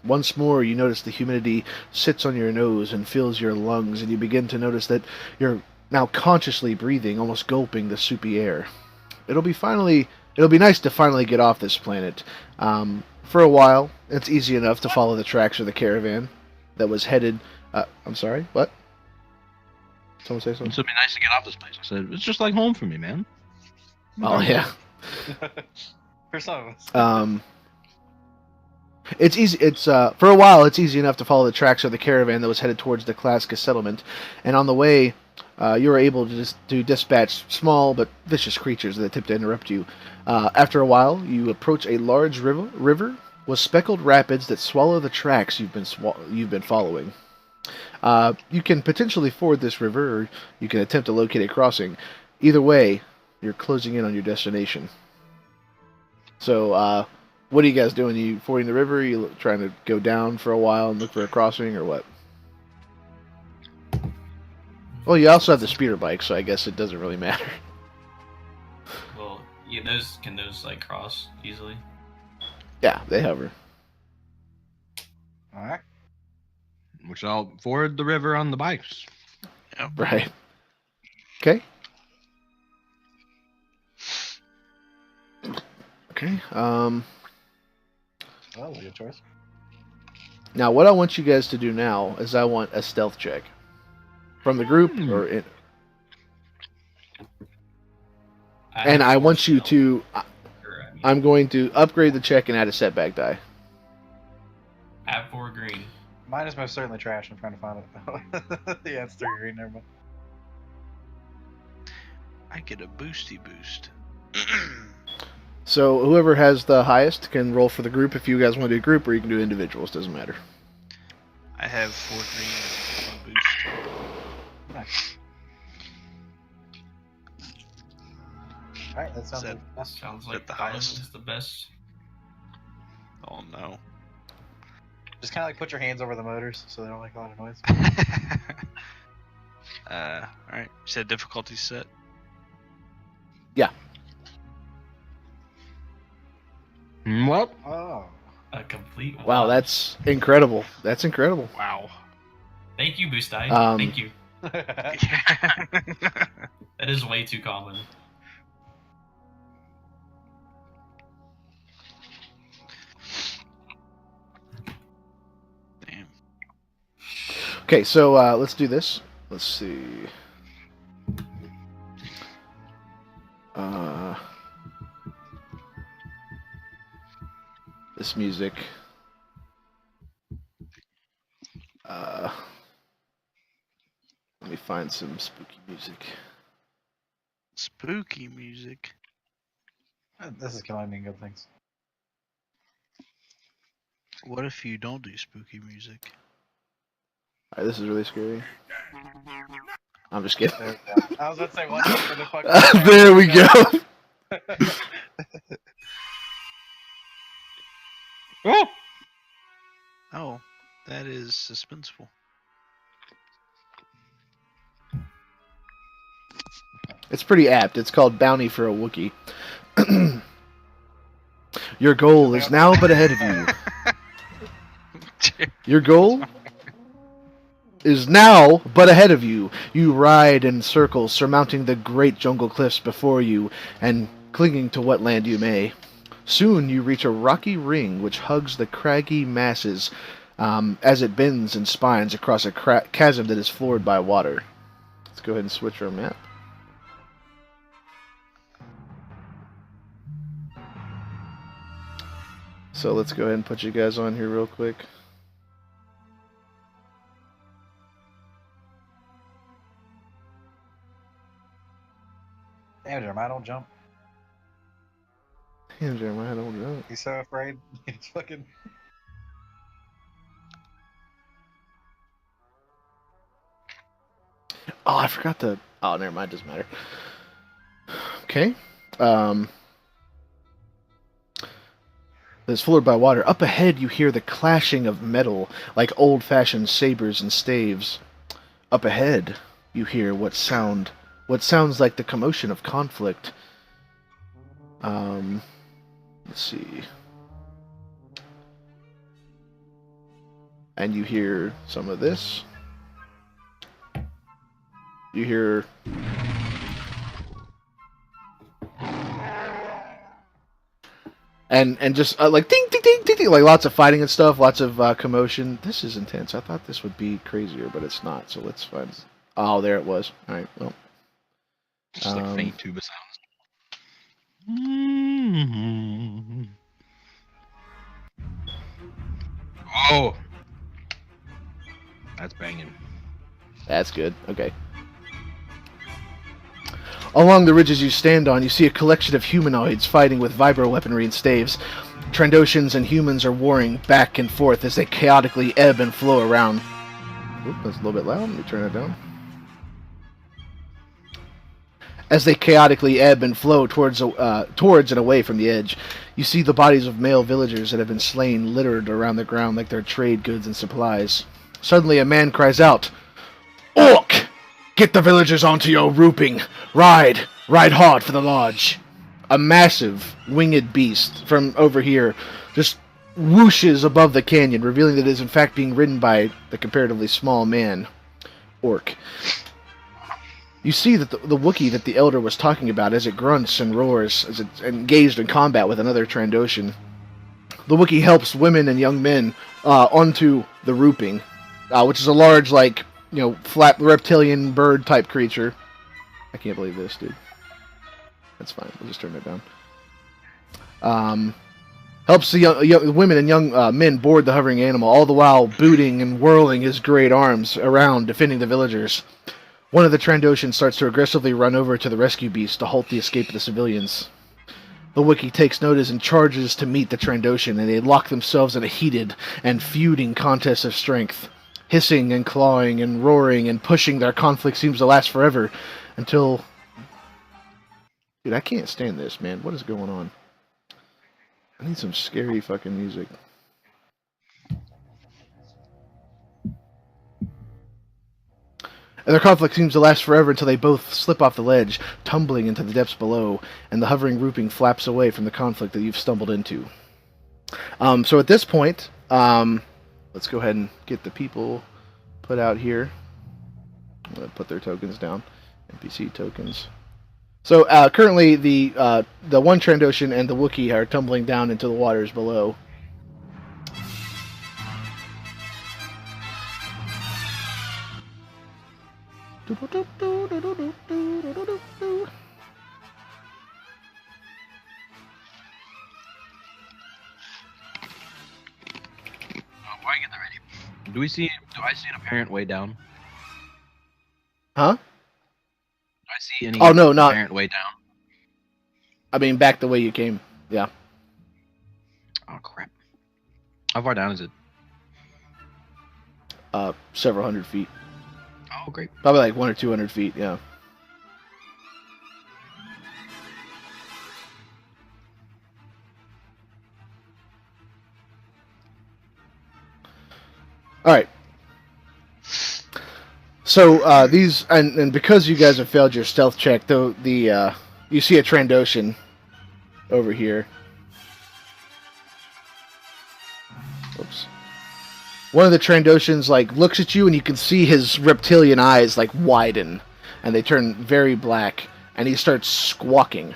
Once more, you notice the humidity sits on your nose and fills your lungs, and you begin to notice that you're now consciously breathing, almost gulping the soupy air. It'll be nice to finally get off this planet. For a while, it's easy enough to follow the tracks of the caravan that was headed... I'm sorry, what? Someone say something? It's gonna be nice to get off this place. I said, it's just like home for me, man. Oh, yeah. For some of us. It's easy. For a while, it's easy enough to follow the tracks of the caravan that was headed towards the Glasgow settlement, and on the way, you were able to dispatch small but vicious creatures that attempt to interrupt you. After a while, you approach a large river with speckled rapids that swallow the tracks you've been following. You can potentially ford this river, or you can attempt to locate a crossing. Either way, you're closing in on your destination. So, what are you guys doing? Are you fording the river? Are you trying to go down for a while and look for a crossing, or what? Well, you also have the speeder bike, so I guess it doesn't really matter. Well, yeah, can those like cross easily? Yeah, they hover. All right. Which I'll ford the river on the bikes. Yep. Right. Okay. Okay. Well, good choice. Now, what I want you guys to do now is I want a stealth check from the group, and I want you to. I'm going to upgrade the check and add a setback die. I have 4 green. Mine is most certainly trash. I'm trying to find it. Yeah, it's 3 green. Never mind. I get a boosty boost. So whoever has the highest can roll for the group. If you guys want to do a group, or you can do individuals, doesn't matter. I have 4 green and 1 boost. Nice. All right, that sounds Is like that. Sounds that like the Donovan highest? is the best. Oh no. Just kind of like put your hands over the motors so they don't make a lot of noise. Alright. You said difficulty set? Yeah. Well, Oh. A complete. Wow, that's incredible. That's incredible. Wow. Thank you, Boostai. Um, Thank you. That is way too common. Damn. Okay, so let's do this. Let's see. This music. Let me find some spooky music. Spooky music. This is combining good things. What if you don't do spooky music? Alright, this is really scary. I'm just kidding. There we go. I was about to say, what for the fuck? There we go. oh, Oh, that is suspenseful. It's pretty apt. It's called Bounty for a Wookiee. Your goal is now but ahead of you. Your goal is now but ahead of you. You ride in circles, surmounting the great jungle cliffs before you, and clinging to what land you may. Soon you reach a rocky ring which hugs the craggy masses as it bends and spines across a chasm that is floored by water. Let's go ahead and switch our map. So let's go ahead and put you guys on here real quick. Damn, Jeremiah, don't jump. Damn, Jeremiah, don't know. He's so afraid. He's fucking. Oh, I forgot to. Oh, never mind. Doesn't matter. Okay. It's floored by water. Up ahead, you hear the clashing of metal, like old-fashioned sabers and staves. Up ahead, you hear what sounds like the commotion of conflict. Let's see. And you hear some of this. You hear. And just like ding, ding, ding, ding, ding, like lots of fighting and stuff, lots of commotion. This is intense. I thought this would be crazier, but it's not. So let's find. Oh, there it was. All right. Well, just like faint tuba sounds. Oh, that's banging. That's good. Okay. Along the ridges you stand on, you see a collection of humanoids fighting with vibro weaponry and staves. Trandoshans and humans are warring back and forth as they chaotically ebb and flow around. Oop, that's a little bit loud. Let me turn it down. As they chaotically ebb and flow towards and away from the edge, you see the bodies of male villagers that have been slain littered around the ground like they're trade goods and supplies. Suddenly, a man cries out, "Orc! Get the villagers onto your rooping! Ride hard for the lodge!" A massive, winged beast from over here just whooshes above the canyon, revealing that it is in fact being ridden by the comparatively small man, Orc. You see that the Wookiee that the Elder was talking about as it grunts and roars, as it's engaged in combat with another Trandoshan. The Wookiee helps women and young men onto the rooping, which is a large, flat reptilian bird type creature. I can't believe this, dude. That's fine. We'll just turn it down. Helps the young women and young men board the hovering animal, all the while booting and whirling his great arms around, defending the villagers. One of the Trandoshan starts to aggressively run over to the rescue beast to halt the escape of the civilians. The Wookiee takes notice and charges to meet the Trandoshan, and they lock themselves in a heated and feuding contest of strength. Hissing and clawing and roaring and pushing, their conflict seems to last forever until... Dude, I can't stand this, man. What is going on? I need some scary fucking music. And their conflict seems to last forever until they both slip off the ledge, tumbling into the depths below, and the hovering rooping flaps away from the conflict that you've stumbled into. So at this point, let's go ahead and get the people put out here. I'm going to put their tokens down. NPC tokens. So currently, the one Trandoshan and the Wookiee are tumbling down into the waters below. Why get that ready? Do I see an apparent way down? Huh? Do I see any apparent way down? I mean, back the way you came. Yeah. Oh crap! How far down is it? Several hundred feet. Oh great. Probably like 100 or 200 feet. Yeah. All right. So these and because you guys have failed your stealth check, though, you see a Trandoshan over here. Oops. One of the Trandoshans looks at you, and you can see his reptilian eyes widen, and they turn very black, and he starts squawking.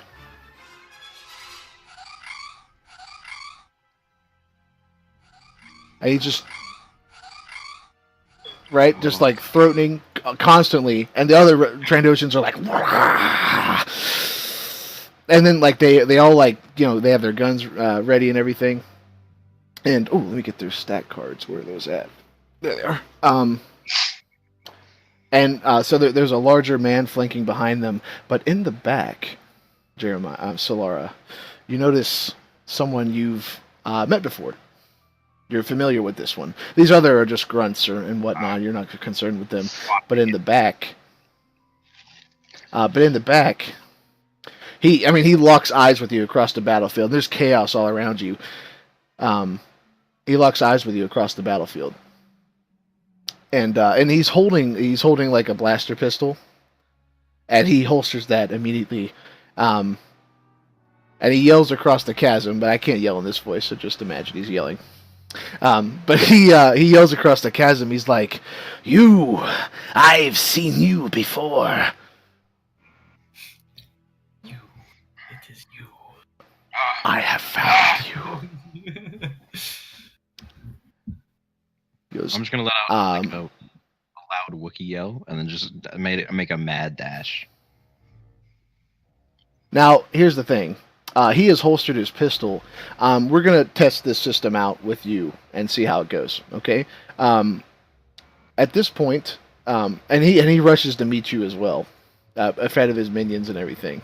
And he just throatening constantly, and the other Trandoshans are Wah! And then they all they have their guns ready and everything. And let me get their stat cards. Where are those at? There they are. So there's a larger man flanking behind them, but in the back, Solara, you notice someone you've met before. You're familiar with this one. These other are just grunts and whatnot. You're not concerned with them. But in the back, he locks eyes with you across the battlefield. There's chaos all around you. He locks eyes with you across the battlefield, and he's holding a blaster pistol, and he holsters that immediately, and he yells across the chasm. But I can't yell in this voice, so just imagine he's yelling. But he yells across the chasm. He's like, "You, I've seen you before." You, it is you. I have found you. Goes, I'm just gonna let out a loud Wookiee yell, and then just make a mad dash. Now, here's the thing. He has holstered his pistol. We're gonna test this system out with you and see how it goes. Okay. At this point, and he rushes to meet you as well, ahead of his minions and everything.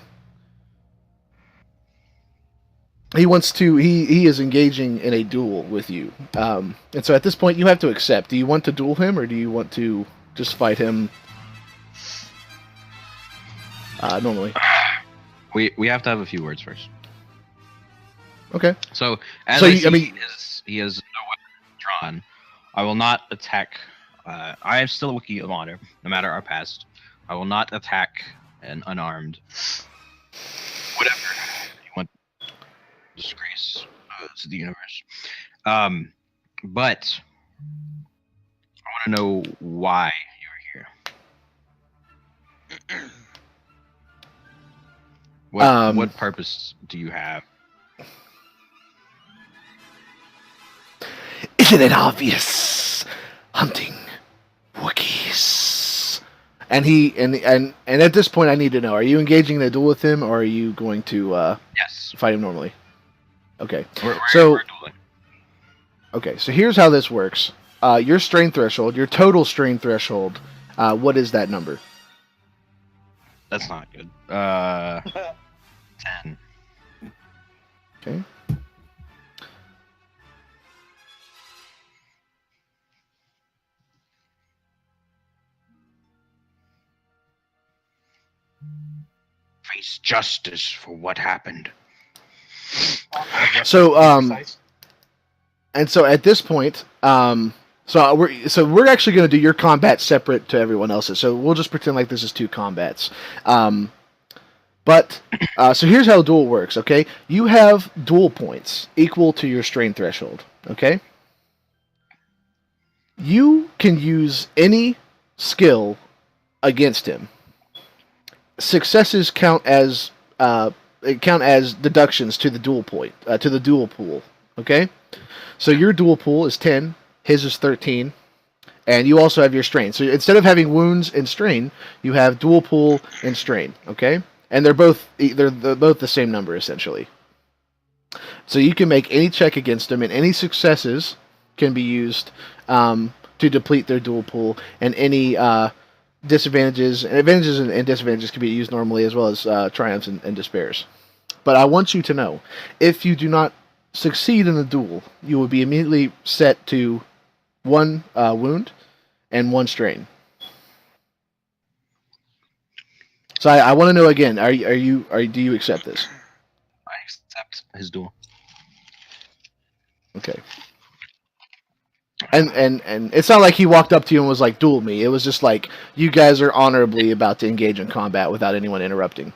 he wants to. He is engaging in a duel with you. And so at this point, you have to accept. Do you want to duel him, or do you want to just fight him normally? We have to have a few words first. Okay. So as So I you- see, I mean- he has no weapon drawn. I will not attack. I am still a Wookiee of honor, no matter our past. I will not attack an unarmed. Whatever you want. Disgrace to the universe. But I want to know why you're here. What purpose do you have? Isn't it obvious? Hunting Wookiees. And at this point, I need to know: are you engaging in a duel with him, or are you going to Yes. fight him normally? Okay. We're So- dueling. Okay. So here's how this works. Your strain threshold, your total strain threshold. What is that number? That's not good. 10. Okay. Face justice for what happened. So Precise. and so at this point, we're actually going to do your combat separate to everyone else's. So we'll just pretend like this is two combats. But so here's how duel works. Okay, you have duel points equal to your strain threshold. Okay, you can use any skill against him. Successes count as deductions to the duel point to the duel pool. Okay, so your duel pool is 10, his is 13, and you also have your strain. So instead of having wounds and strain, you have duel pool and strain. Okay, and they're both the same number essentially. So you can make any check against them, and any successes can be used to deplete their duel pool, and any disadvantages and advantages and disadvantages can be used normally, as well as triumphs and despairs. But I want you to know, if you do not succeed in the duel, you will be immediately set to 1 wound and 1 strain. So I want to know again, do you accept this? I accept his duel. Okay. And it's not like he walked up to you and was like, duel me. It was just like, you guys are honorably about to engage in combat without anyone interrupting.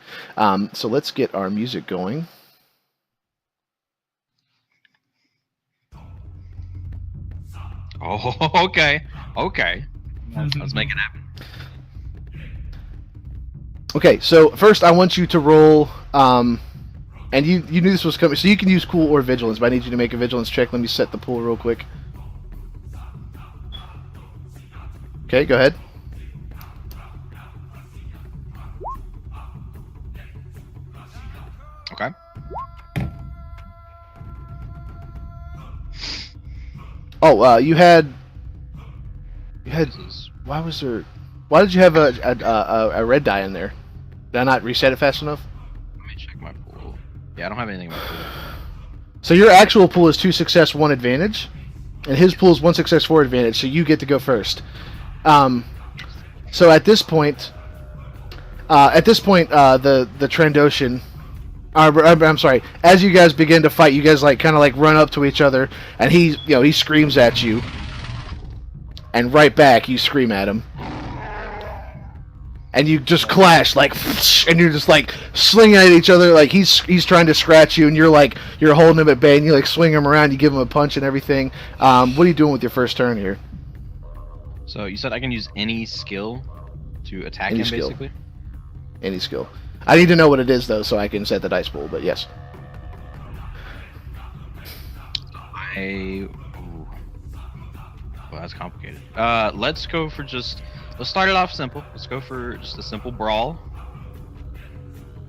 So let's get our music going. Oh, okay. Let's make it happen. Okay, so first I want you to roll, and you knew this was coming, so you can use cool or vigilance, but I need you to make a vigilance check. Let me set the pool real quick. Okay, go ahead. Okay. Oh, you had. Why did you have a red die in there? Did I not reset it fast enough? Let me check my pool. Yeah, I don't have anything in my pool. So your actual pool is 2 success, 1 advantage, and his pool is 1 success, 4 advantage. So you get to go first. So at this point, the Trandoshan. I'm sorry. As you guys begin to fight, you guys kind of run up to each other, and he screams at you, and right back you scream at him, and you just clash and you're just slinging at each other. He's trying to scratch you, and you're holding him at bay, and you swing him around, you give him a punch and everything. What are you doing with your first turn here? So you said I can use any skill to attack Any him, skill. basically? Any skill. I need to know what it is though, so I can set the dice pool. But yes. Well, that's complicated. Let's start it off simple. Let's go for just a simple brawl.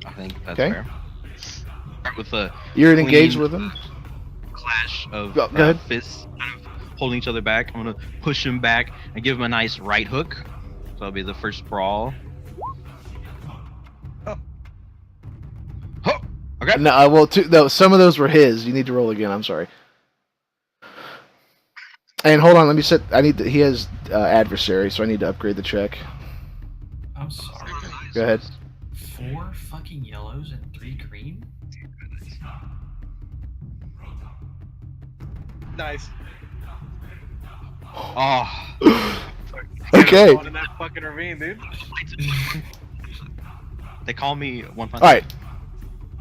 I think that's Okay. fair. Start with a You're clean engaged with him. clash of Go ahead. fists, kind of holding each other back. I'm gonna push him back and give him a nice right hook. So that'll be the first brawl. Okay. No, well, no, some of those were his. You need to roll again. I'm sorry. And hold on, let me set. He has adversary, so I need to upgrade the check. I'm sorry. Go ahead. 4 fucking yellows and 3 green? Nice. Oh. Okay. Going in that fucking ravine, dude. They call me One Punch. All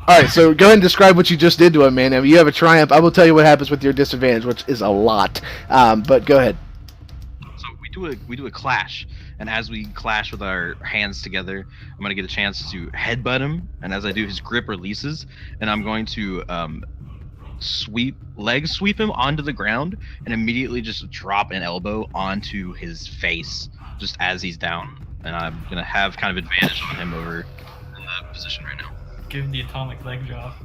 right. So go ahead and describe what you just did to him, man. I mean, you have a triumph. I will tell you what happens with your disadvantage, which is a lot. But go ahead. So we do a clash, and as we clash with our hands together, I'm gonna get a chance to headbutt him, and as I do, his grip releases, and I'm going to leg sweep him onto the ground, and immediately just drop an elbow onto his face, just as he's down, and I'm gonna have kind of advantage on him over in the position right now. Give him the atomic leg drop.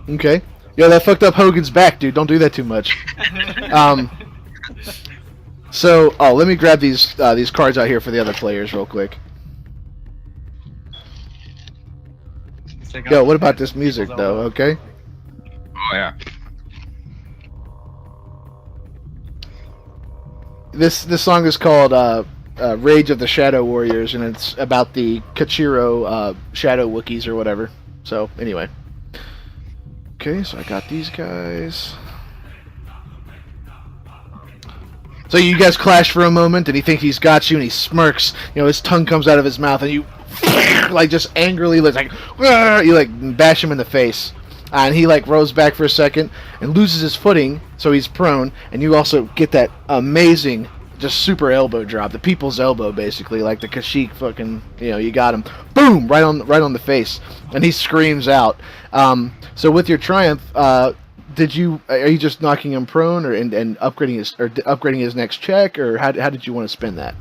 Okay. Yo, that fucked up Hogan's back, dude. Don't do that too much. So, let me grab these cards out here for the other players real quick. Yo, what about this music though? Okay. Oh yeah. This song is called Rage of the Shadow Warriors, and it's about the Kachiro Shadow Wookiees or whatever. So, anyway. Okay, so I got these guys. So you guys clash for a moment, and he thinks he's got you, and he smirks. You know, his tongue comes out of his mouth, and you, like, just angrily, like, you, like, bash him in the face. And he, like, rolls back for a second and loses his footing, so he's prone. And you also get that amazing, just super elbow drop, the people's elbow, basically, like the Kashyyyk fucking, you know, you got him, boom, right on the face, and he screams out. So with your triumph, are you just knocking him prone, or and upgrading his next check, or how did you want to spend that?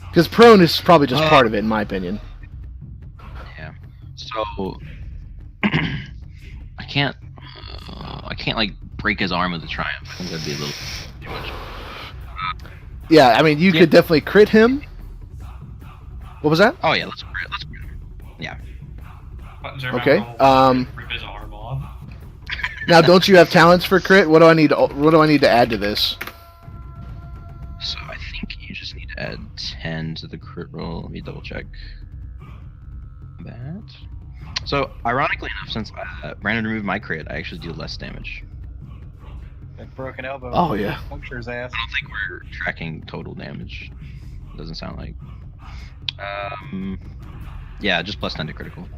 Because prone is probably just part of it, in my opinion. Yeah. So I can't like break his arm with a triumph. I think that'd be a little too much. Yeah, I mean, you could definitely crit him. What was that? Oh yeah, let's crit him. Yeah. Okay. Rip his arm off. Now, don't you have talents for crit? What do I need to add to this? So I think you just need to add 10 to the crit roll. Let me double check that. So ironically enough, since Brandon removed my crit, I actually do less damage. That broken elbow. Oh yeah. Puncture his ass. I don't think we're tracking total damage. Doesn't sound like. Yeah, just plus 10 to critical.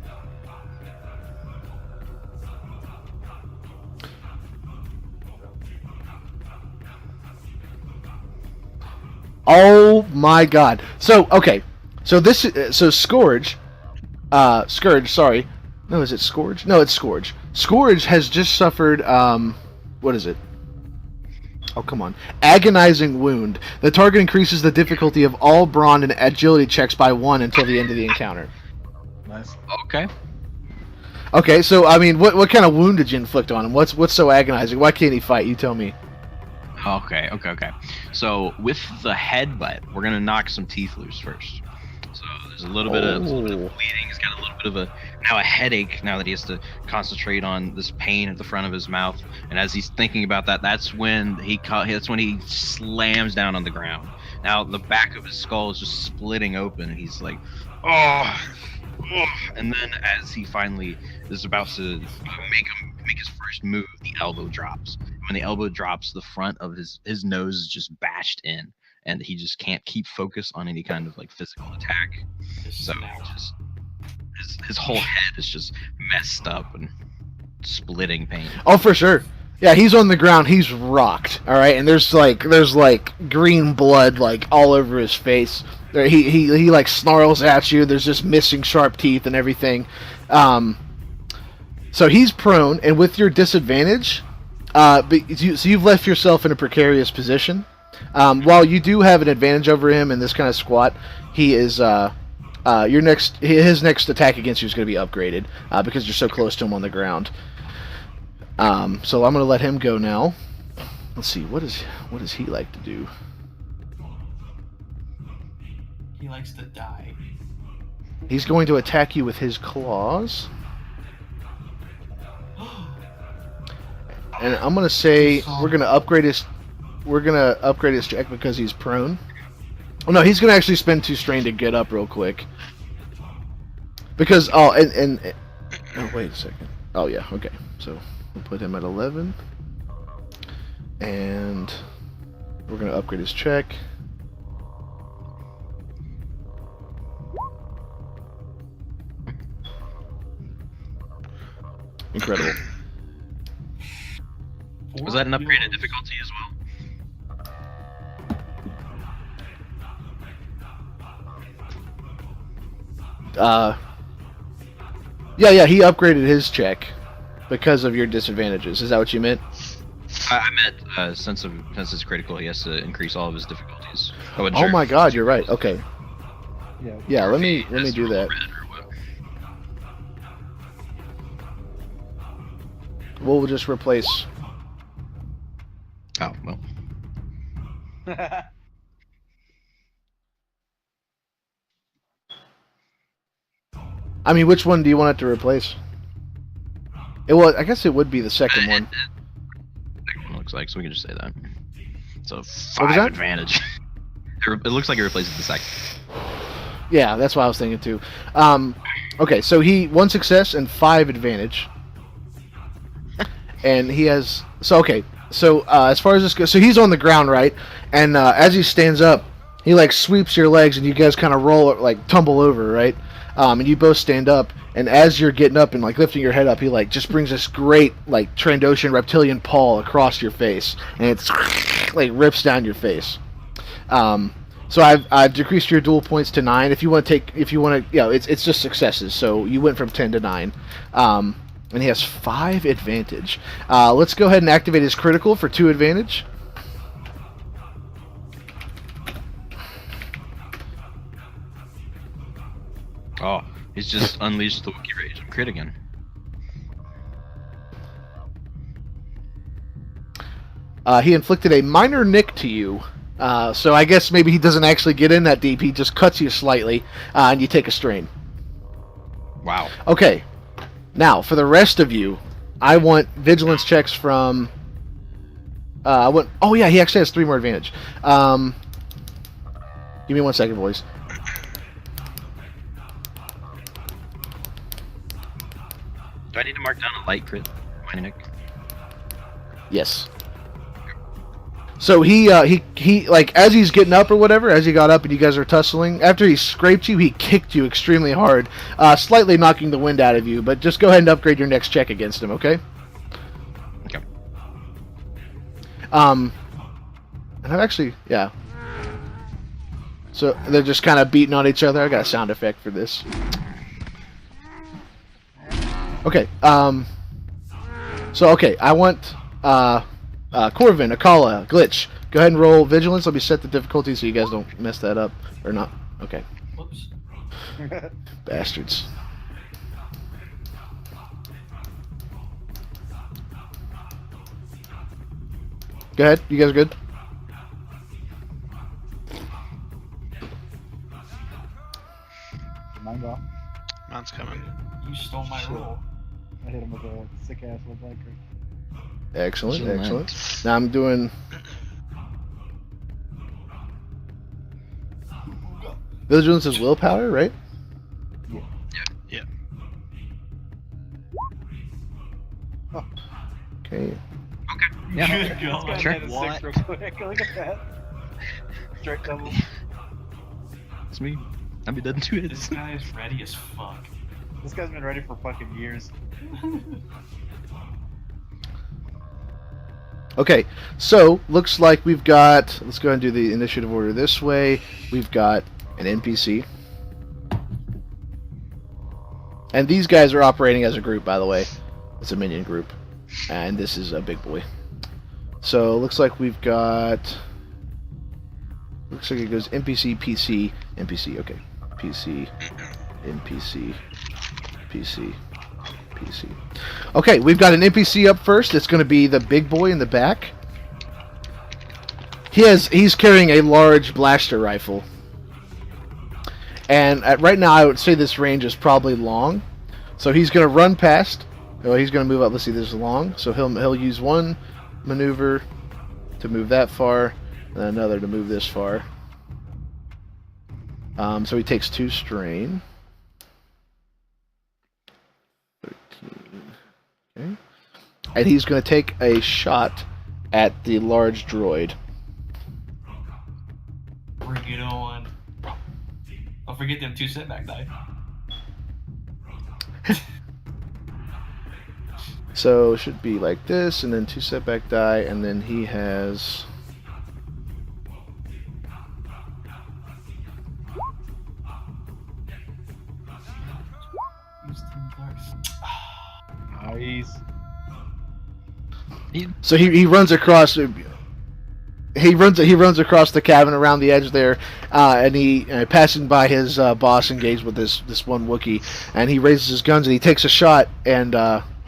Oh my god. So, okay. So Scourge, sorry. No, is it Scourge? No, it's Scourge. Scourge has just suffered, what is it? Oh, come on. Agonizing wound. The target increases the difficulty of all brawn and agility checks by 1 until the end of the encounter. Nice. Okay. Okay, so, I mean, what kind of wound did you inflict on him? What's so agonizing? Why can't he fight? You tell me. Okay. So with the headbutt, we're gonna knock some teeth loose first. So there's a little bit of bleeding. He's got a little bit of a headache now that he has to concentrate on this pain at the front of his mouth. And as he's thinking about that, that's when he slams down on the ground. Now the back of his skull is just splitting open, and he's like, oh. And then as he finally is about to make his first move, the elbow drops. When the elbow drops, the front of his nose is just bashed in, and he just can't keep focus on any kind of like physical attack. So just his whole head is just messed up and splitting pain. Oh, for sure. Yeah, he's on the ground. He's rocked. All right, and there's like green blood like all over his face. He like snarls at you. There's just missing sharp teeth and everything. So he's prone, and with your disadvantage, so you've left yourself in a precarious position. While you do have an advantage over him in this kind of squat, he is his next attack against you is going to be upgraded because you're so close to him on the ground. So I'm going to let him go now. Let's see, what does he like to do? He likes to die. He's going to attack you with his claws. and I'm gonna say we're gonna upgrade his check because he's prone. Oh no, he's gonna actually spend 2 strain to get up real quick. Because oh wait a second. Oh yeah, okay. So we'll put him at 11, and we're gonna upgrade his check. Incredible. Was that an upgraded difficulty as well? Yeah, he upgraded his check because of your disadvantages. Is that what you meant? I meant since it's critical, he has to increase all of his difficulties. Oh my God, you're right. Okay. Yeah, let me do that. We'll just replace. Oh well. I mean, which one do you want it to replace? I guess it would be the second one. Looks like, so we can just say that. So What was 5 that? advantage. It looks like it replaces the second. Yeah, that's what I was thinking too. Okay, so he 1 success and 5 advantage, and he has. So okay, so as far as this goes, so he's on the ground, right? And as he stands up, he like sweeps your legs, and you guys kind of roll, like tumble over, right? And you both stand up, and as you're getting up and like lifting your head up, he like just brings this great like Trandoshan reptilian paw across your face, and it's like rips down your face. So I've decreased your duel points to 9. If you want to it's just successes. So you went from 10 to 9, and he has 5 advantage. Let's go ahead and activate his critical for 2 advantage. Oh, he's just unleashed the Wookiee Rage and crit again. He inflicted a minor nick to you. So I guess maybe he doesn't actually get in that deep. He just cuts you slightly, and you take a strain. Wow. Okay. Now, for the rest of you, I want vigilance checks from... oh yeah, he actually has 3 more advantage. Give me 1 second, boys. Do I need to mark down a light crit, minor nick? Yes. So he like as he's getting up or whatever, as he got up and you guys are tussling, after he scraped you, he kicked you extremely hard, slightly knocking the wind out of you. But just go ahead and upgrade your next check against him, okay? Okay. And I've actually, yeah. So they're just kind of beating on each other. I got a sound effect for this. Okay. So okay, I want Corvin, Akala, Glitch. Go ahead and roll vigilance. Let me set the difficulty so you guys don't mess that up or not. Okay. Whoops. Bastards. Go ahead. You guys good? Mine's off. Mine's coming. You stole my roll. I hit him with a sick ass with light crit. Excellent, Excellent. excellent. Now I'm doing... Vigilance is willpower, right? Yeah. Okay. Yeah. Good God. This guy Sure. made a 6 real quick. Look at that. Straight double. It's me. I'll be dead in 2 This hits. guy is ready as fuck. This guy's been ready for fucking years. Okay, so looks like we've got... Let's go ahead and do the initiative order this way. We've got an NPC. And these guys are operating as a group, by the way. It's a minion group. And this is a big boy. So looks like we've got... Looks like it goes NPC, PC, NPC, okay. PC, NPC, PC, PC. Okay, we've got an NPC up first. It's going to be the big boy in the back. He's carrying a large blaster rifle. And right now I would say this range is probably long. So he's going to run past Well, he's going to move up. Let's see, this is long, so he'll use one maneuver to move that far, and another to move this far. So he takes 2 strain. 13. Okay. And he's going to take a shot at the large droid. Bring it on. Don't forget them 2 setback die. So it should be like this, and then 2 setback die, and then he has... Nice. So he runs across. He runs across the cabin around the edge there, and he passing by his boss engaged with this one Wookiee, and he raises his guns and he takes a shot. And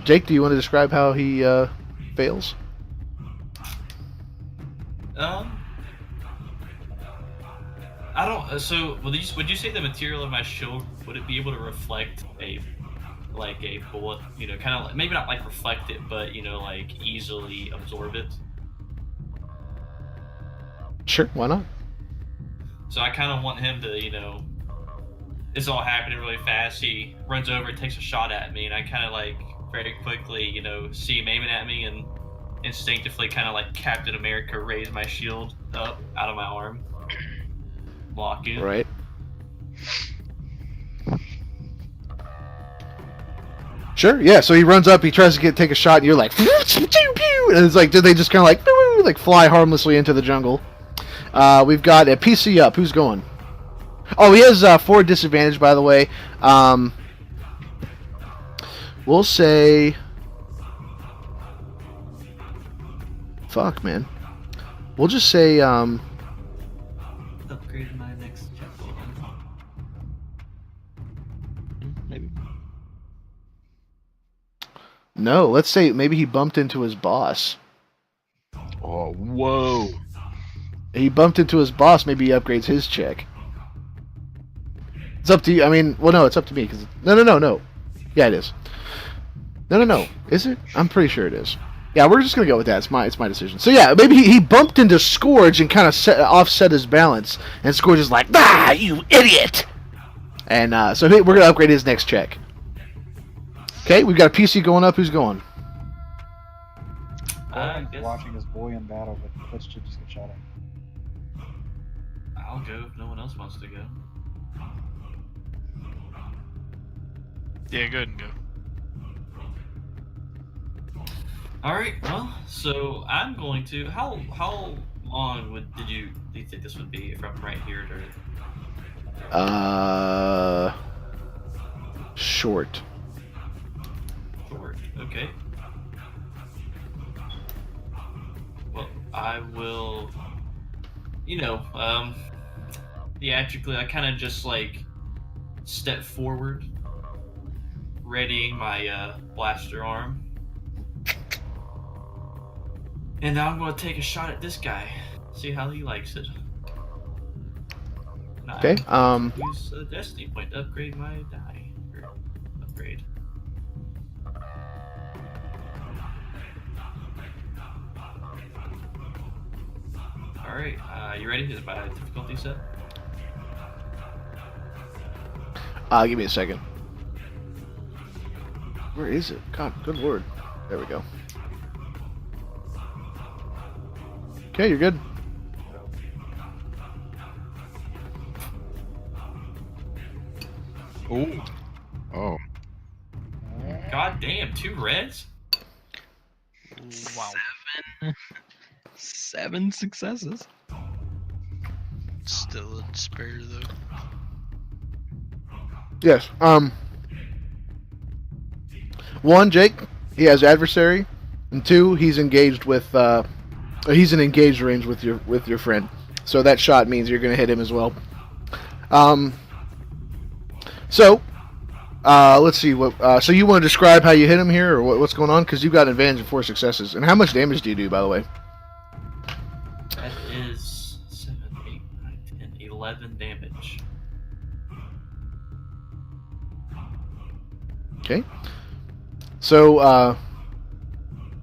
Jake, do you want to describe how he fails? I don't. So would you say the material of my shield would it be able to reflect a bullet? You know, kind of maybe not like reflect it, but you know, like easily absorb it. Sure, why not? So I kind of want him to, you know, it's all happening really fast. He runs over, takes a shot at me, and I kind of like very quickly, you know, see him aiming at me, and instinctively, kind of like Captain America, raise my shield up out of my arm, block it. Right. Sure, yeah. So he runs up, he tries to take a shot, and you're like, and it's like, they just kind of like fly harmlessly into the jungle. We've got a PC up. Who's going? Oh, he has 4 disadvantage, by the way. We'll say... Fuck, man. We'll just say... Upgrade my next check. Maybe. No, let's say maybe he bumped into his boss. Oh, whoa. He bumped into his boss, maybe he upgrades his check. It's up to you. I mean, well, no, it's up to me. Cause no. Yeah, it is. No. Is it? I'm pretty sure it is. Yeah, we're just going to go with that. It's my decision. So, yeah, maybe he bumped into Scourge and kind of offset his balance. And Scourge is like, "Ah, you idiot!" And so we're going to upgrade his next check. Okay, we've got a PC going up. Who's going? I'm watching his boy in battle, but let's just get shot at. I'll go if no one else wants to go. Yeah, go ahead and go. Alright, well, so I'm going to... How long do you think this would be from right here to... Short. Short, okay. Well, I will... You know, theatrically, I kind of just, like, step forward, readying my blaster arm. And now I'm going to take a shot at this guy. See how he likes it. Okay, Use a destiny point to upgrade my die. Or upgrade. Alright, you ready? Is my difficulty set? give me a second. Where is it? God, good lord. There we go. Okay, you're good. Ooh. Oh. God damn, 2 reds? Wow. 7 successes. Still in spare though. Yes. 1, Jake, he has adversary, and 2, he's engaged with he's in engaged range with your friend. So that shot means you're going to hit him as well. So let's see what. So you want to describe how you hit him here, or what's going on? Because you've got an advantage of 4 successes. And how much damage do you do, by the way? That is 7, 8, 9, 10, 11 damage. Okay. So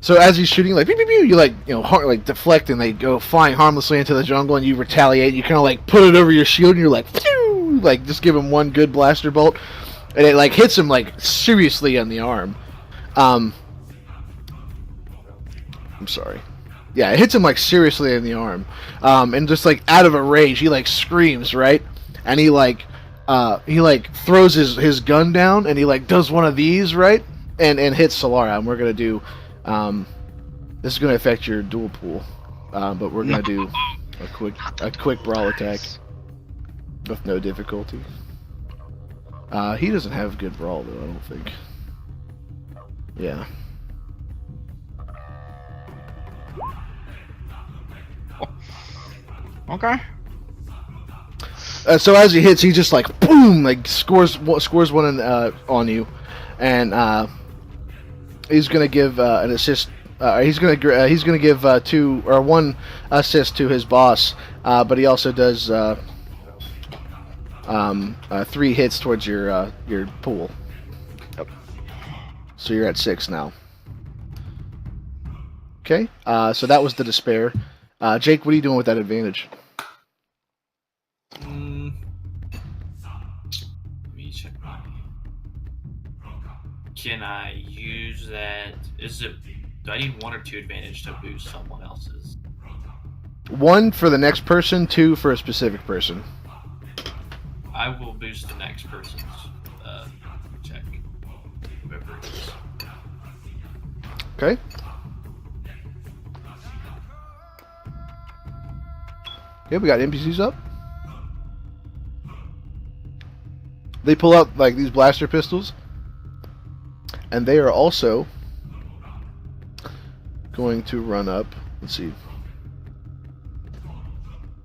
so as he's shooting, like pew, pew, pew, you like like deflect, and they go flying harmlessly into the jungle, and you retaliate. You kind of like put it over your shield, and you're like, pew, like just give him one good blaster bolt, and it like hits him like seriously on the arm. I'm sorry. Yeah, it hits him like seriously in the arm, and just like out of a rage, he like screams, right, and he throws his gun down, and he like does one of these, right, and hits Solara, and we're gonna do. This is going to affect your dual pool, but we're going to do a quick brawl attack with no difficulty. He doesn't have good brawl though, I don't think. Yeah. Okay. So as he hits, he just like boom, like scores one on you, and he's gonna give an assist. He's gonna give 2 or 1 assist to his boss, but he also does 3 hits towards your pool. Yep. So you're at 6 now. Okay. So that was the despair. Jake, what are you doing with that advantage? Let me check my. Can I use that? Do I need 1 or 2 advantage to boost someone else's? 1 for the next person, 2 for a specific person. I will boost the next person's check. Whoever it is. Okay. Okay, we got NPCs up. They pull out like these blaster pistols, and they are also going to run up. Let's see.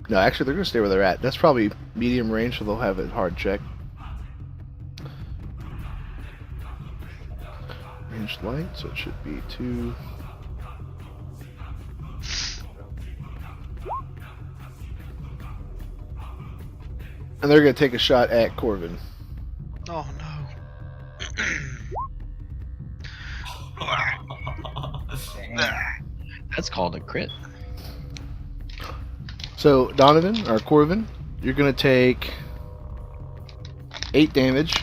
No, actually, they're going to stay where they're at. That's probably medium range, so they'll have a hard check. Ranged light, so it should be 2. And they're going to take a shot at Corvin. Oh no. That's called a crit. So, Donovan, or Corvin, you're going to take 8 damage.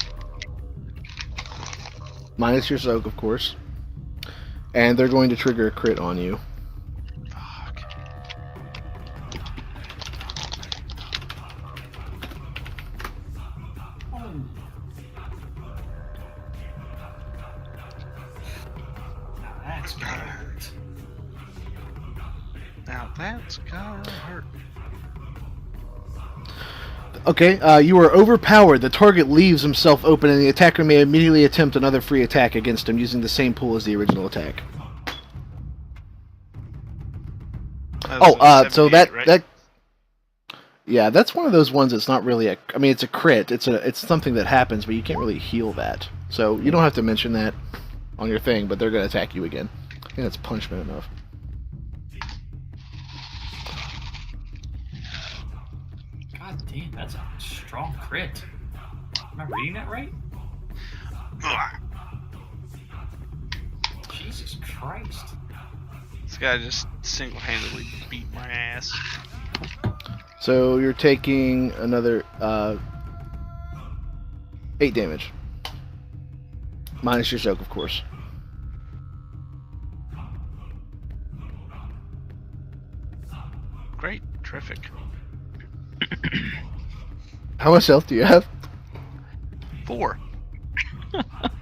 Minus your soak, of course. And they're going to trigger a crit on you. Fuck. Now that's gonna hurt. Now that's gonna hurt. Okay, you are overpowered. The target leaves himself open, and the attacker may immediately attempt another free attack against him using the same pool as the original attack. So that right? that yeah, that's one of those ones that's not really a. I mean, it's a crit. It's something that happens, but you can't really heal that. So you don't have to mention that on your thing, but they're going to attack you again. I think that's punishment enough. God damn, that's a strong crit. Am I reading that right? Jesus Christ. This guy just single-handedly beat my ass. So you're taking another 8 damage. Minus your soak, of course. Great, terrific. How much health do you have? 4.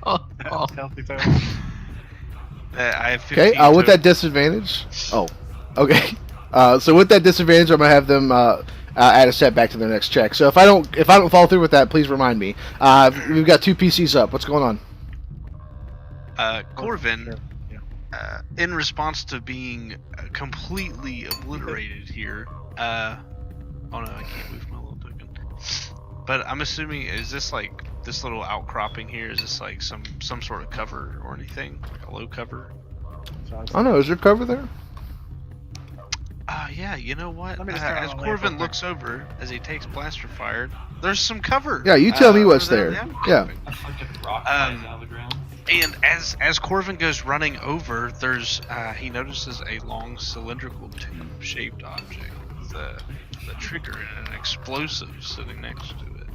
Healthy total. I have 15. Okay, with that disadvantage. Oh, okay. So with that disadvantage, I'm gonna have them add a setback to their next check. So if I don't follow through with that, please remind me. We've got 2 PCs up. What's going on? Corvin, in response to being completely obliterated here, oh no, I can't move my little token. But I'm assuming, is this like this little outcropping here? Is this like some sort of cover or anything, like a low cover? I don't know. Is there cover there? Yeah. You know what? Let me just As Corvin looks over as he takes blaster fire, there's some cover. Yeah, you tell me what's over there. in the Yeah. outcropping. A fucking rock flies out of the ground. And as Corvin goes running over, there's he notices a long cylindrical tube-shaped object with a trigger and an explosive sitting next to it.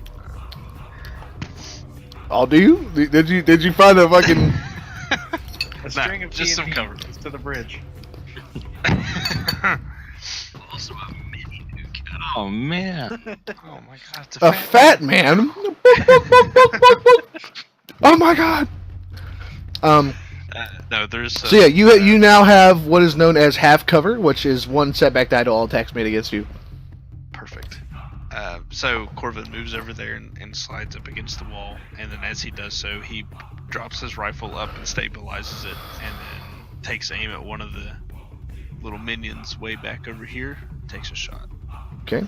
Oh, do you? Did you find a fucking? A string of just some TNT cover. to the bridge. Also a mini nuke. Oh man. Oh my god, it's A fat man. Oh my god. No, there's. So yeah, you now have what is known as half cover, which is 1 setback die to all attacks made against you. Perfect. So Corvin moves over there and slides up against the wall, and then as he does so, he drops his rifle up and stabilizes it, and then takes aim at one of the little minions way back over here, takes a shot. Okay.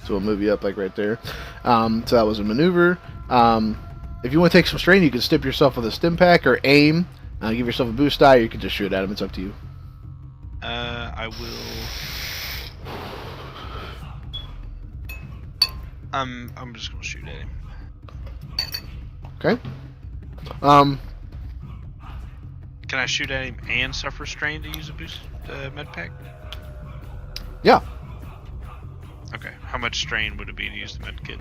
So we'll move you up like right there. So that was a maneuver. If you want to take some strain, you can stip yourself with a stim pack or aim. Give yourself a boost die, or you can just shoot at him. It's up to you. I will. I'm just gonna shoot at him. Okay. Can I shoot at him and suffer strain to use a boost med pack? Yeah. Okay. How much strain would it be to use the med kit?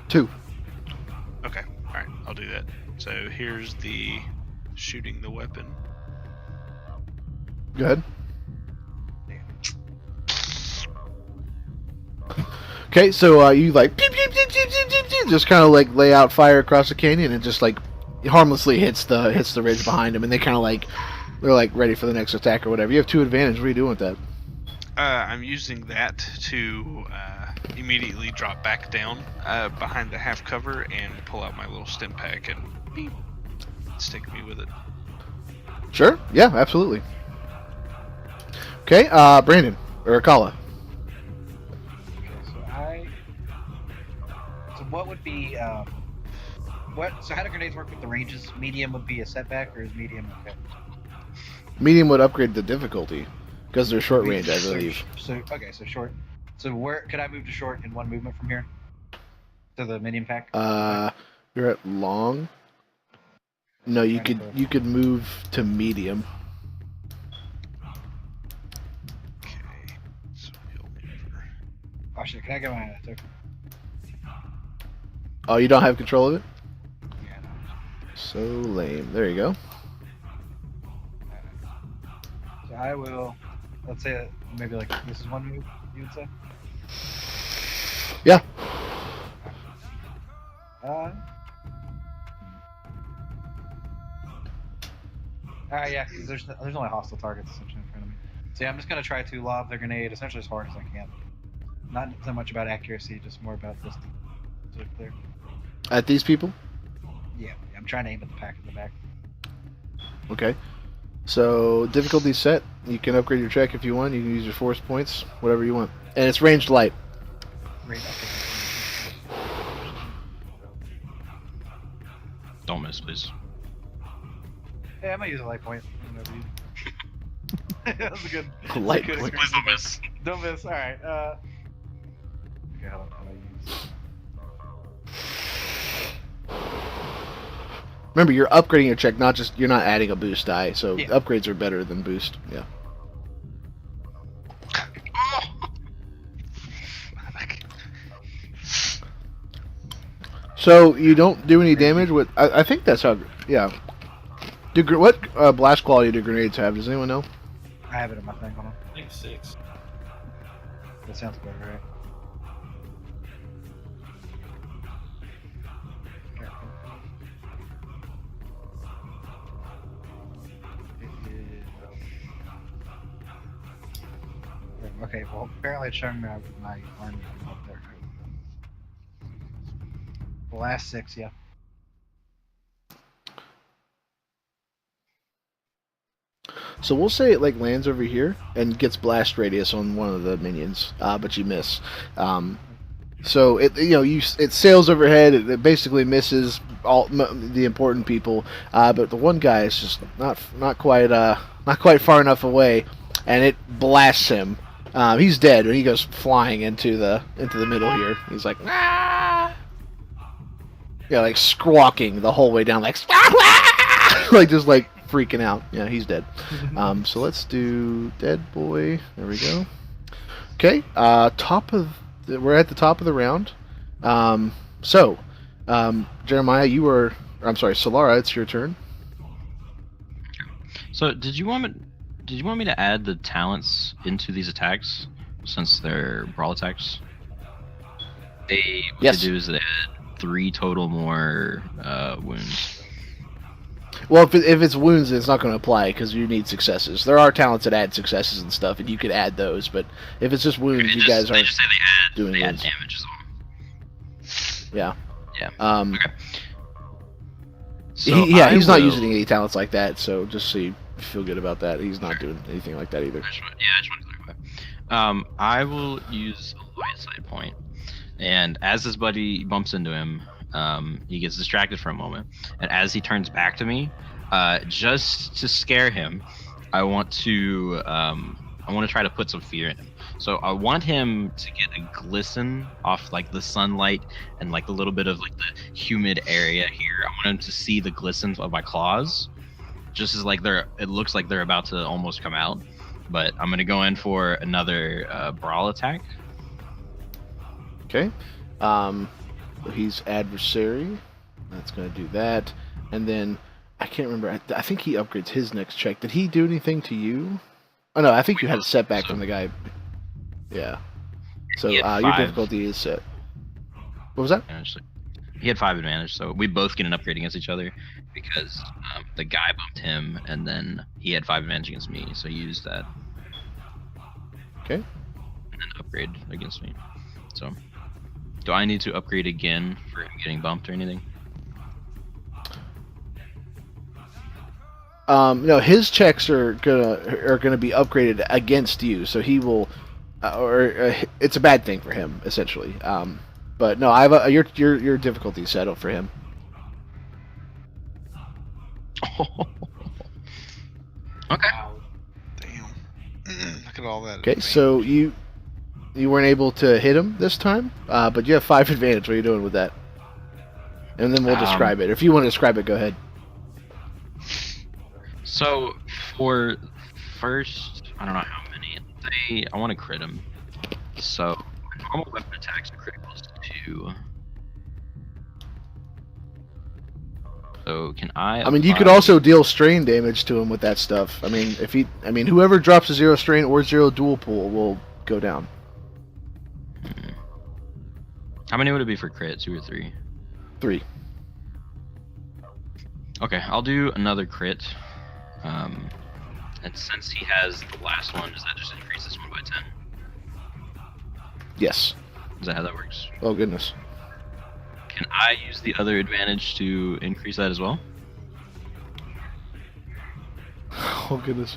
2. Okay. All right. I'll do that. So here's the shooting the weapon. Go ahead. Okay, so you like pew, pew, pew, pew, pew, pew, pew, just kind of like lay out fire across the canyon, and just like harmlessly hits the ridge behind him, and they kind of like they're like ready for the next attack or whatever. You have 2 advantage. What are you doing with that? I'm using that to immediately drop back down behind the half cover and pull out my little stim pack and beep, stick me with it. Sure. Yeah, absolutely. Okay, Brandon or Akala. So what would be so how do grenades work with the ranges? Medium would be a setback, or is medium okay? Medium would upgrade the difficulty because they're short range, I believe. So short. So where could I move to short in 1 movement from here to the medium pack? You're at long. No, you could move to medium. Okay, so he'll maneuver. Oh shit! Can I get my token? Oh, you don't have control of it? Yeah. No. So lame. There you go. So I will. Let's say maybe like this is 1 move. You would say? Yeah. Yeah, because there's only hostile targets essentially in front of me. So yeah, I'm just gonna try to lob the grenade essentially as hard as I can. Not so much about accuracy, just more about distance. So clear. At these people? Yeah, I'm trying to aim at the pack in the back. Okay. So difficulty set. You can upgrade your check if you want. You can use your force points, whatever you want. And it's ranged light. Right, okay. Don't miss, please. Hey, I might use a light point. Whenever you... that was a good. Light good point. Please don't miss. Don't miss. All right. Okay, how do I use? Remember, you're upgrading your check, you're not adding a boost die. So Yeah. upgrades are better than boost. Yeah. So you don't do any damage with. I think that's how. Yeah. What blast quality do grenades have? Does anyone know? I have it in my thing. Hold on. I think 6. That sounds good, right? Okay, well, apparently it's showing me my army up there. The last 6, yeah. So we'll say it like lands over here and gets blast radius on one of the minions, but you miss. So it it sails overhead. It basically misses all the important people, but the one guy is just not quite far enough away, and it blasts him. He's dead, and he goes flying into the middle here. He's like, ah! Yeah, like squawking the whole way down, like like just like freaking out. Yeah, he's dead. So let's do dead boy. There we go. Okay, we're at the top of the round. Jeremiah, Solara, it's your turn. So did you want me to add the talents into these attacks since they're brawl attacks? What Yes. they do is they add 3 total more wounds. Well, if it's wounds, it's not going to apply because you need successes. There are talents that add successes and stuff, and you could add those. But if it's just wounds, you guys aren't just say doing they add wounds. damage as well. Yeah. Yeah. Okay. So he's not using any talents like that. So just so you feel good about that, he's not doing anything like that either. I just want to clarify. I will use a light side point, and as his buddy bumps into him, he gets distracted for a moment, and as he turns back to me, just to scare him, I want to try to put some fear in him. So I want him to get a glisten off like the sunlight and like a little bit of like the humid area here. I want him to see the glistens of my claws, just as like it looks like they're about to almost come out. But I'm gonna go in for another brawl attack. Okay. He's adversary. That's going to do that. And then, I can't remember. I think he upgrades his next check. Did he do anything to you? Oh, no. I think you had a setback from the guy. Yeah. So, your 5. difficulty is set. What was that? He had 5 advantage, so we both get an upgrade against each other because the guy bumped him, and then he had 5 advantage against me, so he used that. Okay. And then upgrade against me. So, do I need to upgrade again for him getting bumped or anything? No, his checks are gonna be upgraded against you, so he will, it's a bad thing for him essentially. But no, I have your difficulty settled for him. Okay. Wow. Damn. Look at all that. Okay, so you weren't able to hit him this time, but you have 5 advantage. What are you doing with that? And then we'll describe it. If you want to describe it, go ahead. So for first, I don't know how many. I want to crit him. So normal weapon attacks are criticals 2. So can I? I mean, you could also deal strain damage to him with that stuff. I mean, whoever drops a 0 strain or 0 dual pool will go down. How many would it be for crit? 2 or 3? 3. Okay, I'll do another crit. And since he has the last one, does that just increase this one by 10? Yes. Is that how that works? Oh goodness. Can I use the other advantage to increase that as well? Oh goodness.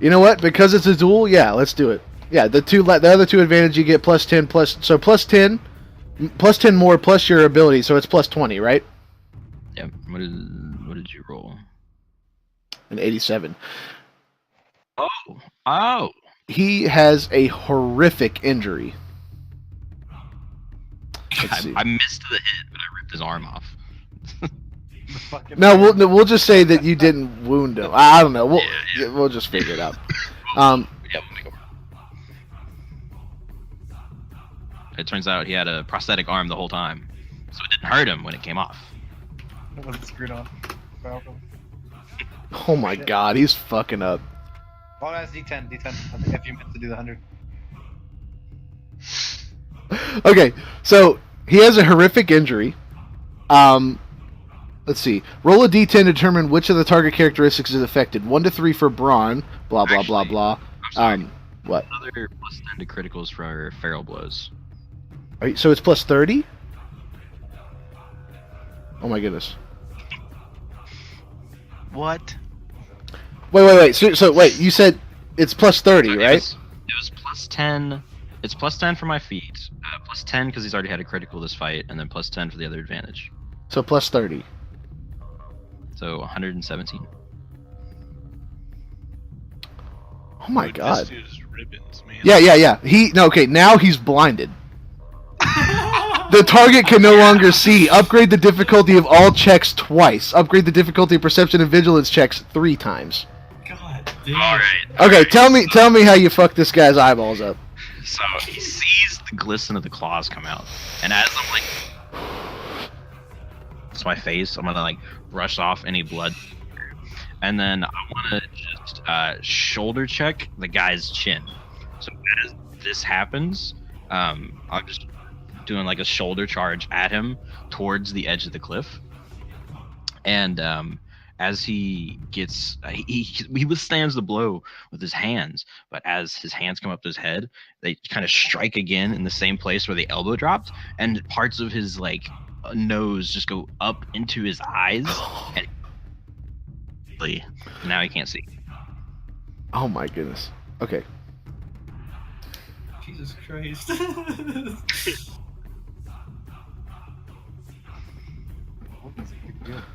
You know what? Because it's a duel, yeah, let's do it. Yeah, the other 2 advantage you get plus 10 plus 10 more plus your ability, so it's plus 20, right? Yeah. What did you roll? An 87. Oh. He has a horrific injury. I missed the hit, but I ripped his arm off. No, we'll just say that you didn't wound him. I don't know. We'll just figure it out. Yeah, we'll make it work. It turns out he had a prosthetic arm the whole time, so it didn't hurt him when it came off. It wasn't screwed on. Oh my god, he's fucking up. Oh, that's D10. I think if you meant to do the 100. Okay, so he has a horrific injury. Let's see. Roll a d10 to determine which of the target characteristics is affected. 1 to 3 for brawn. Blah blah blah blah. What? Another plus 10 to criticals for feral blows. So it's plus 30? Oh my goodness. What? Wait. So wait, you said it's plus 30, right? It was plus 10. It's plus 10 for my feet. Plus 10 because he's already had a critical this fight, and then plus 10 for the other advantage. So plus 30. So 117. Oh my Dude, god. This dude's ribbons, man. Yeah. Okay, now he's blinded. The target can no longer see. Upgrade the difficulty of all checks twice. Upgrade the difficulty of perception and vigilance checks 3 times. God damn. Alright. Okay, tell me how you fuck this guy's eyeballs up. So he sees the glisten of the claws come out, and as I'm like, it's my face. I'm gonna like brush off any blood, and then I want to just shoulder check the guy's chin. So as this happens, I'm just doing like a shoulder charge at him towards the edge of the cliff, and as he gets, he withstands the blow with his hands, but as his hands come up to his head, they kind of strike again in the same place where the elbow dropped, and parts of his like nose just go up into his eyes, and now he can't see. Oh my goodness. Okay. Jesus Christ.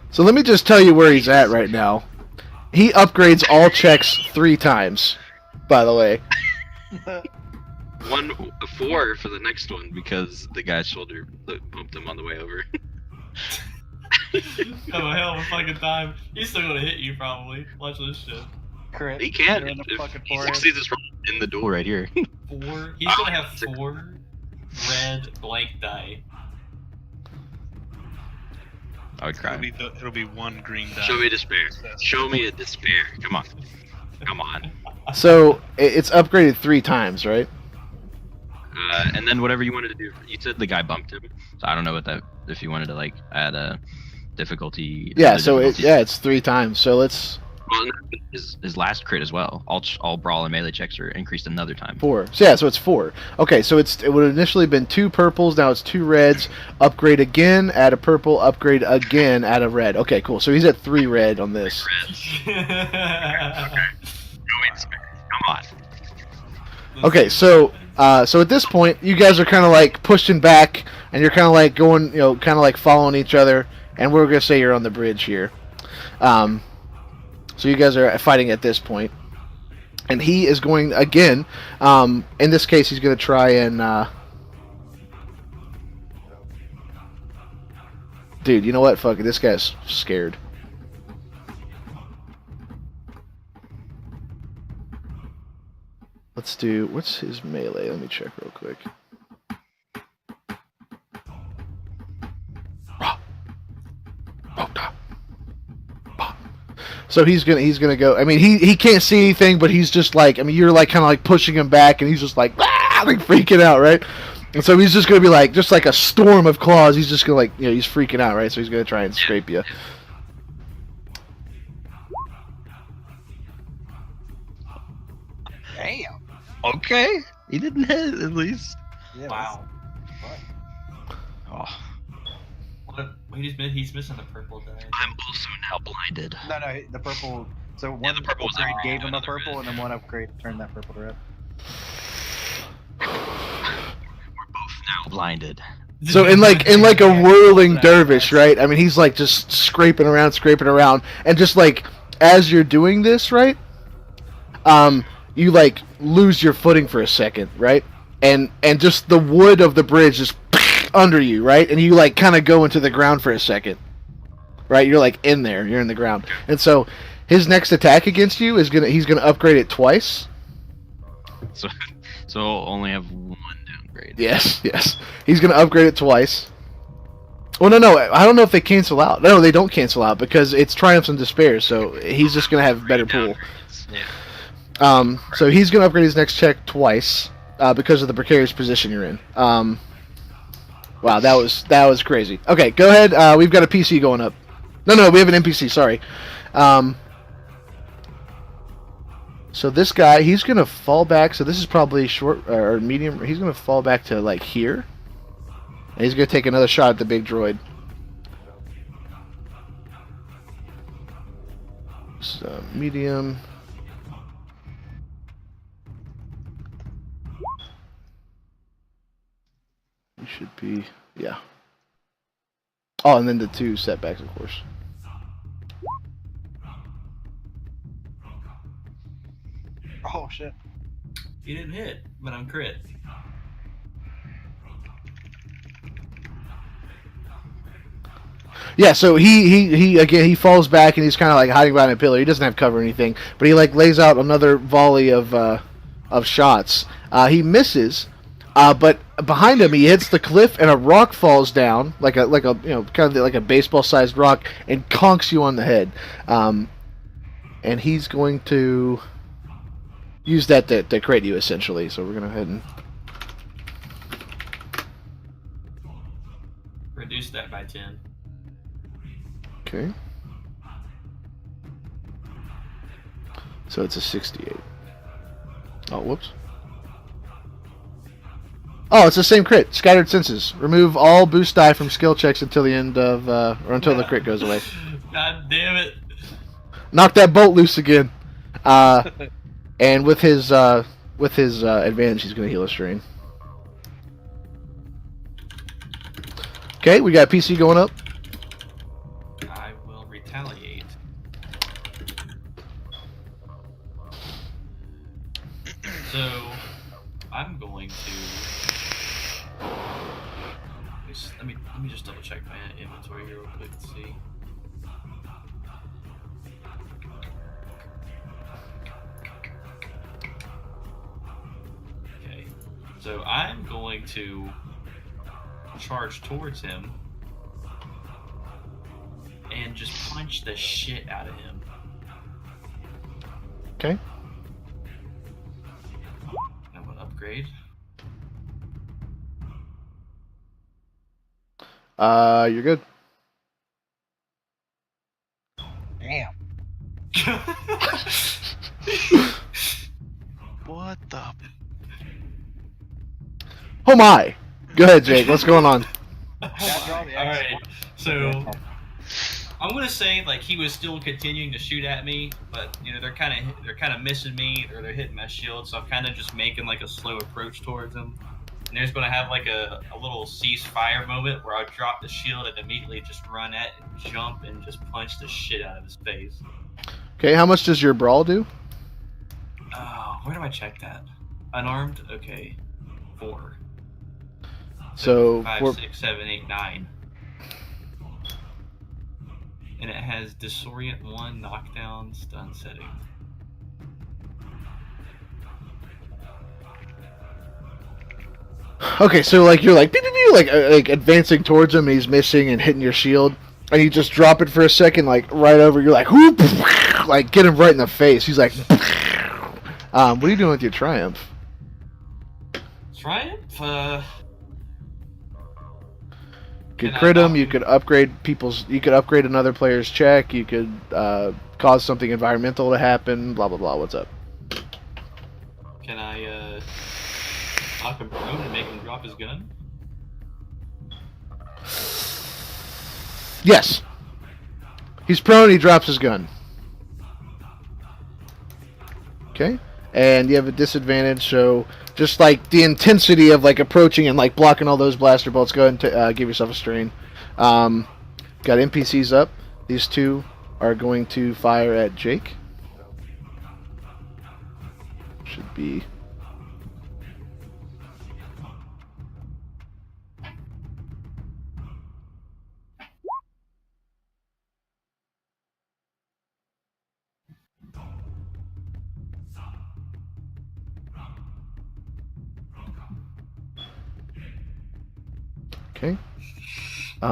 So let me just tell you where he's at right now. He upgrades all checks 3 times, by the way. 4 for the next one because the guy's shoulder bumped him on the way over. Have a hell of a fucking time. He's still gonna hit you probably. Watch this shit. Crit. He can. You're in the fucking He forehead. succeeds this from in the door right here. 4. He's gonna have 4 red blank die. I would cry. It'll be 1 green die. Show me despair. Show me a despair. Come on. Come on. So it's upgraded 3 times, right? And then whatever you wanted to do. You said the guy bumped him, so I don't know what that. If you wanted to like add a difficulty. Yeah. So it's 3 times. So let's. Well, his last crit as well. All brawl and melee checks are increased another time. 4. So yeah, so it's 4. Okay, so it would have initially been 2 purples, now it's 2 reds. Upgrade again, add a purple, upgrade again, add a red. Okay, cool. So he's at 3 red on this. Okay. Come on. Okay, so at this point, you guys are kind of like pushing back, and you're kind of like going, kind of like following each other, and we're gonna say you're on the bridge here. So you guys are fighting at this point, and he is going again. In this case, he's going to try and. Dude, you know what? Fuck it. This guy's scared. Let's do. What's his melee? Let me check real quick. So he's gonna go. I mean, he can't see anything, but he's just like, I mean, you're like kind of like pushing him back, and he's just like, like freaking out, right? And so he's just gonna be like, just like a storm of claws. He's just gonna like, he's freaking out, right? So he's gonna try and scrape you. Damn. Okay. He didn't hit at least. Yeah, Wow. Oh. Wait, he's missing the purple die. I'm also now blinded. No, the purple. So one the purple was upgrade already gave him a another purple, red. and then one upgrade turned that purple to red. We're both now blinded. So in like a whirling dervish, right? I mean, he's like just scraping around, and just like as you're doing this, right? You like lose your footing for a second, right? And just the wood of the bridge just under you, right? And you like kind of go into the ground for a second, right? You're like in there, you're in the ground, and so his next attack against you is he's gonna upgrade it twice. So I'll only have 1 downgrade. Yes. He's gonna upgrade it twice. Well, no, I don't know if they cancel out. No, they don't cancel out because it's triumphs and despairs. So he's just gonna have better pool. Yeah. So he's gonna upgrade his next check twice because of the precarious position you're in. Wow, that was crazy. Okay, go ahead. We've got a PC going up. No, we have an NPC. Sorry. So this guy, he's gonna fall back. So this is probably short or medium. He's gonna fall back to like here, and he's gonna take another shot at the big droid. So medium. You should be, yeah. Oh, and then the 2 setbacks, of course. Oh shit! He didn't hit, but I'm crit. Yeah, so he again he falls back and he's kind of like hiding behind a pillar. He doesn't have cover or anything, but he like lays out another volley of shots. He misses, but behind him he hits the cliff and a rock falls down like a kind of like a baseball sized rock and conks you on the head. And he's going to use that to crit you essentially. So we're gonna go ahead and reduce that by 10. okay. So it's a 68. Oh, whoops. Oh, it's the same crit. Scattered senses. Remove all boost die from skill checks until the end of, or until the crit goes away. God damn it! Knock that bolt loose again. And with his advantage, he's going to heal a strain. Okay, we got PC going up. I will retaliate. So, I'm going to. Let me just double check my inventory here real quick to see. Okay, so I'm going to charge towards him and just punch the shit out of him. Okay. I will upgrade. You're good. Damn. What the? Oh my! Go ahead, Jake. What's going on? Alright, so I'm gonna say like he was still continuing to shoot at me, but you know they're kind of missing me or they're hitting my shield, so I'm kind of just making like a slow approach towards them. And there's gonna have like a little ceasefire moment where I drop the shield and immediately just run at and jump and just punch the shit out of his face. Okay, how much does your brawl do? Where do I check that? Unarmed? Okay. 4. So 5, 6, 7, 8, 9. And it has disorient 1, knockdown, stun setting. Okay, so like you're like pew, pew, pew, like advancing towards him, and he's missing and hitting your shield, and you just drop it for a second, like right over. You're like, whoop, like get him right in the face. He's like, what are you doing with your triumph? Triumph? You could crit him. You could upgrade people's. You could upgrade another player's check. You could cause something environmental to happen. Blah blah blah. What's up? Can I knock him prone and make him drop his gun? Yes. He's prone. He drops his gun. Okay. And you have a disadvantage, so just like the intensity of like approaching and like blocking all those blaster bolts, go ahead and give yourself a strain. Got NPCs up. These two are going to fire at Jake. Should be. Okay.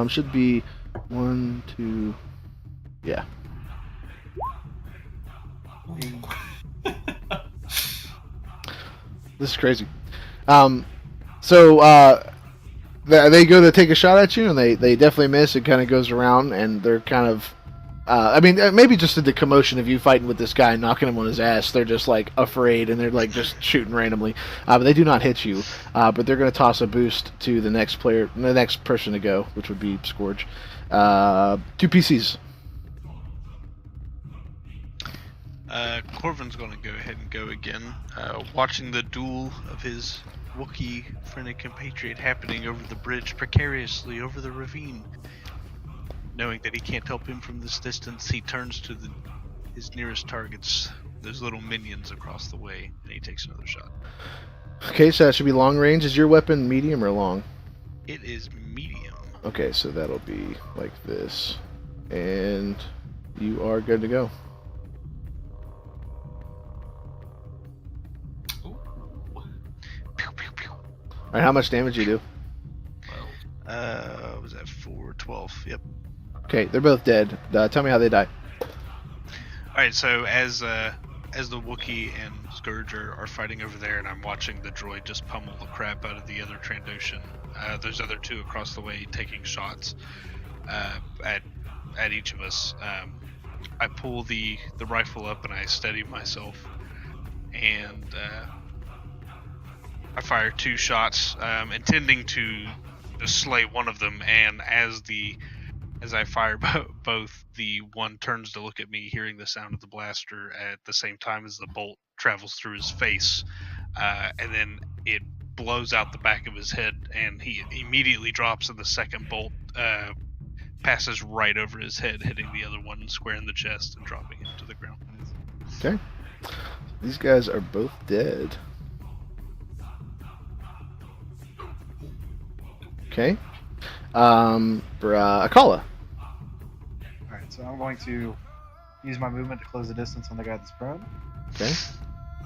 Should be 1, 2. Yeah. This is crazy. So they go to take a shot at you, and they definitely miss. It kind of goes around, and they're kind of. I mean, maybe just in the commotion of you fighting with this guy, knocking him on his ass, they're just like afraid, and they're like just shooting randomly. But they do not hit you. But they're going to toss a boost to the next player, the next person to go, which would be Scourge. 2 PCs. Corvin's going to go ahead and go again. Watching the duel of his Wookiee friend and compatriot happening over the bridge, precariously over the ravine. Knowing that he can't help him from this distance, he turns to his nearest targets, those little minions across the way, and he takes another shot. Okay, so that should be long range. Is your weapon medium or long? It is medium. Okay, so that'll be like this. And you are good to go. Ooh. Pew, pew, pew. Alright, how much damage you do? Well, Was that 4, 12? Yep. Okay, they're both dead. Tell me how they die. Alright, so as the Wookiee and Scourger are fighting over there, and I'm watching the droid just pummel the crap out of the other Trandoshan, those other two across the way taking shots at each of us, I pull the rifle up and I steady myself, and I fire 2 shots, intending to slay one of them, and as I fire both, the one turns to look at me, hearing the sound of the blaster at the same time as the bolt travels through his face, and then it blows out the back of his head, and he immediately drops, and the second bolt passes right over his head, hitting the other one square in the chest and dropping him to the ground. Okay. These guys are both dead. Okay. Akala. Alright, so I'm going to use my movement to close the distance on the guy that's prone. Okay.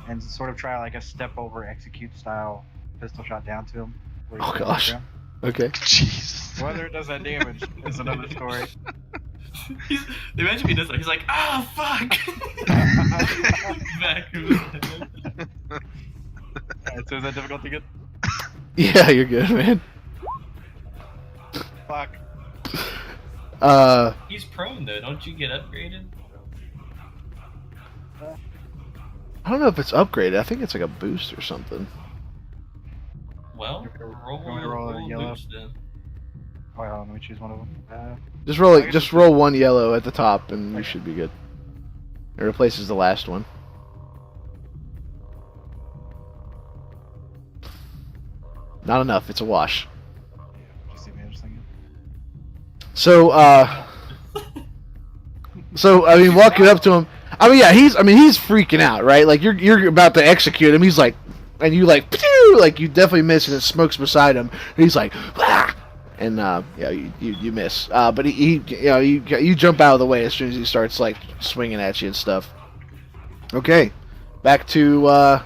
And sort of try like a step over execute style pistol shot down to him. where he's Oh, on the gosh. ground. Okay. Jesus. Whether it does that damage is another story. Imagine if he does that. He's like, ah, fuck! Back of his head. Alright, so is that difficult to get? Yeah, you're good, man. Fuck. He's prone though. Don't you get upgraded? I don't know if it's upgraded. I think it's like a boost or something. Well, You roll want me to roll a a yellow? boost then. Oh, hold on, let me choose one of them. Just roll one yellow at the top, and you should be good. It replaces the last one. Not enough. It's a wash. Just the advantage thing. So, I mean, walking up to him. I mean, yeah, he's freaking out, right? Like you're about to execute him. He's like, and you like, pew! Like you definitely miss, and it smokes beside him. And he's like, ah! And yeah, you miss. But he you jump out of the way as soon as he starts like swinging at you and stuff. Okay, back to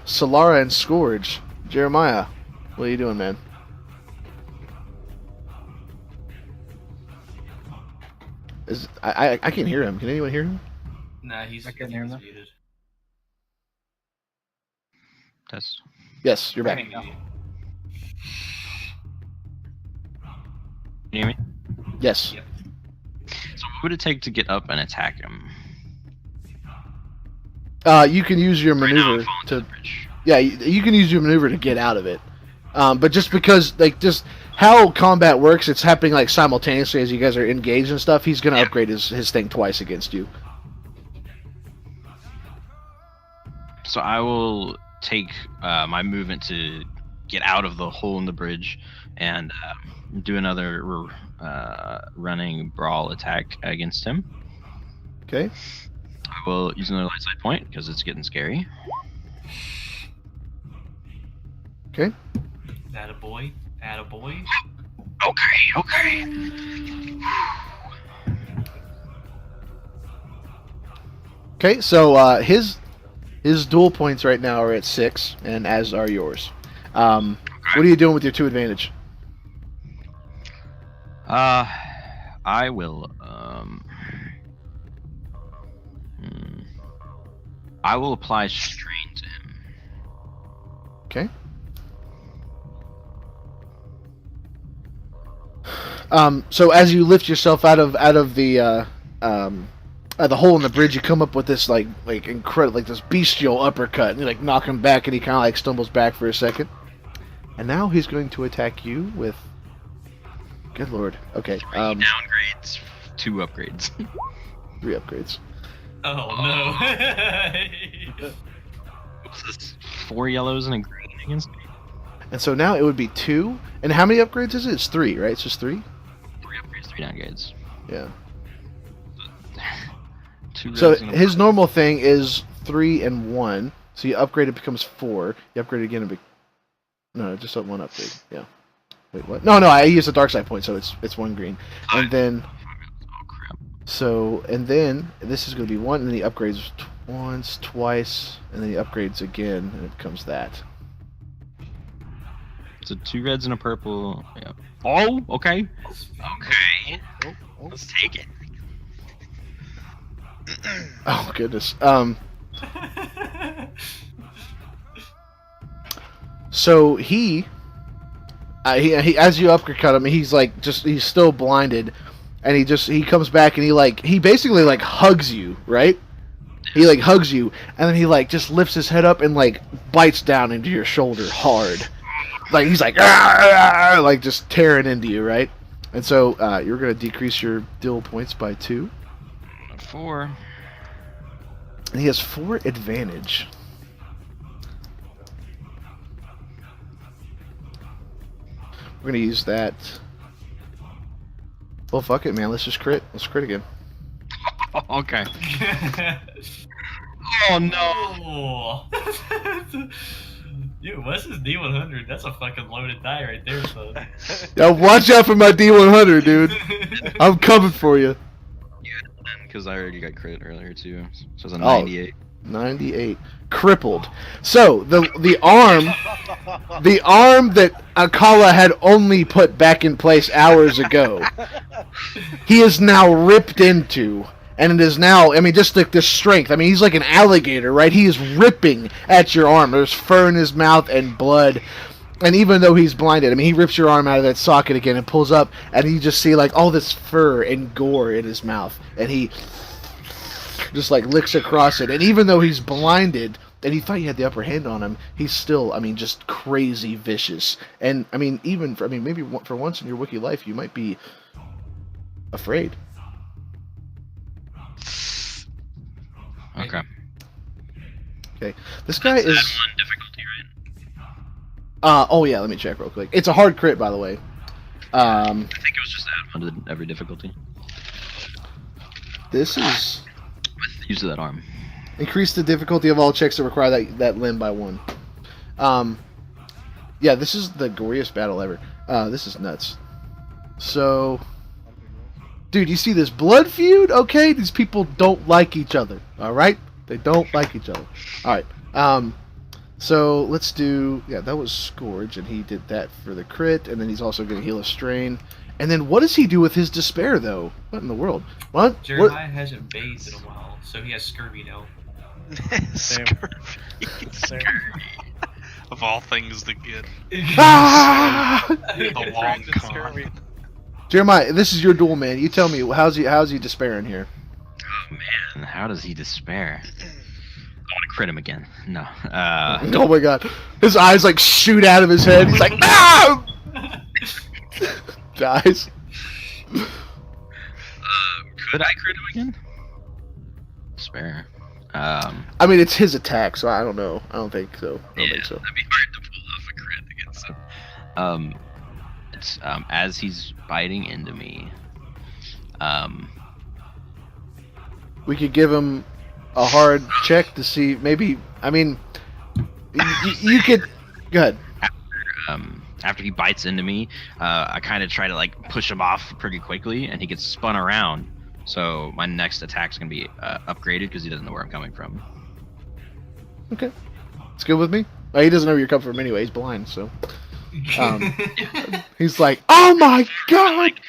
Solara and Scourge. Jeremiah, what are you doing, man? I can't hear him. Can anyone hear him? Nah, he's I can't hear him, though. muted. Test. Yes, you're back. Can you- Can you hear me? Yes. Yep. So what would it take to get up and attack him? You can use your Right now, I'm maneuver falling to to. the bridge. Yeah, you can use your maneuver to get out of it. But just because, like, just how combat works, it's happening like simultaneously as you guys are engaged and stuff. He's gonna upgrade his thing twice against you. So I will take my movement to get out of the hole in the bridge and do another running brawl attack against him. Okay. I will use another light side point because it's getting scary. Okay. Attaboy. Attaboy. Okay. Okay. So his dual points right now are at 6, and as are yours. What are you doing with your 2 advantage? I will I will apply strain to him. Okay. So as you lift yourself out of the hole in the bridge, you come up with this like incredible, like this bestial uppercut, and you like knock him back, and he kind of like stumbles back for a second, and now he's going to attack you with. Good lord. Okay. 3 downgrades, 2 upgrades. 3 upgrades. Oh no. What's this? 4 yellows and a green against me? And so now it would be 2. And how many upgrades is it? It's 3, right? It's just 3. 3 upgrades, 3 downgrades. Yeah. 2 So reds and a his blue. normal thing is 3 and 1. So you upgrade, it becomes 4. You upgrade again, no, just 1 upgrade. Yeah. Wait, what? No, I used a dark side point, so it's 1 green. And then Oh crap! and then this is going to be 1, and then he upgrades once, twice, and then he upgrades again, and it becomes that. So 2 reds and a purple. Yeah. Oh, okay. Okay. Let's take it. Oh goodness. So he as you uppercut him, he's like he's still blinded, and he comes back and he basically like hugs you, right? He like hugs you, and then he like just lifts his head up and like bites down into your shoulder hard, like he's like like just tearing into you, right? And so you're gonna decrease your duel points by 2. 4. And he has 4 advantage. We're gonna use that. Well, fuck it, man. Let's just crit. Let's crit again. Okay. Oh no! Oh. Dude, what's his D100? That's a fucking loaded die right there, son. Now watch out for my D100, dude. I'm coming for you. Because I already got crit earlier too. So it's a 98. 98. Crippled. So the arm that Akala had only put back in place hours ago, he is now ripped into. And it is now, I mean, just like the strength. I mean, he's like an alligator, right? He is ripping at your arm. There's fur in his mouth and blood. And even though he's blinded, I mean, he rips your arm out of that socket again and pulls up, and you just see like all this fur and gore in his mouth. And he just like licks across it. And even though he's blinded, and he thought you had the upper hand on him, he's still, I mean, just crazy vicious. And I mean, maybe for once in your wiki life, you might be afraid. Okay. Okay. This guy is. One difficulty, right? Oh yeah. Let me check real quick. It's a hard crit, by the way. I think it was just add 1 to every difficulty. This is With the use of that arm. increase the difficulty of all checks that require that limb by 1. Yeah. This is the goriest battle ever. This is nuts. So. Dude, you see this blood feud? Okay, these people don't like each other. All right, they don't like each other. All right. So let's do. Yeah, that was Scourge, and he did that for the crit, and then he's also going to heal a strain. And then what does he do with his despair, though? What in the world? What? Jeremiah hasn't bathed in a while, so he has scurvy now. Scurvy. Of all things, the good. Ah! The long con. Jeremiah, this is your duel, man. You tell me, how's he despairing here? Oh man, how does he despair? I want to crit him again. No. Oh my god. His eyes like shoot out of his head. He's like, no! Dies. Could I crit him again? Despair. I mean, it's his attack, so I don't know. I don't think so. I don't think so. That'd be hard to pull off a crit against him. It's as he's biting into me. We could give him a hard check to see. Maybe. I mean, you could. Go ahead. After he bites into me, I kind of try to like push him off pretty quickly, and he gets spun around. So my next attack's gonna be upgraded because he doesn't know where I'm coming from. Okay, it's good with me. Well, he doesn't know where you're coming from anyway. He's blind, so. He's like, oh my god! Like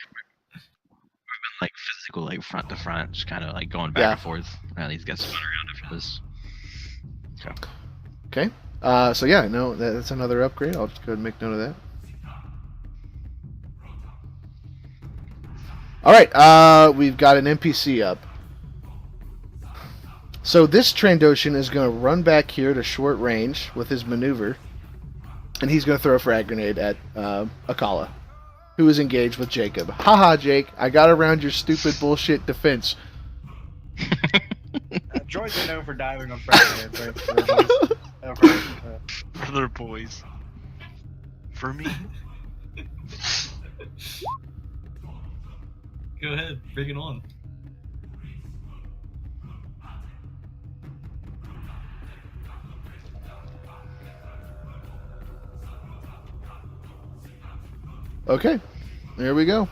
physical, like front to front, just kind of like going back and forth. And he's got spun around after this. Okay. So yeah, no, that's another upgrade. I'll just go ahead and make note of that. All right, we've got an NPC up. So this Trandoshan is going to run back here to short range with his maneuver, and he's going to throw a frag grenade at Akala, who is engaged with Jacob. Haha, Jake, I got around your stupid bullshit defense. Droids are known for diving on frag grenades, right? For their boys. For me. Go ahead, bring it on. Okay, there we go.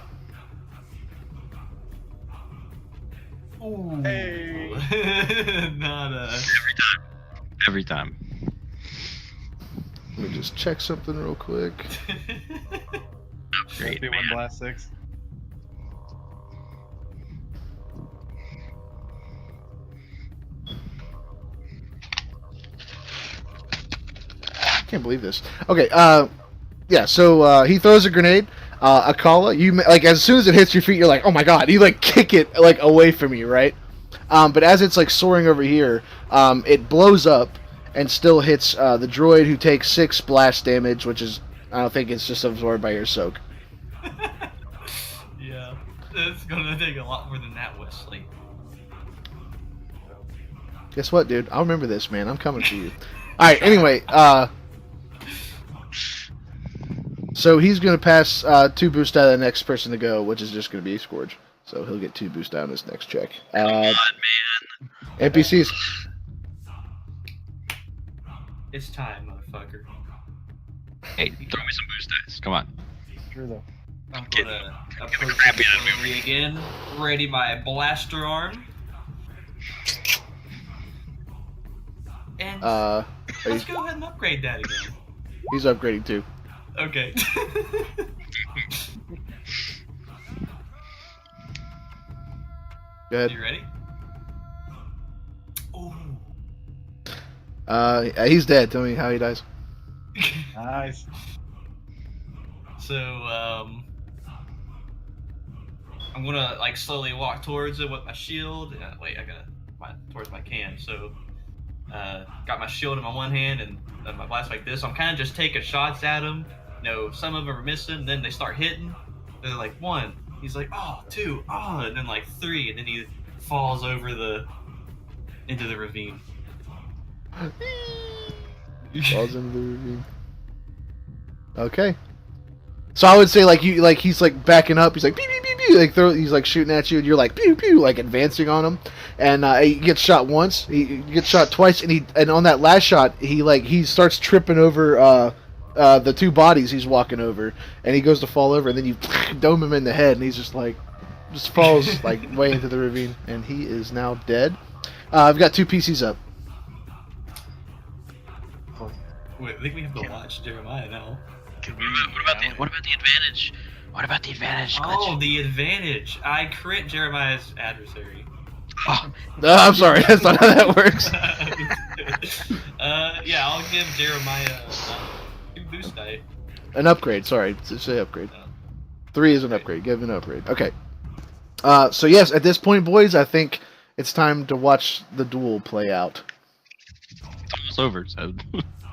Ooh. Hey. Not a. Every time. Let me just check something real quick. Great, 51 man. blast 6. I can't believe this. Okay, yeah, so he throws a grenade. Akala, you like as soon as it hits your feet, you're like, oh my god! You like kick it like away from you, right? But as it's like soaring over here, it blows up and still hits the droid, who takes 6 blast damage, which is I don't think it's just absorbed by your soak. Yeah, it's gonna take a lot more than that, Wesley. Guess what, dude? I'll remember this, man. I'm coming for you. All right. Anyway, so he's gonna pass 2 boost out of the next person to go, which is just gonna be Scourge. So he'll get 2 boost out on his next check. Come on, man. NPCs. It's time, motherfucker. Hey, throw me some boost dice. Come on. True though. I'm Get- gonna get approach the crap him out of me. slowly again. Ready my blaster arm. And let's go ahead and upgrade that again. He's upgrading too. Okay. Go ahead. You ready? Ooh. He's dead. Tell me how he dies. Nice. So, I'm gonna like slowly walk towards it with my shield. Wait, I gotta towards my can. So, got my shield in my one hand and my blast like this. I'm kind of just taking shots at him. You know, some of them are missing. Then they start hitting. They're like 1. He's like, oh, 2, oh, and then like 3, and then he falls over into the ravine. Falls into the ravine. Okay. So I would say he's like backing up. He's like pew pew pew pew. He's like shooting at you, and you're like pew pew, like advancing on him. And he gets shot once. He gets shot twice, and on that last shot, he starts tripping over the 2 bodies he's walking over, and he goes to fall over, and then you dome him in the head, and he's just falls like way into the ravine, and he is now dead. I've got 2 PCs up. Wait, I think we have to watch Jeremiah now. What about the advantage? What about the advantage? Oh, the advantage. I crit Jeremiah's adversary. Oh, No, I'm sorry, that's not how that works. Yeah, I'll give Jeremiah 2 boost die. An upgrade, sorry, to say upgrade. 3 is an upgrade, give an upgrade. Okay. So yes, at this point, boys, I think it's time to watch the duel play out. it's almost over. So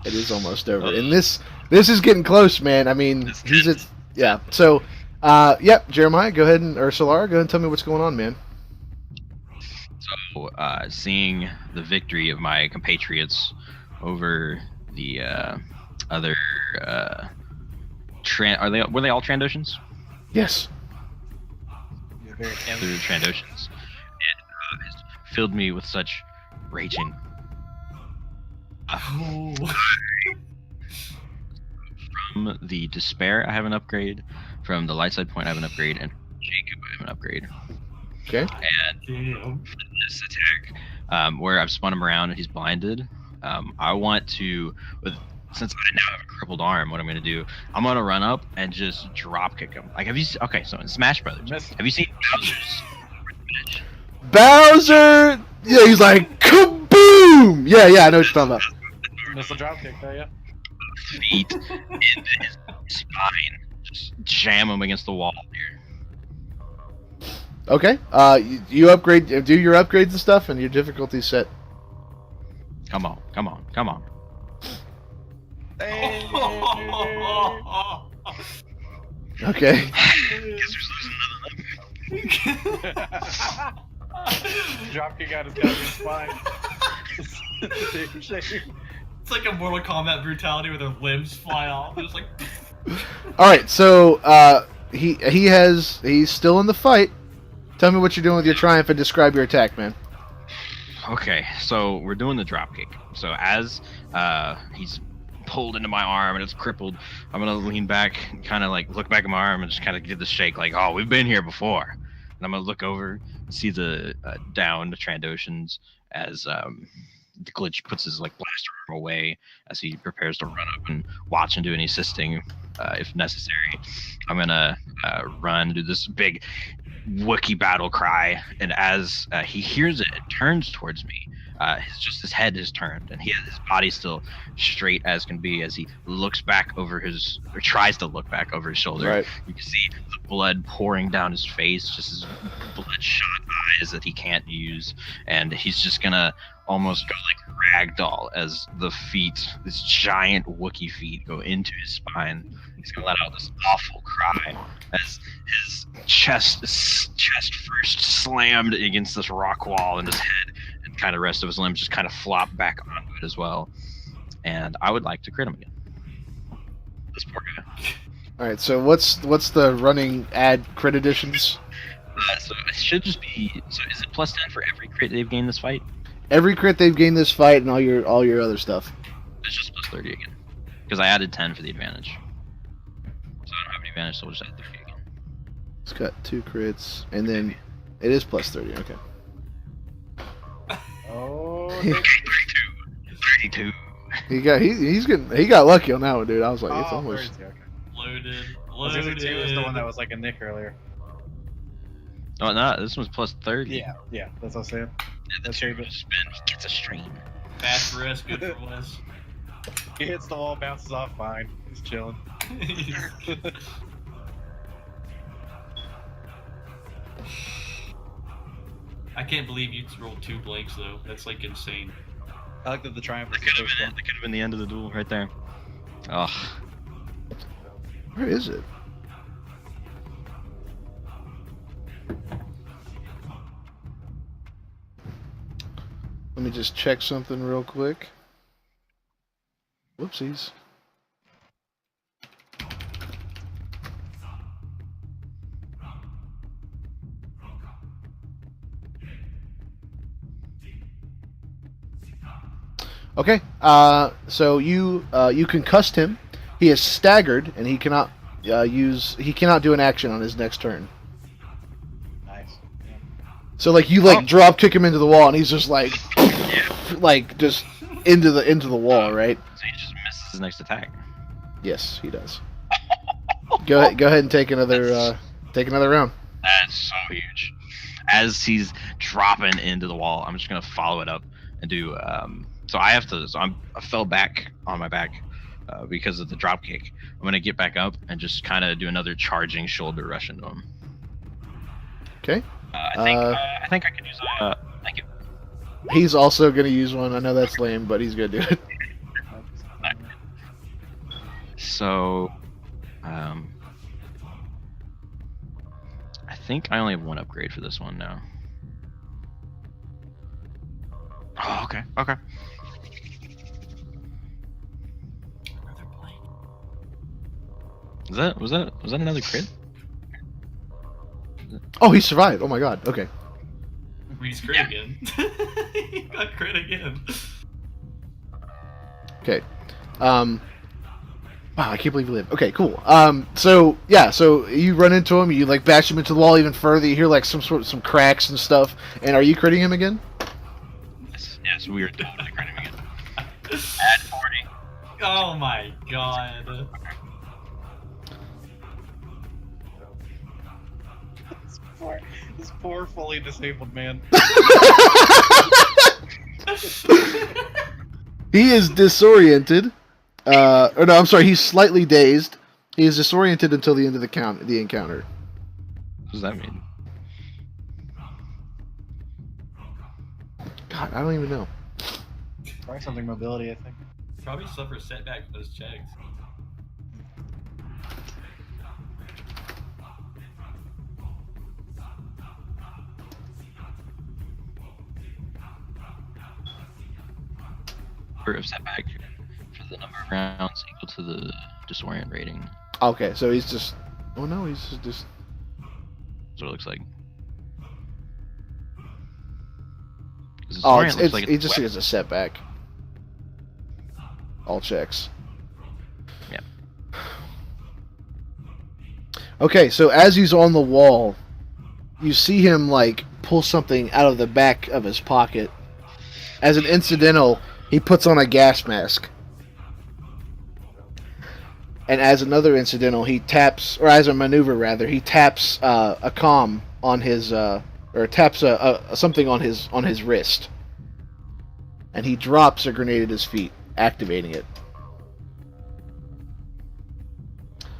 It is almost over, and this is getting close, man. I mean, yeah. So, yep, Jeremiah, go ahead or Solara, go ahead and tell me what's going on, man. So, seeing the victory of my compatriots over the other were they all Trandoshans? Yes. You're very Other Trandoshans. It filled me with such raging. Oh. From the despair, I have an upgrade. From the light side point, I have an upgrade, and from Jacob, I have an upgrade. Okay. And Damn. for this attack, where I've spun him around and he's blinded, I want to, since I now have a crippled arm, what I'm going to do, I'm going to run up and just drop kick him. Like, okay, so in Smash Brothers, Missed. have you seen Bowser's match? Bowser. Yeah, he's like kaboom. Yeah, I know what you're talking about. Missed the drop kick there, yeah. Feet into his spine. Just jam him against the wall here. Okay. You upgrade, do your upgrades and stuff, and your difficulty set. Come on. Okay. Guess who's losing another leg? Drop kick out his goddamn spine. It's like a Mortal Kombat brutality where their limbs fly off. It's like. All right. So he's still in the fight. Tell me what you're doing with your triumph and describe your attack, man. Okay, so we're doing the drop kick. So as he's pulled into my arm and it's crippled. I'm gonna lean back and kind of like look back at my arm and just kind of give the shake, like, oh, we've been here before. And I'm gonna look over, see the downed Trandoshans as the glitch puts his like blaster arm away as he prepares to run up and watch and do any assisting if necessary. I'm gonna run, do this big Wookiee battle cry, and as he hears it and turns towards me, his head has turned, and his body still straight as can be as he looks back over or tries to look back over his shoulder. Right. You can see the blood pouring down his face, just his bloodshot eyes that he can't use, and he's just gonna almost go like ragdoll as the feet, this giant Wookiee feet, go into his spine. He's gonna let out this awful cry as his chest first slammed against this rock wall, and his head and kind of rest of his limbs just kind of flop back onto it as well. And I would like to crit him again. This poor guy. All right. So what's the running ad crit additions? So it should just be. So is it plus 10 for every crit they've gained this fight? Every crit they've gained this fight and all your other stuff. It's just plus 30 again because I added 10 for the advantage. So I don't have any advantage, so we'll just add 30 again. It's got 2 crits, and then it is plus 30. Okay. Oh, 32. He got lucky on that one, dude. I was like, it's almost. 32, okay. Loaded. I was gonna say 2 was the one that was like a nick earlier. Oh, no, this one's plus 30. Yeah, that's what I'm saying. The That's 2 very spin, he gets a strain. Bad for us, good for Wes. He hits the wall, bounces off, fine. He's chilling. I can't believe you rolled 2 blanks though. That's like insane. I like that the triumph That was could the have first been one. it. That could have been the end of the duel right there. Oh, Where is it? Let me just check something real quick. Whoopsies. Okay, so you concussed him. He is staggered, and he cannot do an action on his next turn. Nice. Yeah. So like you drop kick him into the wall, and he's just like just into the wall, right? so he just misses his next attack. Yes, he does. Go ahead and take another round. That's so huge. As he's dropping into the wall, I'm just gonna follow it up and do. So I fell back on my back because of the drop kick. I'm gonna get back up and just kind of do another charging shoulder rush into him. Okay. I think I can use. Thank you. He's also gonna use one. I know that's lame, but he's gonna do it. So, I think I only have 1 upgrade for this one now. Oh, okay. Was that another crit? Oh, he survived. Oh my god. Okay. He's crit again. He got crit again. Okay. Wow, I can't believe you live. Okay, cool. So you run into him, you like bash him into the wall even further. You hear like some cracks and stuff. And are you critting him again? Yes, we are totally critting him again. Add 40. Oh my god. This poor fully disabled man. He is disoriented. Or no, I'm sorry. He's slightly dazed. He is disoriented until the end of the encounter. What does that mean? God, I don't even know. Probably something mobility, I think. Probably suffers setback from his checks. Of setback for the number of rounds equal to the disorient rating. Okay, so he's just. Oh no, he's just. That's what it looks like. Oh, he just has a setback. All checks. Okay, so as he's on the wall, you see him like pull something out of the back of his pocket. As an incidental, he puts on a gas mask. And as another incidental, he taps, or as a maneuver rather, he taps a comm on his, or taps something on his wrist. And he drops a grenade at his feet, activating it.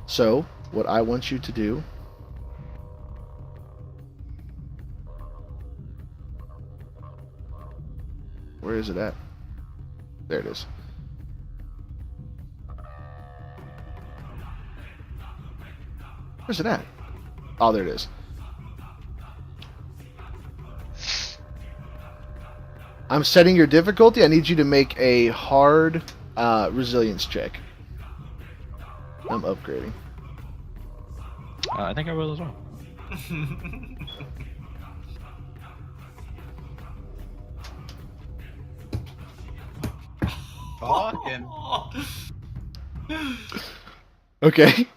So, what I want you to do... Where is it at? There it is. Where's it at? Oh, there it is. I'm setting your difficulty. I need you to make a hard resilience check. I'm upgrading. I think I will as well. Fucking. Okay.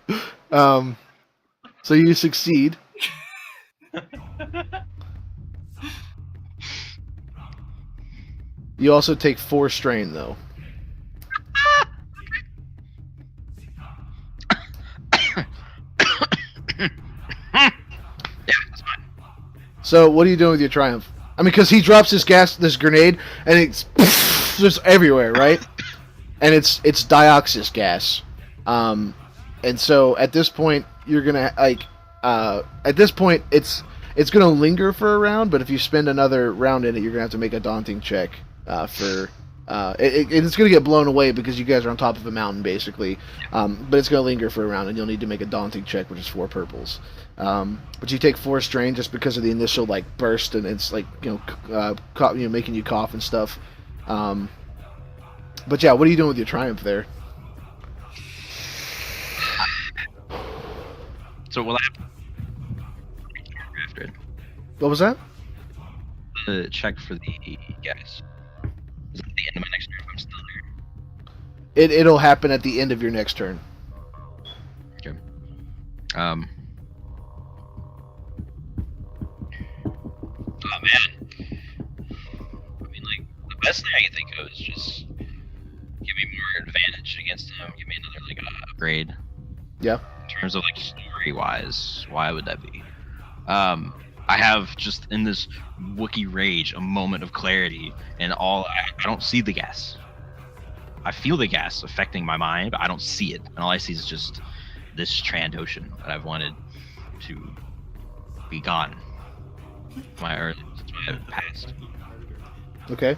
So you succeed. You also take 4 strain, though. So what are you doing with your triumph? I mean, because he drops this grenade, and it's just everywhere, right? And it's dioxis gas. And so at this point, you're gonna at this point, it's gonna linger for a round. But if you spend another round in it, you're gonna have to make a daunting check for. It's gonna get blown away because you guys are on top of a mountain, basically. But it's gonna linger for a round, and you'll need to make a daunting check, which is 4 purples. But you take 4 strain just because of the initial like burst, and it's like making you cough and stuff. But yeah, what are you doing with your triumph there? So will I after it? What was that? The check for the gas. Is it at the end of my next turn if I'm still there? It'll happen at the end of your next turn. Okay. Oh man. I mean, like, the best thing I can think of is just give me more advantage against him. Give me another like upgrade. Yeah. In terms of like story wise, why would that be? I have just in this Wookiee rage a moment of clarity, and I don't see the gas. I feel the gas affecting my mind, but I don't see it, and all I see is just this Trandoshan that I've wanted to be gone. My past. Okay.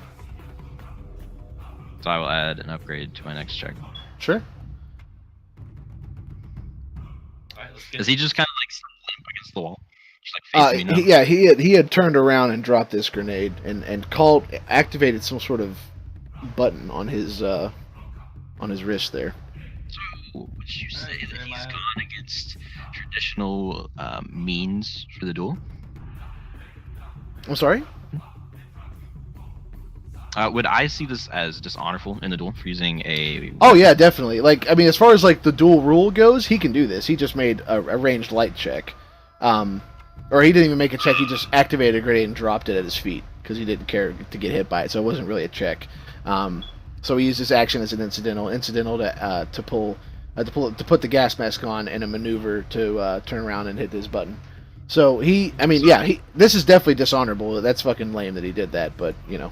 So I will add an upgrade to my next check. Sure. Alright, let's get Is he just kind of like limp against the wall? Just like facing me now? He had turned around and dropped this grenade and activated some sort of button on his wrist there. So would you say that he's gone against traditional means for the duel? I'm sorry? Would I see this as dishonorable in the duel for using a... Oh yeah, definitely. Like, I mean, as far as like the dual rule goes, he can do this. He just made a ranged light check. Or he didn't even make a check, he just activated a grenade and dropped it at his feet because he didn't care to get hit by it, so it wasn't really a check. So he used this action as an incidental to put the gas mask on and a maneuver to turn around and hit this button. So this is definitely dishonorable. That's fucking lame that he did that, but you know.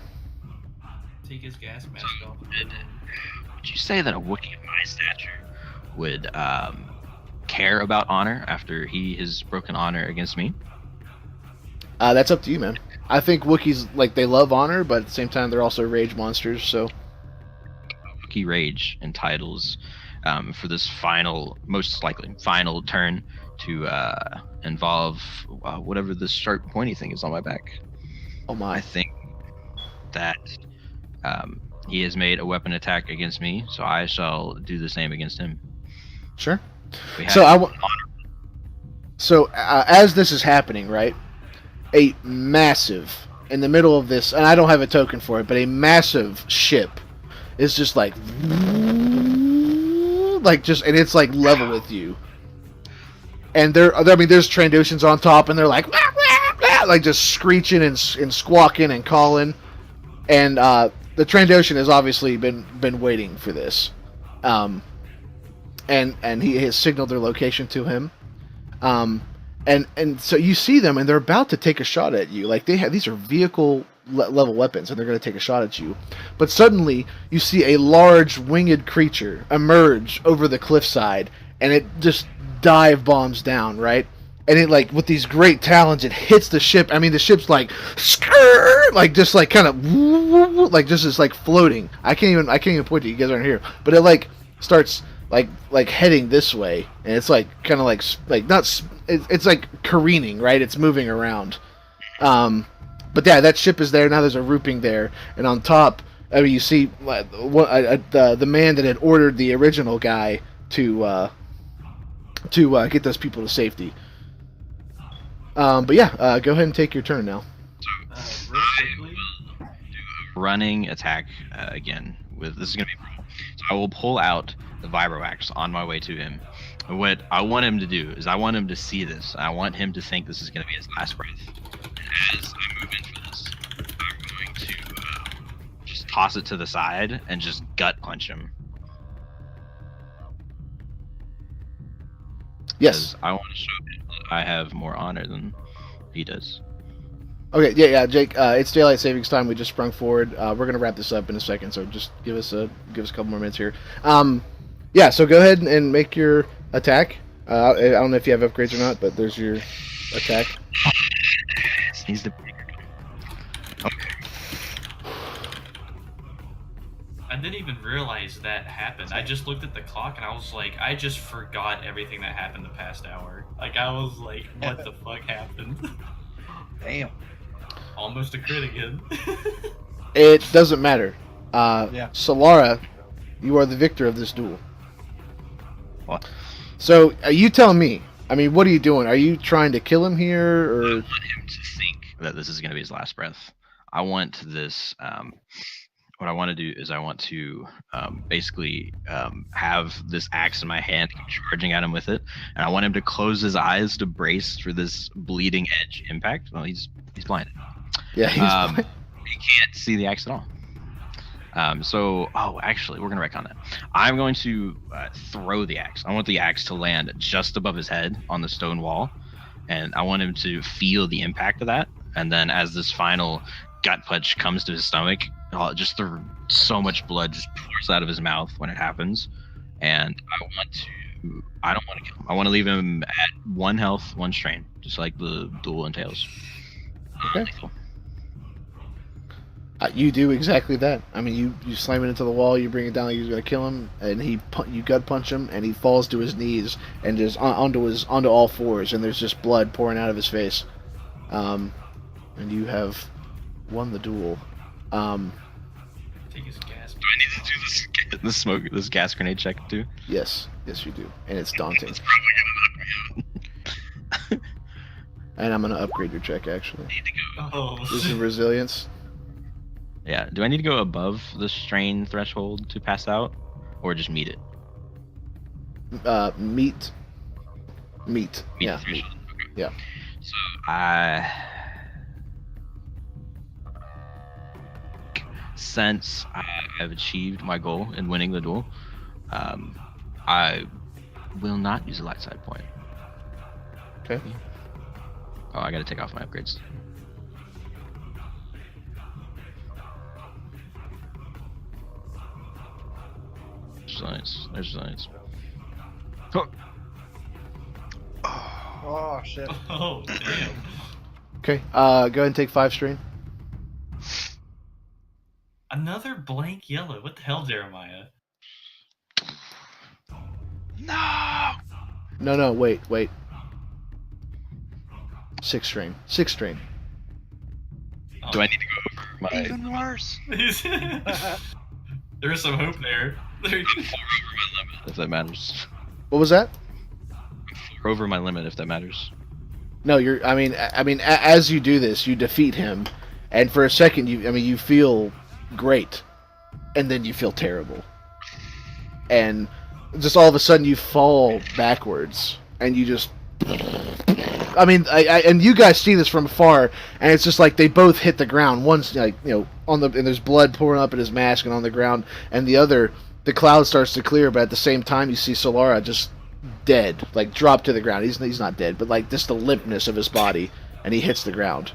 take his gas mask off. Would you say that a Wookiee of my stature would care about honor after he has broken honor against me? That's up to you, man. I think Wookiees, like, they love honor, but at the same time, they're also rage monsters, so... Wookiee Rage entitles for this most likely final turn to involve whatever this sharp pointy thing is on my back. Oh my. I think that he has made a weapon attack against me, so I shall do the same against him. Sure. So as this is happening, right, a massive, in the middle of this, and I don't have a token for it, but a massive ship is just like just, and it's like level with you. and there's Trandoshans on top, and they're like, "Wah, wah, wah," like just screeching and squawking and calling, and the Trandoshan has obviously been waiting for this, and he has signaled their location to him, and so you see them, and they're about to take a shot at you. Like these are vehicle level weapons, and they're going to take a shot at you. But suddenly, you see a large winged creature emerge over the cliffside, and it just dive bombs down, right? And it, like, with these great talons, it hits the ship. I mean, the ship's like, skrrr, like, just like kind of, like, just is like floating. I can't even point to you guys aren't here, but it like starts like heading this way, and it's like kind of like not, it's like careening, right? It's moving around. But yeah, that ship is there now. There's a rooping there, and on top, I mean, you see the man that had ordered the original guy to get those people to safety. But yeah, go ahead and take your turn now. Running attack again. This is gonna be brutal. So I will pull out the vibro axe on my way to him. What I want him to do is I want him to see this. I want him to think this is gonna be his last breath. As I move in for this, I'm going to just toss it to the side and just gut punch him. Yes. I want to show him that I have more honor than he does. Okay, yeah, Jake. It's daylight savings time. We just sprung forward. We're gonna wrap this up in a second, so just give us a couple more minutes here. Yeah. So go ahead and make your attack. I don't know if you have upgrades or not, but there's your attack. He's the. Okay. I didn't even realize that happened. I just looked at the clock and I was like, I just forgot everything that happened the past hour. Like, I was like, what the fuck happened? Damn. Almost a crit again. It doesn't matter. Yeah. Solara, you are the victor of this duel. What? So you tell me. I mean, what are you doing? Are you trying to kill him here, or? I want him to think that this is going to be his last breath. I want this. What I want to do is I want to basically have this axe in my hand, charging at him with it, and I want him to close his eyes to brace for this bleeding edge impact. Well, he's blinded. Yeah, he's blind. He can't see the axe at all. Actually, we're going to retcon that. I'm going to throw the axe. I want the axe to land just above his head on the stone wall, and I want him to feel the impact of that. And then as this final gut punch comes to his stomach, so much blood just pours out of his mouth when it happens. And I don't want to kill him. I want to leave him at 1 health, 1 strain, just like the duel entails. Okay. You do exactly that. I mean, you slam it into the wall, you bring it down like you're gonna kill him, and you gut punch him, and he falls to his knees and just onto all fours, and there's just blood pouring out of his face. And you have won the duel. Take his gas. Do I need to do this gas grenade check too? Yes, you do, and it's daunting. It's probably gonna knock me out. And I'm gonna upgrade your check actually. I need to go. Oh. This is resilience. Yeah. Do I need to go above the strain threshold to pass out, or just meet it? Meet. Yeah, the meet. threshold. Okay. Yeah. So since I have achieved my goal in winning the duel, I will not use a light side point. Okay. Oh, I gotta take off my upgrades. There's science. Oh. Oh shit. Oh, damn. Okay. Go ahead and take 5 strain. Another blank yellow. What the hell, Jeremiah? No. No, wait. 6 strain. 6 strain. Oh. Do I need to go over my? Even worse. There's some hope there. I'm 4 over my limit, if that matters. What was that? I'm 4 over my limit, if that matters. No, I mean, as you do this, you defeat him, and for a second, you feel great, and then you feel terrible, and just all of a sudden you fall backwards, and you just I mean, and you guys see this from afar, and it's just like they both hit the ground. One's like, and there's blood pouring up in his mask and on the ground, and the other, the cloud starts to clear, but at the same time, you see Solara just dead, like dropped to the ground. He's not dead, but like just the limpness of his body, and he hits the ground.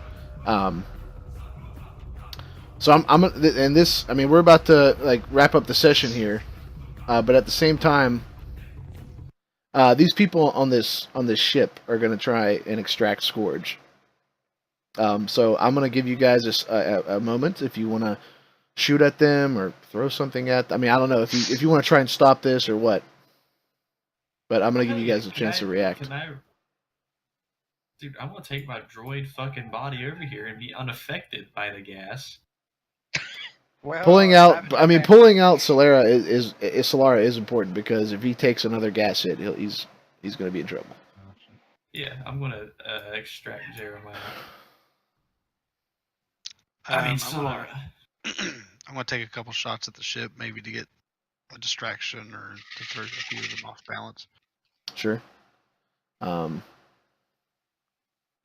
So and this, I mean, we're about to like wrap up the session here, but at the same time. These people on this ship are going to try and extract Scourge. So I'm going to give you guys a moment if you want to shoot at them or throw something at them. I mean, I don't know if you want to try and stop this or what. But I'm going to give you guys a chance to react. Dude, I'm going to take my droid fucking body over here and be unaffected by the gas. Well, pulling out Solara Solara is important because if he takes another gas hit, he's going to be in trouble. Yeah, I'm going to extract Jeremiah. Solara. I'm going to take a couple shots at the ship, maybe to get a distraction or to throw a few of them off balance. Sure. I'm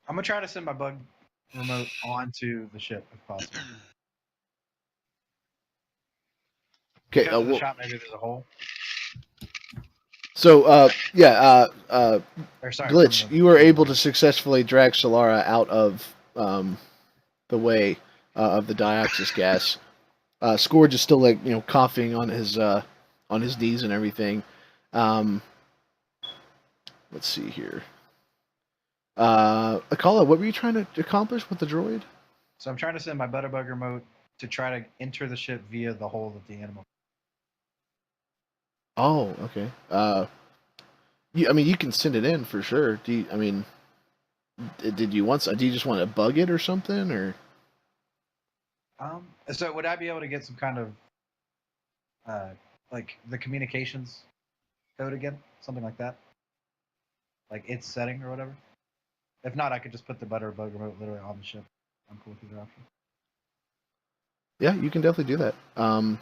going to try to send my bug remote onto the ship if possible. Okay. The shot, maybe there's a hole. So, Glitch, you were able to successfully drag Solara out of the way of the dioxis gas. Scourge is still coughing on his knees and everything. Let's see here. Akala, what were you trying to accomplish with the droid? So I'm trying to send my Butterbug remote to try to enter the ship via the hole of the animal. Oh, okay. You can send it in for sure. Do you just want to bug it or something, or? So would I be able to get some kind of, like the communications code again, something like that, like its setting or whatever? If not, I could just put the Butterbug remote literally on the ship. I'm cool with either option. Yeah, you can definitely do that. I'm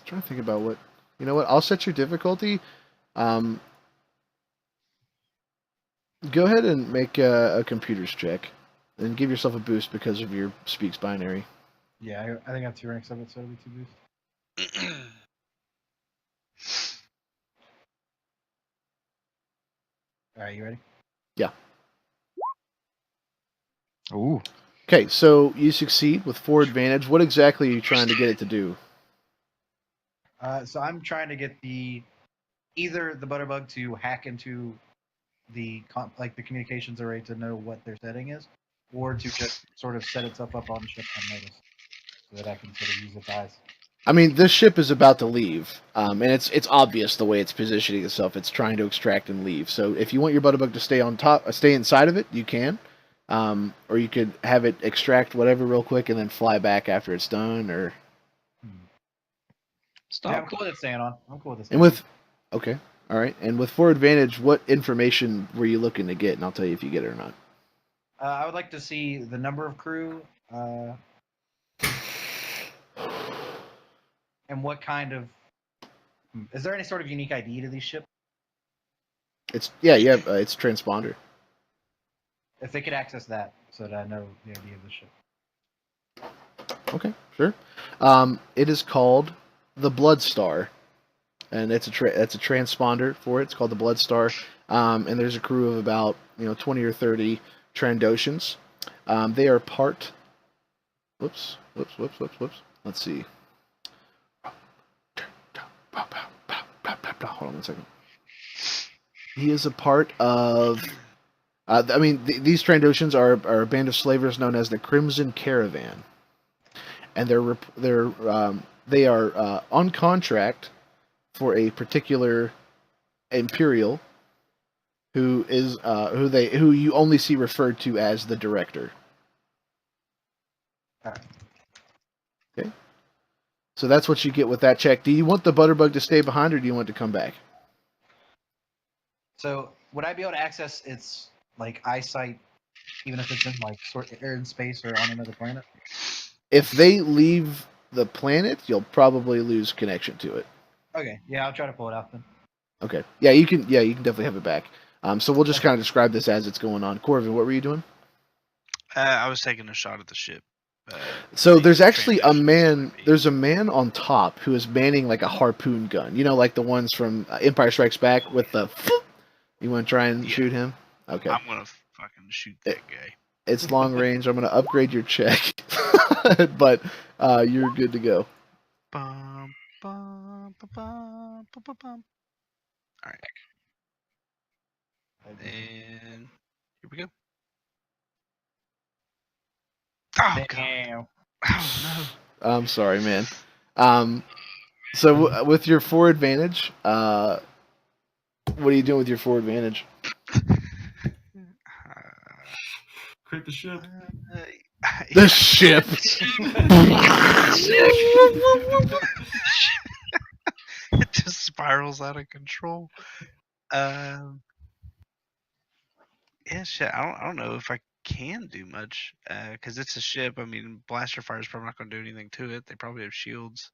trying to think about what. You know what? I'll set your difficulty. Go ahead and make a computers check, and give yourself a boost because of your speaks binary. Yeah, I think I have 2 ranks of it, so it'll be 2 boost. All right, you ready? Yeah. Ooh. Okay, so you succeed with 4 advantage. What exactly are you trying to get it to do? So I'm trying to get either the Butterbug to hack into the communications array to know what their setting is, or to just sort of set itself up on the ship unnoticed, so that I can sort of use its eyes. I mean, this ship is about to leave, and it's obvious the way it's positioning itself. It's trying to extract and leave. So if you want your Butterbug to stay inside of it, you can, or you could have it extract whatever real quick and then fly back after it's done, or. Stop. Yeah, I'm cool with it staying on. Okay, all right. And with 4 advantage, what information were you looking to get? And I'll tell you if you get it or not. I would like to see the number of crew, and what kind of. Is there any sort of unique ID to these ships? It's transponder. If they could access that, so that I know the ID of the ship. Okay, sure. It is called the Blood Star, and that's a transponder for it. It's called the Blood Star, and there's a crew of about 20 or 30 Trandoshans. They are part. Whoops. Let's see. Hold on 1 second. He is a part of. These Trandoshans are a band of slavers known as the Crimson Caravan, and they are on contract for a particular Imperial who you only see referred to as the Director. Okay. So that's what you get with that check. Do you want the Butterbug to stay behind, or do you want it to come back? So would I be able to access its eyesight, even if it's in in space or on another planet? If they leave the planet, you'll probably lose connection to it. Okay, yeah, I'll try to pull it out then. Okay. Yeah, you can. Yeah, you can definitely have it back. So we'll just kind of describe this as it's going on. Corvin, what were you doing? I was taking a shot at the ship. So the there's actually a transmissions man. might be- There's a man on top who is manning like a harpoon gun. You know, like the ones from Empire Strikes Back with the. You want to try and Yeah. shoot him? Okay. I'm gonna fucking shoot that guy. It's long range. I'm gonna upgrade your check, but you're good to go. Bum, bum, bum, bum, bum, bum, bum. All right, and here we go. Oh god! Damn. Oh I'm sorry, man. So with your 4 advantage, what are you doing with your 4 advantage? no! Crit the ship. The ship. It just spirals out of control. Yeah, shit. I don't know if I can do much because it's a ship. I mean, blaster fire is probably not going to do anything to it. They probably have shields.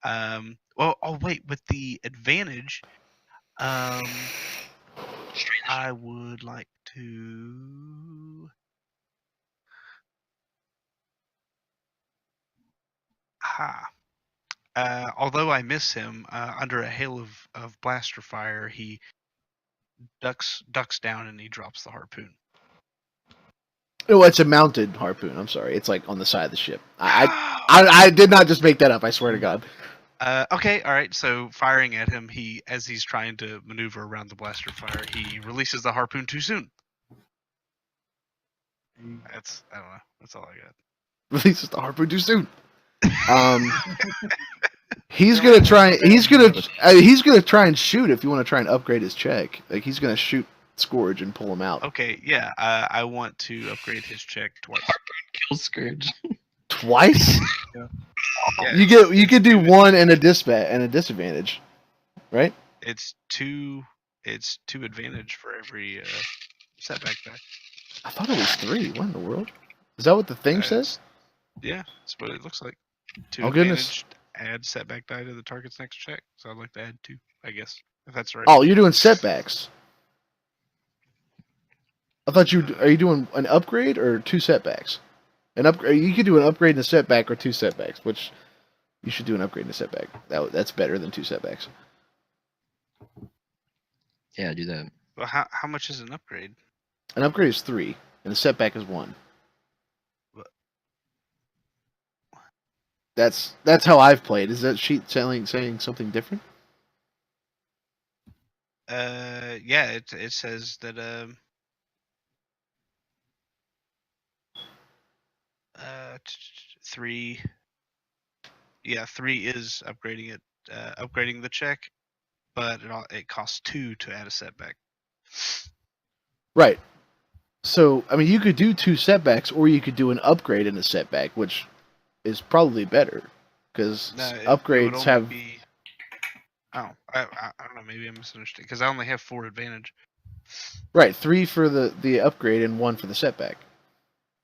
Well, oh wait, with the advantage, I would like to. Although I miss him, under a hail of blaster fire, he ducks down and he drops the harpoon. Oh, it's a mounted harpoon. I'm sorry. It's like on the side of the ship. I did not just make that up. I swear to God. Okay, all right. So firing at him, as he's trying to maneuver around the blaster fire, he releases the harpoon too soon. I don't know. That's all I got. Releases the harpoon too soon. He's gonna try. He's gonna try and shoot. If you want to try and upgrade his check, like he's gonna shoot Scourge and pull him out. Okay, yeah. I want to upgrade his check twice. Kill Scourge. Twice? Yeah. You could do 1 and a disadvantage, right? It's 2 advantage for every setback die. I thought it was 3. What in the world? Is that what the thing says? Yeah, that's what it looks like. 2 Oh, goodness. advantage, add setback die to the target's next check. So I'd like to add 2, I guess, if that's right. Oh, you're doing setbacks. I thought are you doing an upgrade or 2 setbacks? You could do an upgrade and a setback or 2 setbacks, which you should do an upgrade and a setback. That's better than 2 setbacks. Yeah, do that. Well, how much is an upgrade? An upgrade is 3, and a setback is 1. What? That's how I've played. Is that sheet saying something different? Yeah, it says that 3. Yeah, 3 is upgrading it, upgrading the check, but it costs 2 to add a setback. Right. So, I mean, you could do 2 setbacks, or you could do an upgrade and a setback, which is probably better, because upgrades have. I don't know. Maybe I misunderstood because I only have 4 advantage. Right, 3 for the upgrade and 1 for the setback.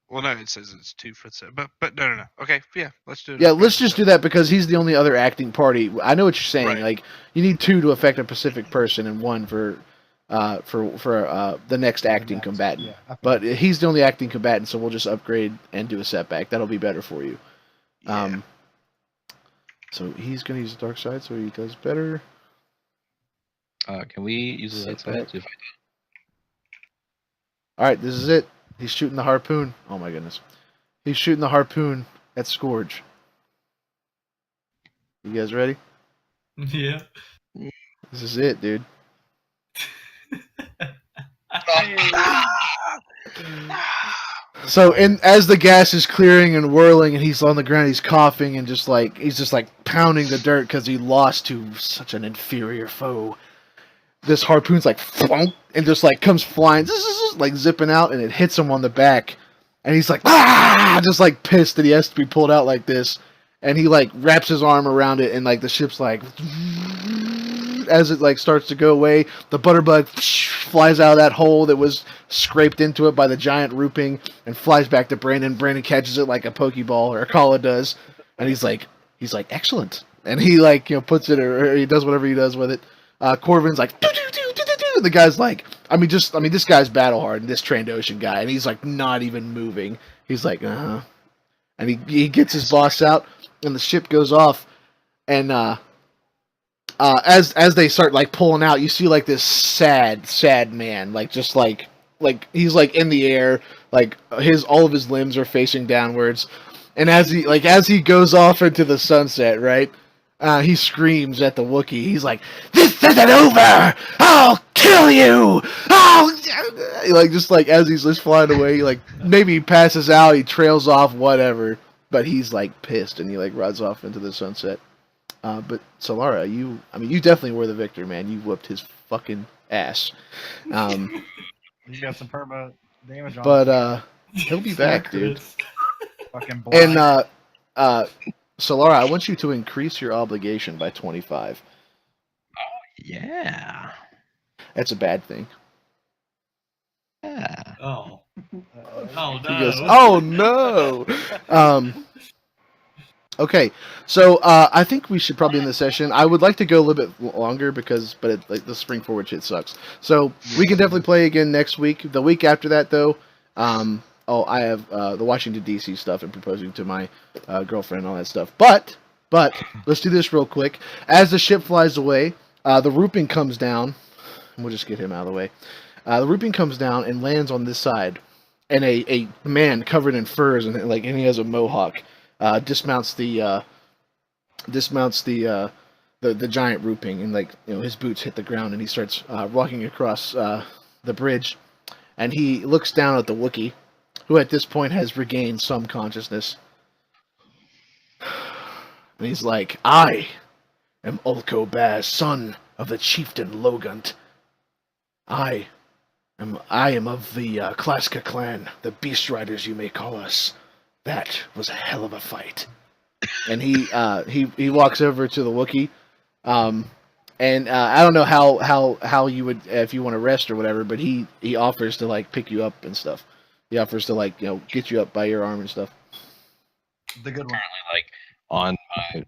Well, no, it says it's 2 for the set, but no. Okay, yeah, let's do it. Yeah, let's just do that because he's the only other acting party. I know what you're saying. Right. Like, you need 2 to affect a specific person and 1 for the next acting combatant. Yeah, But he's the only acting combatant, so we'll just upgrade and do a setback. That'll be better for you. Yeah. So he's gonna use the dark side, so he does better. Can we use the light side? If All right, this is it. He's shooting the harpoon. Oh my goodness, he's shooting the harpoon at Scourge. You guys ready? Yeah. This is it, dude. So, and as the gas is clearing and whirling, and he's on the ground, he's coughing and he's just pounding the dirt because he lost to such an inferior foe. This harpoon's like flunk, and just like comes flying, like zipping out, and it hits him on the back, and he's like just like pissed that he has to be pulled out like this, and he like wraps his arm around it, and like the ship's like. As it like starts to go away, the butterbug flies out of that hole that was scraped into it by the giant rooping and flies back to Brandon. Brandon catches it like a Pokeball or a Kala does, and he's like, excellent. And he like puts it or he does whatever he does with it. Corvin's like doo, doo, doo, doo, doo, doo. The guy's like this guy's battle hardened, this Trandoshan guy, and he's like not even moving. He's like and he gets his boss out, and the ship goes off, and as they start like pulling out, you see like this sad man, like just like he's like in the air, like all of his limbs are facing downwards, and as he goes off into the sunset, right? He screams at the Wookiee. He's like, "This isn't over! I'll kill you! Like just like as he's just flying away, like maybe he passes out, he trails off, whatever. But he's like pissed, and he like rides off into the sunset. But Solara, you definitely were the victor, man. You whooped his fucking ass. You got some perma damage on. But he'll be back, dude. Fucking blind. And Solara, I want you to increase your obligation by 25. Yeah. That's a bad thing. Yeah. Oh. Oh He no. goes, "Oh no." Okay, so I think we should probably end the session. I would like to go a little bit longer but the spring forward shit sucks. So we can definitely play again next week. The week after that, though, I have the Washington D.C. stuff and proposing to my girlfriend and all that stuff. But let's do this real quick. As the ship flies away, the rooping comes down. We'll just get him out of the way. The rooping comes down and lands on this side, and a man covered in furs and he has a mohawk. Dismounts the giant rooping, and his boots hit the ground, and he starts walking across the bridge, and he looks down at the Wookiee, who at this point has regained some consciousness, and he's like, "I am Ulko Baz, son of the chieftain Logunt. I am of the Klaska clan, the Beast Riders you may call us. That was a hell of a fight." And he walks over to the Wookiee, and I don't know how you would, if you want to rest or whatever, but he offers to like pick you up and stuff. He offers to get you up by your arm and stuff. The good one. On my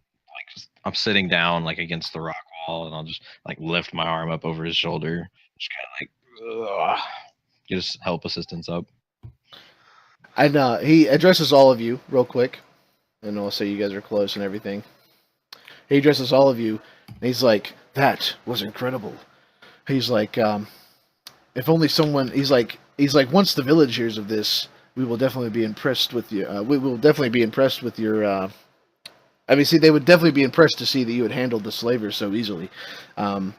I'm sitting down against the rock wall, and I'll just lift my arm up over his shoulder, just kind of just help assistance up. And he addresses all of you real quick, and I'll say you guys are close and everything. He addresses all of you, and he's like, "That was incredible." He's like, "If only someone," he's like, "Once the village hears of this, we will definitely be impressed with you. We will definitely be impressed with your." They would definitely be impressed to see that you had handled the slavers so easily. And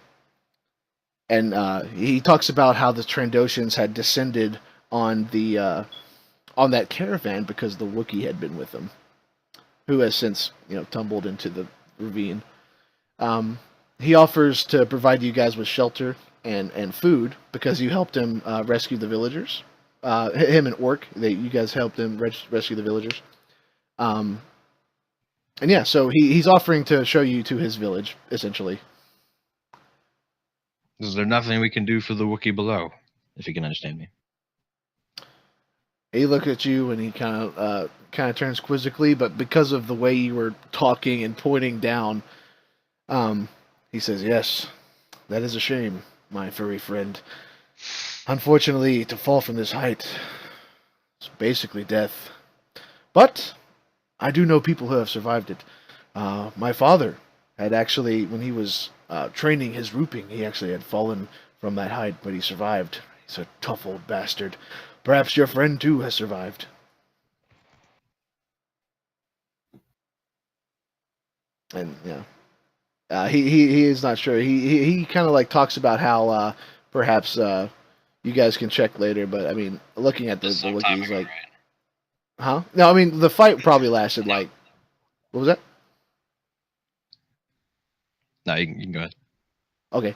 he talks about how the Trandoshans had descended on that caravan because the Wookiee had been with them, who has since tumbled into the ravine. He offers to provide you guys with shelter and food because you helped him rescue the villagers. Him and Orc, you guys helped him rescue the villagers. And yeah, so he's offering to show you to his village, essentially. Is there nothing we can do for the Wookiee below, if you can understand me? He looks at you and he kind of turns quizzically, but because of the way you were talking and pointing down, he says, "Yes, that is a shame, my furry friend. Unfortunately, to fall from this height is basically death. But I do know people who have survived it. My father had actually, when he was training his rooping, he actually had fallen from that height, but he survived. He's a tough old bastard. Perhaps your friend, too, has survived." And, he is not sure. He kind of, talks about how, perhaps, you guys can check later, but, looking at the Wookiees, right? Huh? No, the fight probably lasted, what was that? No, you can go ahead. Okay.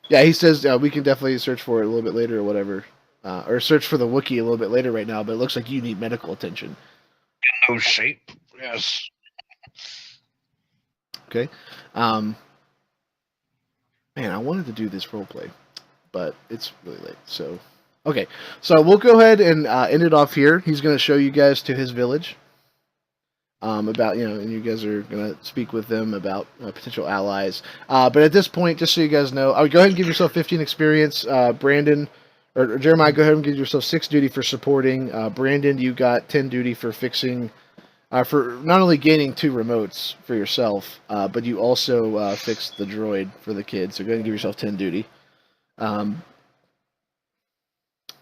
Yeah, he says we can definitely search for it a little bit later or whatever. Or search for the Wookiee a little bit later right now, but it looks like you need medical attention. No shape. Yes. Okay. Man, I wanted to do this roleplay, but it's really late, so... Okay, so we'll go ahead and end it off here. He's going to show you guys to his village. about, and you guys are gonna speak with them about potential allies. But at this point, just so you guys know, I would go ahead and give yourself 15 experience. Brandon or Jeremiah, go ahead and give yourself 6 duty for supporting. Brandon, you got 10 duty for fixing. For not only gaining 2 remotes for yourself, but you also fixed the droid for the kid. So go ahead and give yourself 10 duty.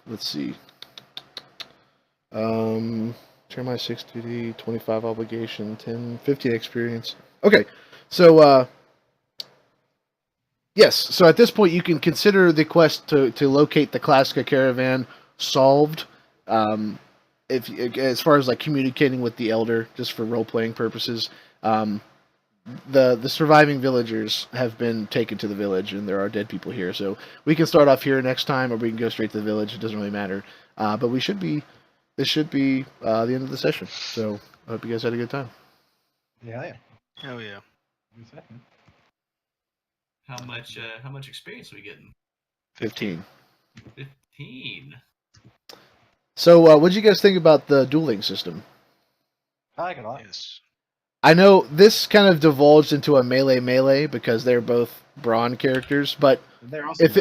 Let's see. Jeremiah 6 duty, 25 obligation, 10, 15 experience. Okay, so yes. So at this point, you can consider the quest to locate the Classica caravan solved. If as far as like communicating with the elder, just for role playing purposes, the surviving villagers have been taken to the village, and there are dead people here. So we can start off here next time, or we can go straight to the village. It doesn't really matter. But this should be the end of the session. So I hope you guys had a good time. Yeah. Oh yeah. Good session. How much experience are we getting? 15. 15. So what did you guys think about the dueling system? I like it a lot. Yes. I know this kind of divulged into a melee because they're both brawn characters, but They're also if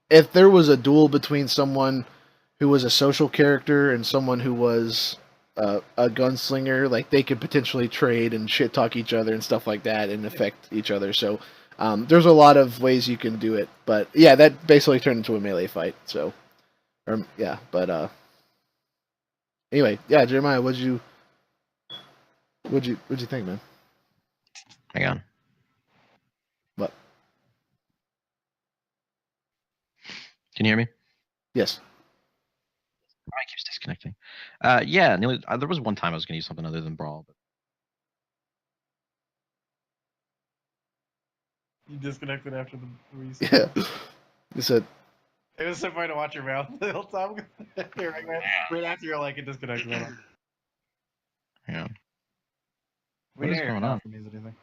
if there was a duel between someone who was a social character and someone who was a gunslinger, like they could potentially trade and shit talk each other and stuff like that and affect each other. So there's a lot of ways you can do it, but yeah, that basically turned into a melee fight. So, anyway, yeah, Jeremiah, what'd you think, man? Hang on. What? Can you hear me? Yes. I keeps disconnecting. Yeah, there was one time I was going to use something other than Brawl. But... You disconnected after the reset. Yeah. You said. It was so funny to watch your mouth the whole time. Right after you're like, it disconnected. Yeah. We What is didn't hear going it on? from music, anything.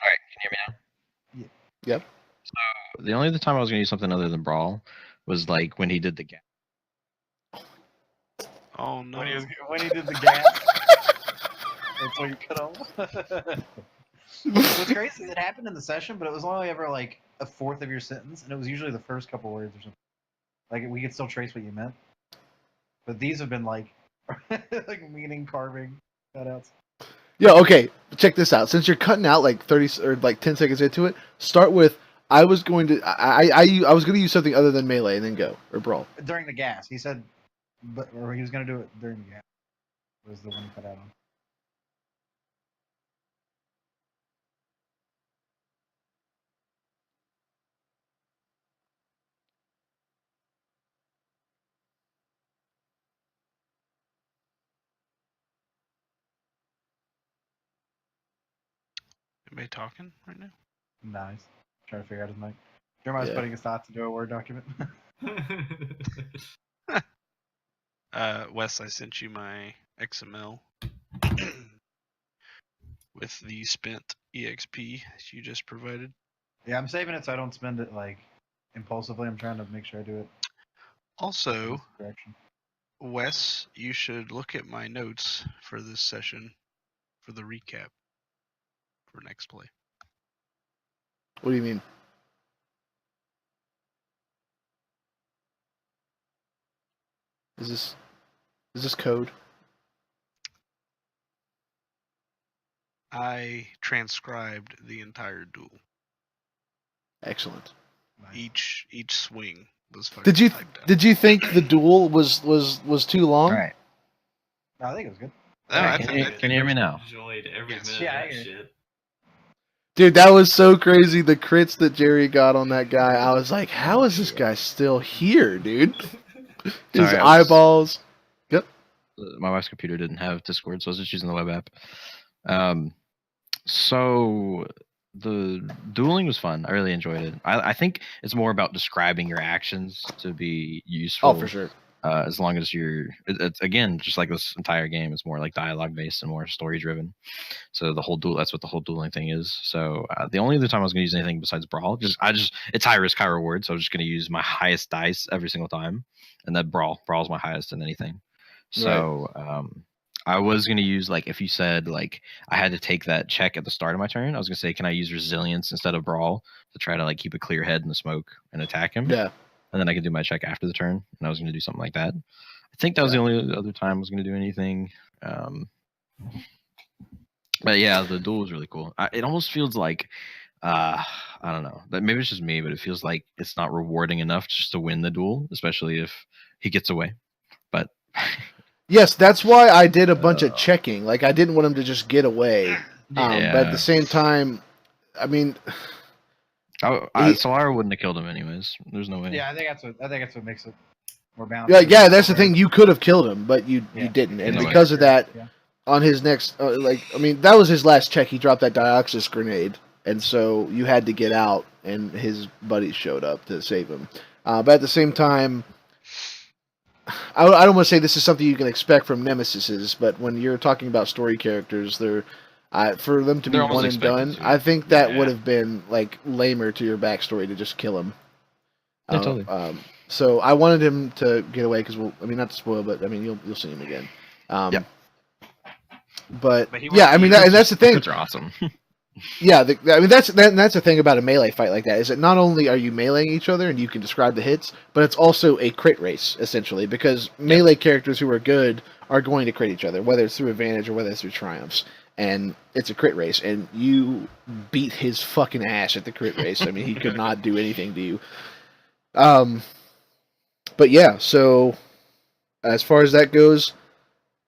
All right, can you hear me now? Yep. So the only other time I was going to use something other than Brawl was like when he did the gap. Oh no. When he did the gap. That's what you cut off. What's crazy is it happened in the session, but it was only ever like a fourth of your sentence, and it was usually the first couple words or something. Like we could still trace what you meant, but these have been like like meaning carving cutouts. Yeah, okay. Check this out. Since you're cutting out like 30 or like 10 seconds into it, start with I was going to use something other than melee and then go or brawl. During the gas, he said, or he was going to do it during the gas. Was the one he cut out on. Anybody talking right now? Nice. Trying to figure out his mic. Jeremiah's putting his thoughts into a Word document. Wes, I sent you my XML with the spent EXP you just provided. Yeah, I'm saving it so I don't spend it like impulsively. I'm trying to make sure I do it. Also, Direction. Wes, you should look at my notes for this session for the recap for next play. What do you mean? Is this code? I transcribed the entire duel. Excellent. Nice. Each swing was fucking Did you typed out. did you think the duel was too long? All right. No, I think it was good. No, I Can think you hear me now? Enjoyed every Yes. minute Yeah, I of that hear shit. Dude, that was so crazy. The crits that Jerry got on that guy, I was like, how is this guy still here, dude? His Sorry, eyeballs. My wife's computer didn't have Discord, so I was just using the web app. So the dueling was fun. I really enjoyed it. I think it's more about describing your actions to be useful. Oh, for sure. As long as it's again just like this entire game, it's more like dialogue based and more story driven. So the whole that's what the whole dueling thing is. So the only other time I was going to use anything besides brawl, it's high risk, high reward. So I'm just going to use my highest dice every single time, and that brawl's my highest in anything. So I was going to use, like, if you said like I had to take that check at the start of my turn, I was going to say, can I use resilience instead of brawl to try to like keep a clear head in the smoke and attack him? Yeah. And then I could do my check after the turn, and I was going to do something like that. I think that was the only other time I was going to do anything. But yeah, the duel was really cool. It almost feels like, I don't know, that maybe it's just me, but it feels like it's not rewarding enough just to win the duel, especially if he gets away. But yes, that's why I did a bunch of checking. Like, I didn't want him to just get away. But at the same time, I mean, Solara wouldn't have killed him anyways. There's no way. Yeah, I think that's what makes it more balanced. Yeah, that's the thing. You could have killed him, but you didn't, and because of that, on his next, that was his last check. He dropped that Dioxis grenade, and so you had to get out, and his buddies showed up to save him. But at the same time, I don't want to say this is something you can expect from Nemesises, but when you're talking about story characters, for them to be one and done, I think that would have been like lamer to your backstory to just kill him. Yeah, totally. So I wanted him to get away because, not to spoil, but I mean you'll see him again. But yeah, I mean and that's the thing. Those are awesome. Yeah, that's the thing about a melee fight like that, is that not only are you meleeing each other and you can describe the hits, but it's also a crit race, essentially, because melee characters who are good are going to crit each other, whether it's through advantage or whether it's through triumphs. And it's a crit race, and you beat his fucking ass at the crit race. I mean, he could not do anything to you. But yeah, so as far as that goes,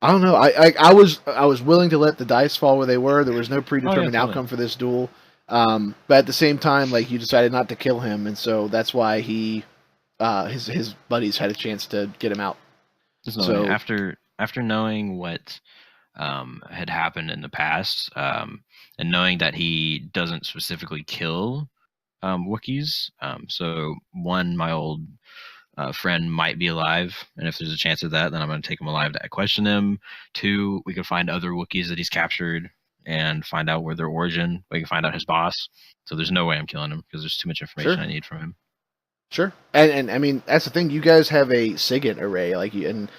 I don't know. I was willing to let the dice fall where they were. There was no predetermined outcome for this duel. But at the same time, like, you decided not to kill him, and so that's why his buddies had a chance to get him out. So after knowing what had happened in the past, and knowing that he doesn't specifically kill Wookiees, so one, my old friend might be alive, and if there's a chance of that, then I'm going to take him alive to question him. Two, we can find other Wookiees that he's captured and find out where their origin. We can find out his boss. So there's no way I'm killing him because there's too much information I need from him. Sure, and I mean, that's the thing. You guys have a SIGINT array, and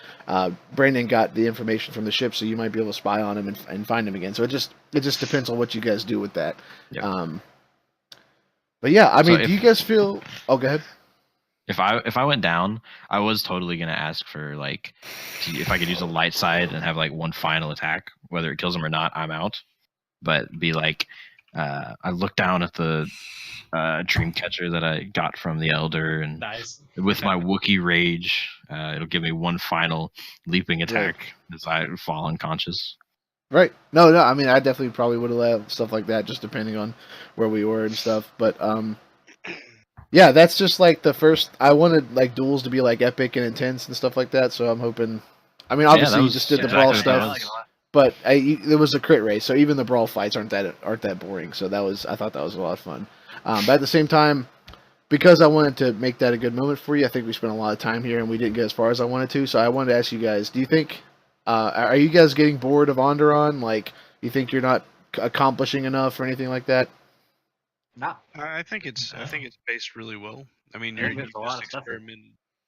Brandon got the information from the ship, so you might be able to spy on him and find him again. So it just depends on what you guys do with that. Yep. But yeah, I mean, do you guys feel? Oh, go ahead. If I went down, I was totally gonna ask for if I could use a light side and have like one final attack, whether it kills him or not, I'm out. But be like, I look down at the dream catcher that I got from the Elder, and with my Wookiee rage, it'll give me one final leaping attack as I fall unconscious. Right. No. I mean, I definitely probably would have let stuff like that, just depending on where we were and stuff. But yeah, that's just like the first. I wanted like duels to be like epic and intense and stuff like that. So I'm hoping. I mean, obviously you just did the brawl stuff, but it was a crit race, so even the brawl fights aren't that boring. So I thought that was a lot of fun. But at the same time, because I wanted to make that a good moment for you, I think we spent a lot of time here and we didn't get as far as I wanted to. So I wanted to ask you guys: do you think are you guys getting bored of Onderon? Like, you think you're not accomplishing enough or anything like that? No. I think it's based really well. I mean, you just experiment.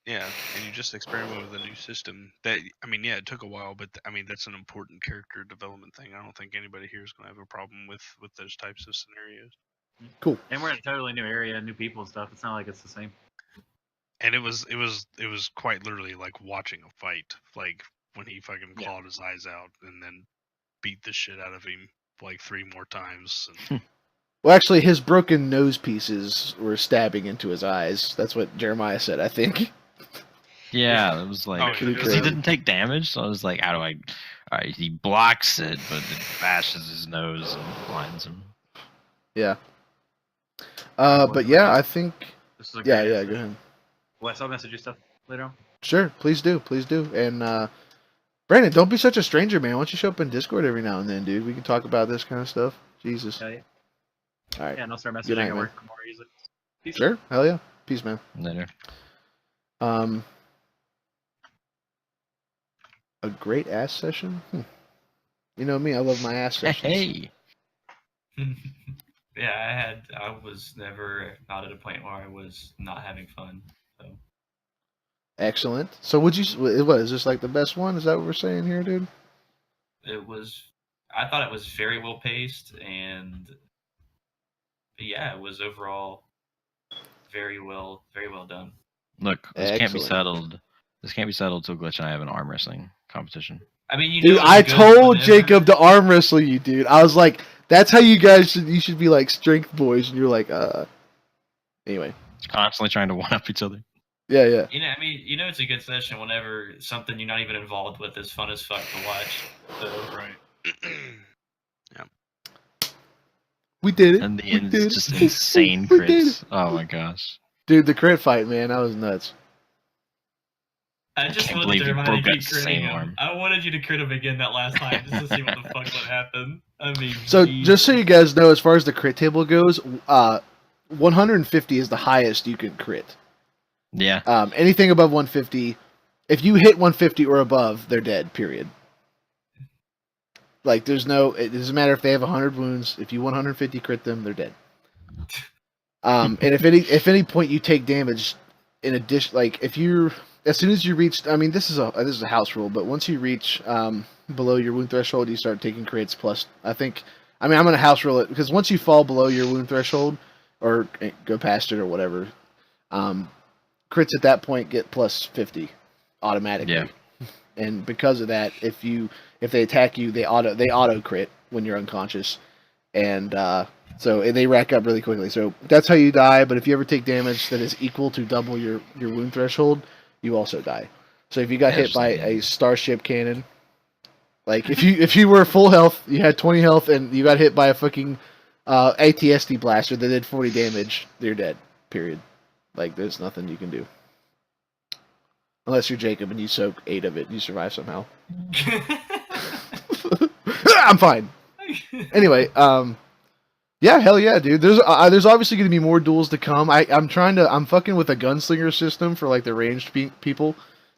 Yeah, and you just experiment with a new system. It took a while, but I mean, that's an important character development thing. I don't think anybody here is going to have a problem with those types of scenarios. Cool. And we're in a totally new area, new people and stuff. It's not like it's the same. And it was quite literally like watching a fight, like when he fucking clawed his eyes out and then beat the shit out of him like 3 more times. And... Well, actually, his broken nose pieces were stabbing into his eyes. That's what Jeremiah said, I think. Yeah, it was like he didn't take damage, so I was like, how do I? Alright, he blocks it, but it bashes his nose and blinds him. Yeah. But yeah, I think. Go ahead. Wes, I'll message you stuff later on. Sure, please do. And Brandon, don't be such a stranger, man. Why don't you show up in Discord every now and then, dude? We can talk about this kind of stuff. Jesus. Hell yeah. All right. Yeah, and I'll start messaging at work more easily. Peace. Sure. Hell yeah. Peace, man. Later. A great ass session? You know me, I love my ass sessions. Hey. Yeah, I was never not at a point where I was not having fun. So Excellent. So what is this like the best one? Is that what we're saying here, dude? I thought it was very well paced, and yeah, it was overall very well done. Look, this can't be Excellent. settled. This can't be settled till Glitch and I have an arm wrestling competition. I mean, you Dude, know, it's I good told whenever- Jacob to arm wrestle you, dude. I was like, that's how you should be like strength boys, and you're like, Anyway. It's constantly trying to one up each other. Yeah, yeah. You know, I mean, you know, it's a good session whenever something you're not even involved with is fun as fuck to watch. So Right. We did it. And the We end did is just it. insane We did crits. Oh my gosh. Dude, the crit fight, man, that was nuts. I just Can't wanted believe to you remind broke you that to keep same critting him. arm. I wanted you to crit him again that last time just to see what the fuck would happen. I mean, So Jesus. just so you guys know, as far as the crit table goes, 150 is the highest you can crit. Yeah. Anything above 150, if you hit 150 or above, they're dead. Period. Like it doesn't matter if they have 100 wounds. If you 150 crit them, they're dead. And if any point you take damage, in addition, like as soon as you reach, I mean, this is a house rule, but once you reach below your wound threshold, you start taking crits plus. I'm gonna house rule it because once you fall below your wound threshold or go past it or whatever, crits at that point get plus 50 automatically. Yeah. And because of that, if they attack you, they auto crit when you're unconscious, and they rack up really quickly. So that's how you die. But if you ever take damage that is equal to double your wound threshold, you also die. So if you got hit by a starship cannon, like if you were full health, you had 20 health, and you got hit by a fucking ATST blaster that did 40 damage, you're dead. Period. Like there's nothing you can do. Unless you're Jacob and you soak 8 of it, and you survive somehow. I'm fine. Anyway, yeah, hell yeah, dude. There's obviously going to be more duels to come. I'm fucking with a gunslinger system for like the ranged people.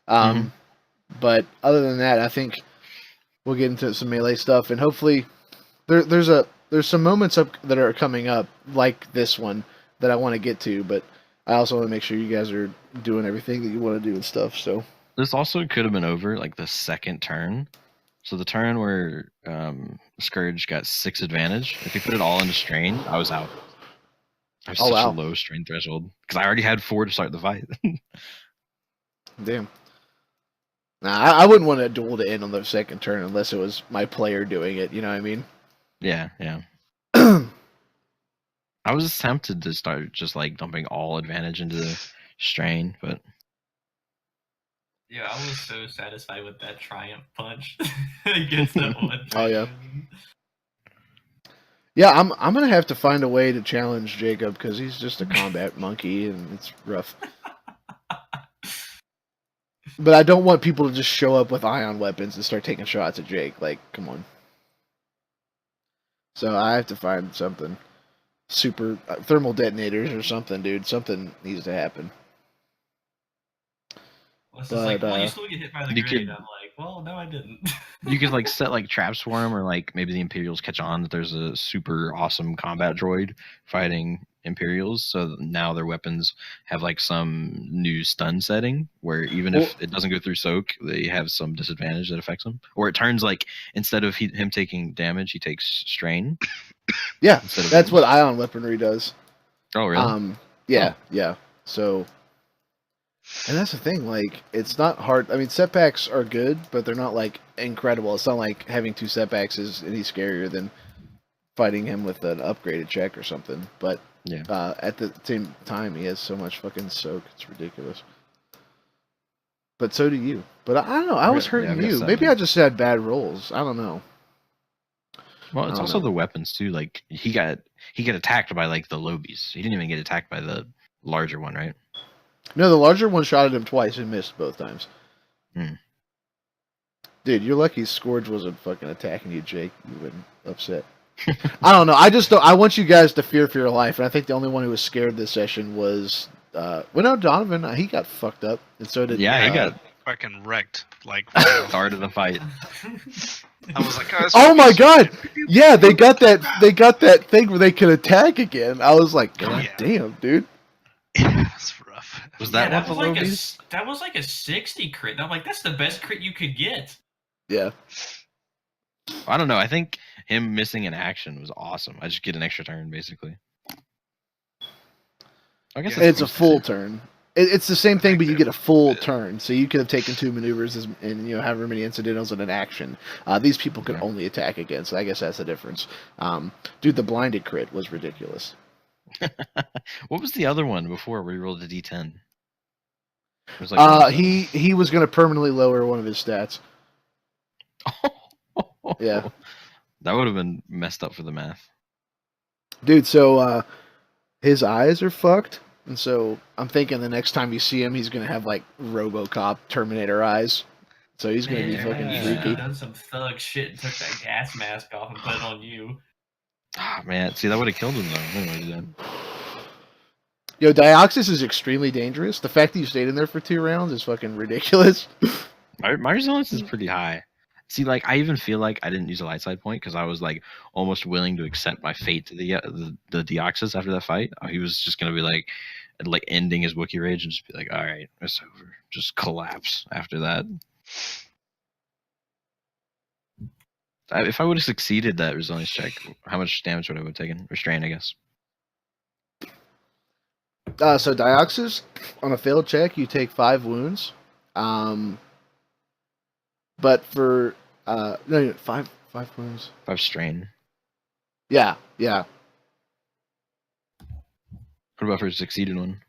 But other than that, I think we'll get into some melee stuff, and hopefully there's some moments up that are coming up like this one that I want to get to, but I also want to make sure you guys are doing everything that you want to do and stuff. So This also could have been over like the second turn. So the turn where Scourge got 6 advantage, if you put it all into strain, I was out. I have such a low strain threshold because I already had 4 to start the fight. Damn. Nah, I wouldn't want a duel to end on the second turn unless it was my player doing it. You know what I mean? Yeah. I was tempted to start just like dumping all advantage into the strain, but Yeah, I was so satisfied with that triumph punch against that one. Oh yeah. Yeah, I'm gonna have to find a way to challenge Jacob because he's just a combat monkey and it's rough. But I don't want people to just show up with ion weapons and start taking shots at Jake. Like, come on. So I have to find something. Super thermal detonators or something, dude. Something needs to happen. Well, it's just like, well, you still get hit by the you grenade. could- I'm like, well, no, I didn't. you could like set like traps for him, or like maybe the Imperials catch on that there's a super awesome combat droid fighting Imperials, so that now their weapons have like some new stun setting where even if it doesn't go through soak, they have some disadvantage that affects them, or it turns like instead of him taking damage, he takes strain. Yeah, instead of that's wounds. what ion weaponry does. Oh really? Yeah. So, and that's the thing. Like, it's not hard. I mean, setbacks are good, but they're not like incredible. It's not like having 2 setbacks is any scarier than fighting him with an upgraded check or something. But yeah, at the same time, he has so much fucking soak. It's ridiculous. But so do you. But I don't know. I was hurting I've got you. 7. Maybe I just had bad rolls. I don't know. Well, it's I don't also know. the weapons too. Like he got attacked by like the lobies. He didn't even get attacked by the larger one, right? No, the larger one shot at him twice and missed both times. Dude, you're lucky Scourge wasn't fucking attacking you, Jake. You wouldn't upset. I don't know. I just don't. I want you guys to fear for your life, and I think the only one who was scared this session was. Well, no, Donovan. He got fucked up, and so did. Yeah, he got fucking wrecked. Like, Start of the fight. I was like, oh, Oh my god! Yeah, they got that thing where they can attack again. I was like, god Yeah. damn, dude. Yeah, it was rough. Was that Yeah, one below beast? that was like a 60 crit. And I'm like, that's the best crit you could get. Yeah. I don't know. I think him missing an action was awesome. I just get an extra turn, basically. I guess Yeah. It's a full turn. It's the same thing, but you get a full turn. So you could have taken 2 maneuvers and however many incidentals and an action. These people could only attack again, so I guess that's the difference. Dude, the blinded crit was ridiculous. What was the other one before where he rolled a d10? It was like he was going to permanently lower one of his stats. Yeah. That would have been messed up for the math. Dude, so his eyes are fucked. And so I'm thinking the next time you see him, he's going to have like RoboCop Terminator eyes. So he's going to be fucking You should freaky. have done some thug shit and took that gas mask off and put it on you. Ah, man. See, that would have killed him, though. Anyway, Yo, Dioxys is extremely dangerous. The fact that you stayed in there for 2 rounds is fucking ridiculous. my resilience is pretty high. See, like, I even feel like I didn't use a light side point because I was, like, almost willing to accept my fate to the Deoxys after that fight. He was just going to be, like, ending his Wookiee rage and just be like, all right, it's over. Just collapse after that. If I would have succeeded that resilience check, how much damage would I have taken? Restrain, I guess. So Dioxys, on a failed check, you take 5 wounds. But for no, 5 wounds. 5 strain. Yeah. What about for a succeeded one?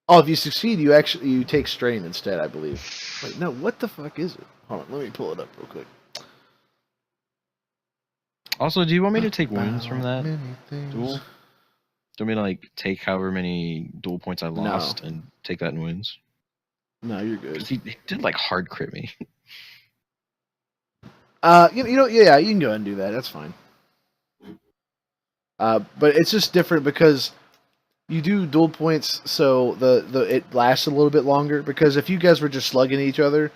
Oh, if you succeed, you take strain instead, I believe. Wait, no, what the fuck is it? Hold on, let me pull it up real quick. Also, do you want me to take wounds from that Many things. duel? Do you want me to like take however many duel points I lost and take that in wounds? No, you're good. He did like hard crit me. Yeah, you can go ahead and do that. That's fine. But it's just different because you do dual points, so it lasts a little bit longer. Because if you guys were just slugging each other,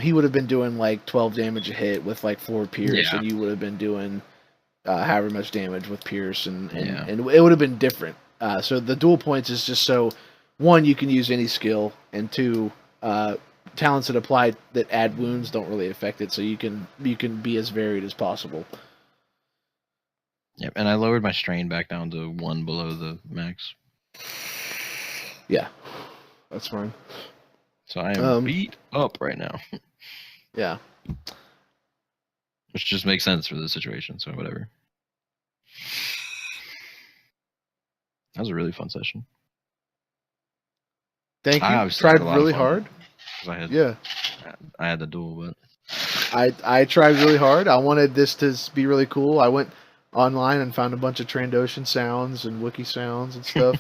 he would have been doing like 12 damage a hit with like 4 Pierce, and you would have been doing however much damage with Pierce, and it would have been different. So the dual points is just so, 1, you can use any skill, and 2, talents that apply that add wounds don't really affect it, so you can be as varied as possible. Yep, and I lowered my strain back down to 1 below the max. Yeah, that's fine. So I am beat up right now. Yeah. Which just makes sense for the situation, so whatever. That was a really fun session. Thank you. I Tried really hard. I had the duel, but I tried really hard. I wanted this to be really cool. I went online and found a bunch of Trandoshan sounds and Wookiee sounds and stuff.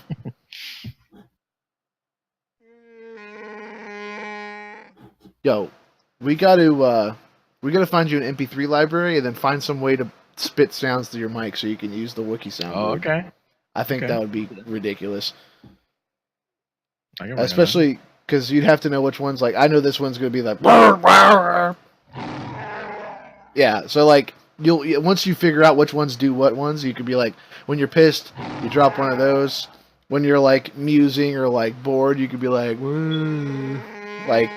Yo, we gotta find you an MP3 library and then find some way to spit sounds through your mic so you can use the Wookiee sound. Oh, okay. I think that would be ridiculous. I can Especially because you'd have to know which ones. Like, I know this one's gonna be like, "Brr, brr." Yeah. So like, once you figure out which ones do what ones, you could be like, when you're pissed, you drop one of those. When you're like musing or like bored, you could be like, "Woo." Like,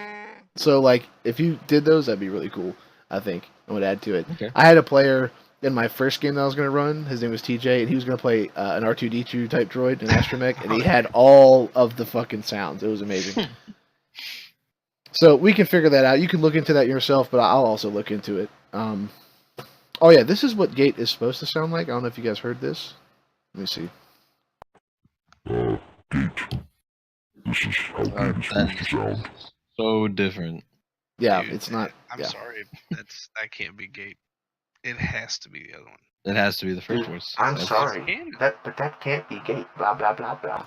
so like if you did those, that'd be really cool. I think I would add to it. Okay. I had a player in my first game that I was going to run. His name was TJ, and he was going to play an R2D2 type droid, an astromech, and he had all of the fucking sounds. It was amazing. So we can figure that out. You can look into that yourself, but I'll also look into it. Oh yeah, this is what Gate is supposed to sound like. I don't know if you guys heard this. Let me see. Gate. This is how Gate is supposed to sound. So different. Yeah, Dude, it's not. I'm Yeah. sorry. That can't be Gate. It has to be the other one. It has to be the first voice. I'm That's- sorry. But that can't be Gate. Blah blah blah blah.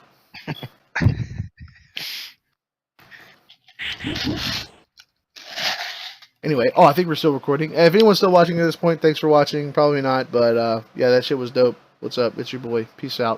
Anyway, I think we're still recording. If anyone's still watching at this point, thanks for watching. Probably not, but yeah, that shit was dope. What's up? It's your boy. Peace out.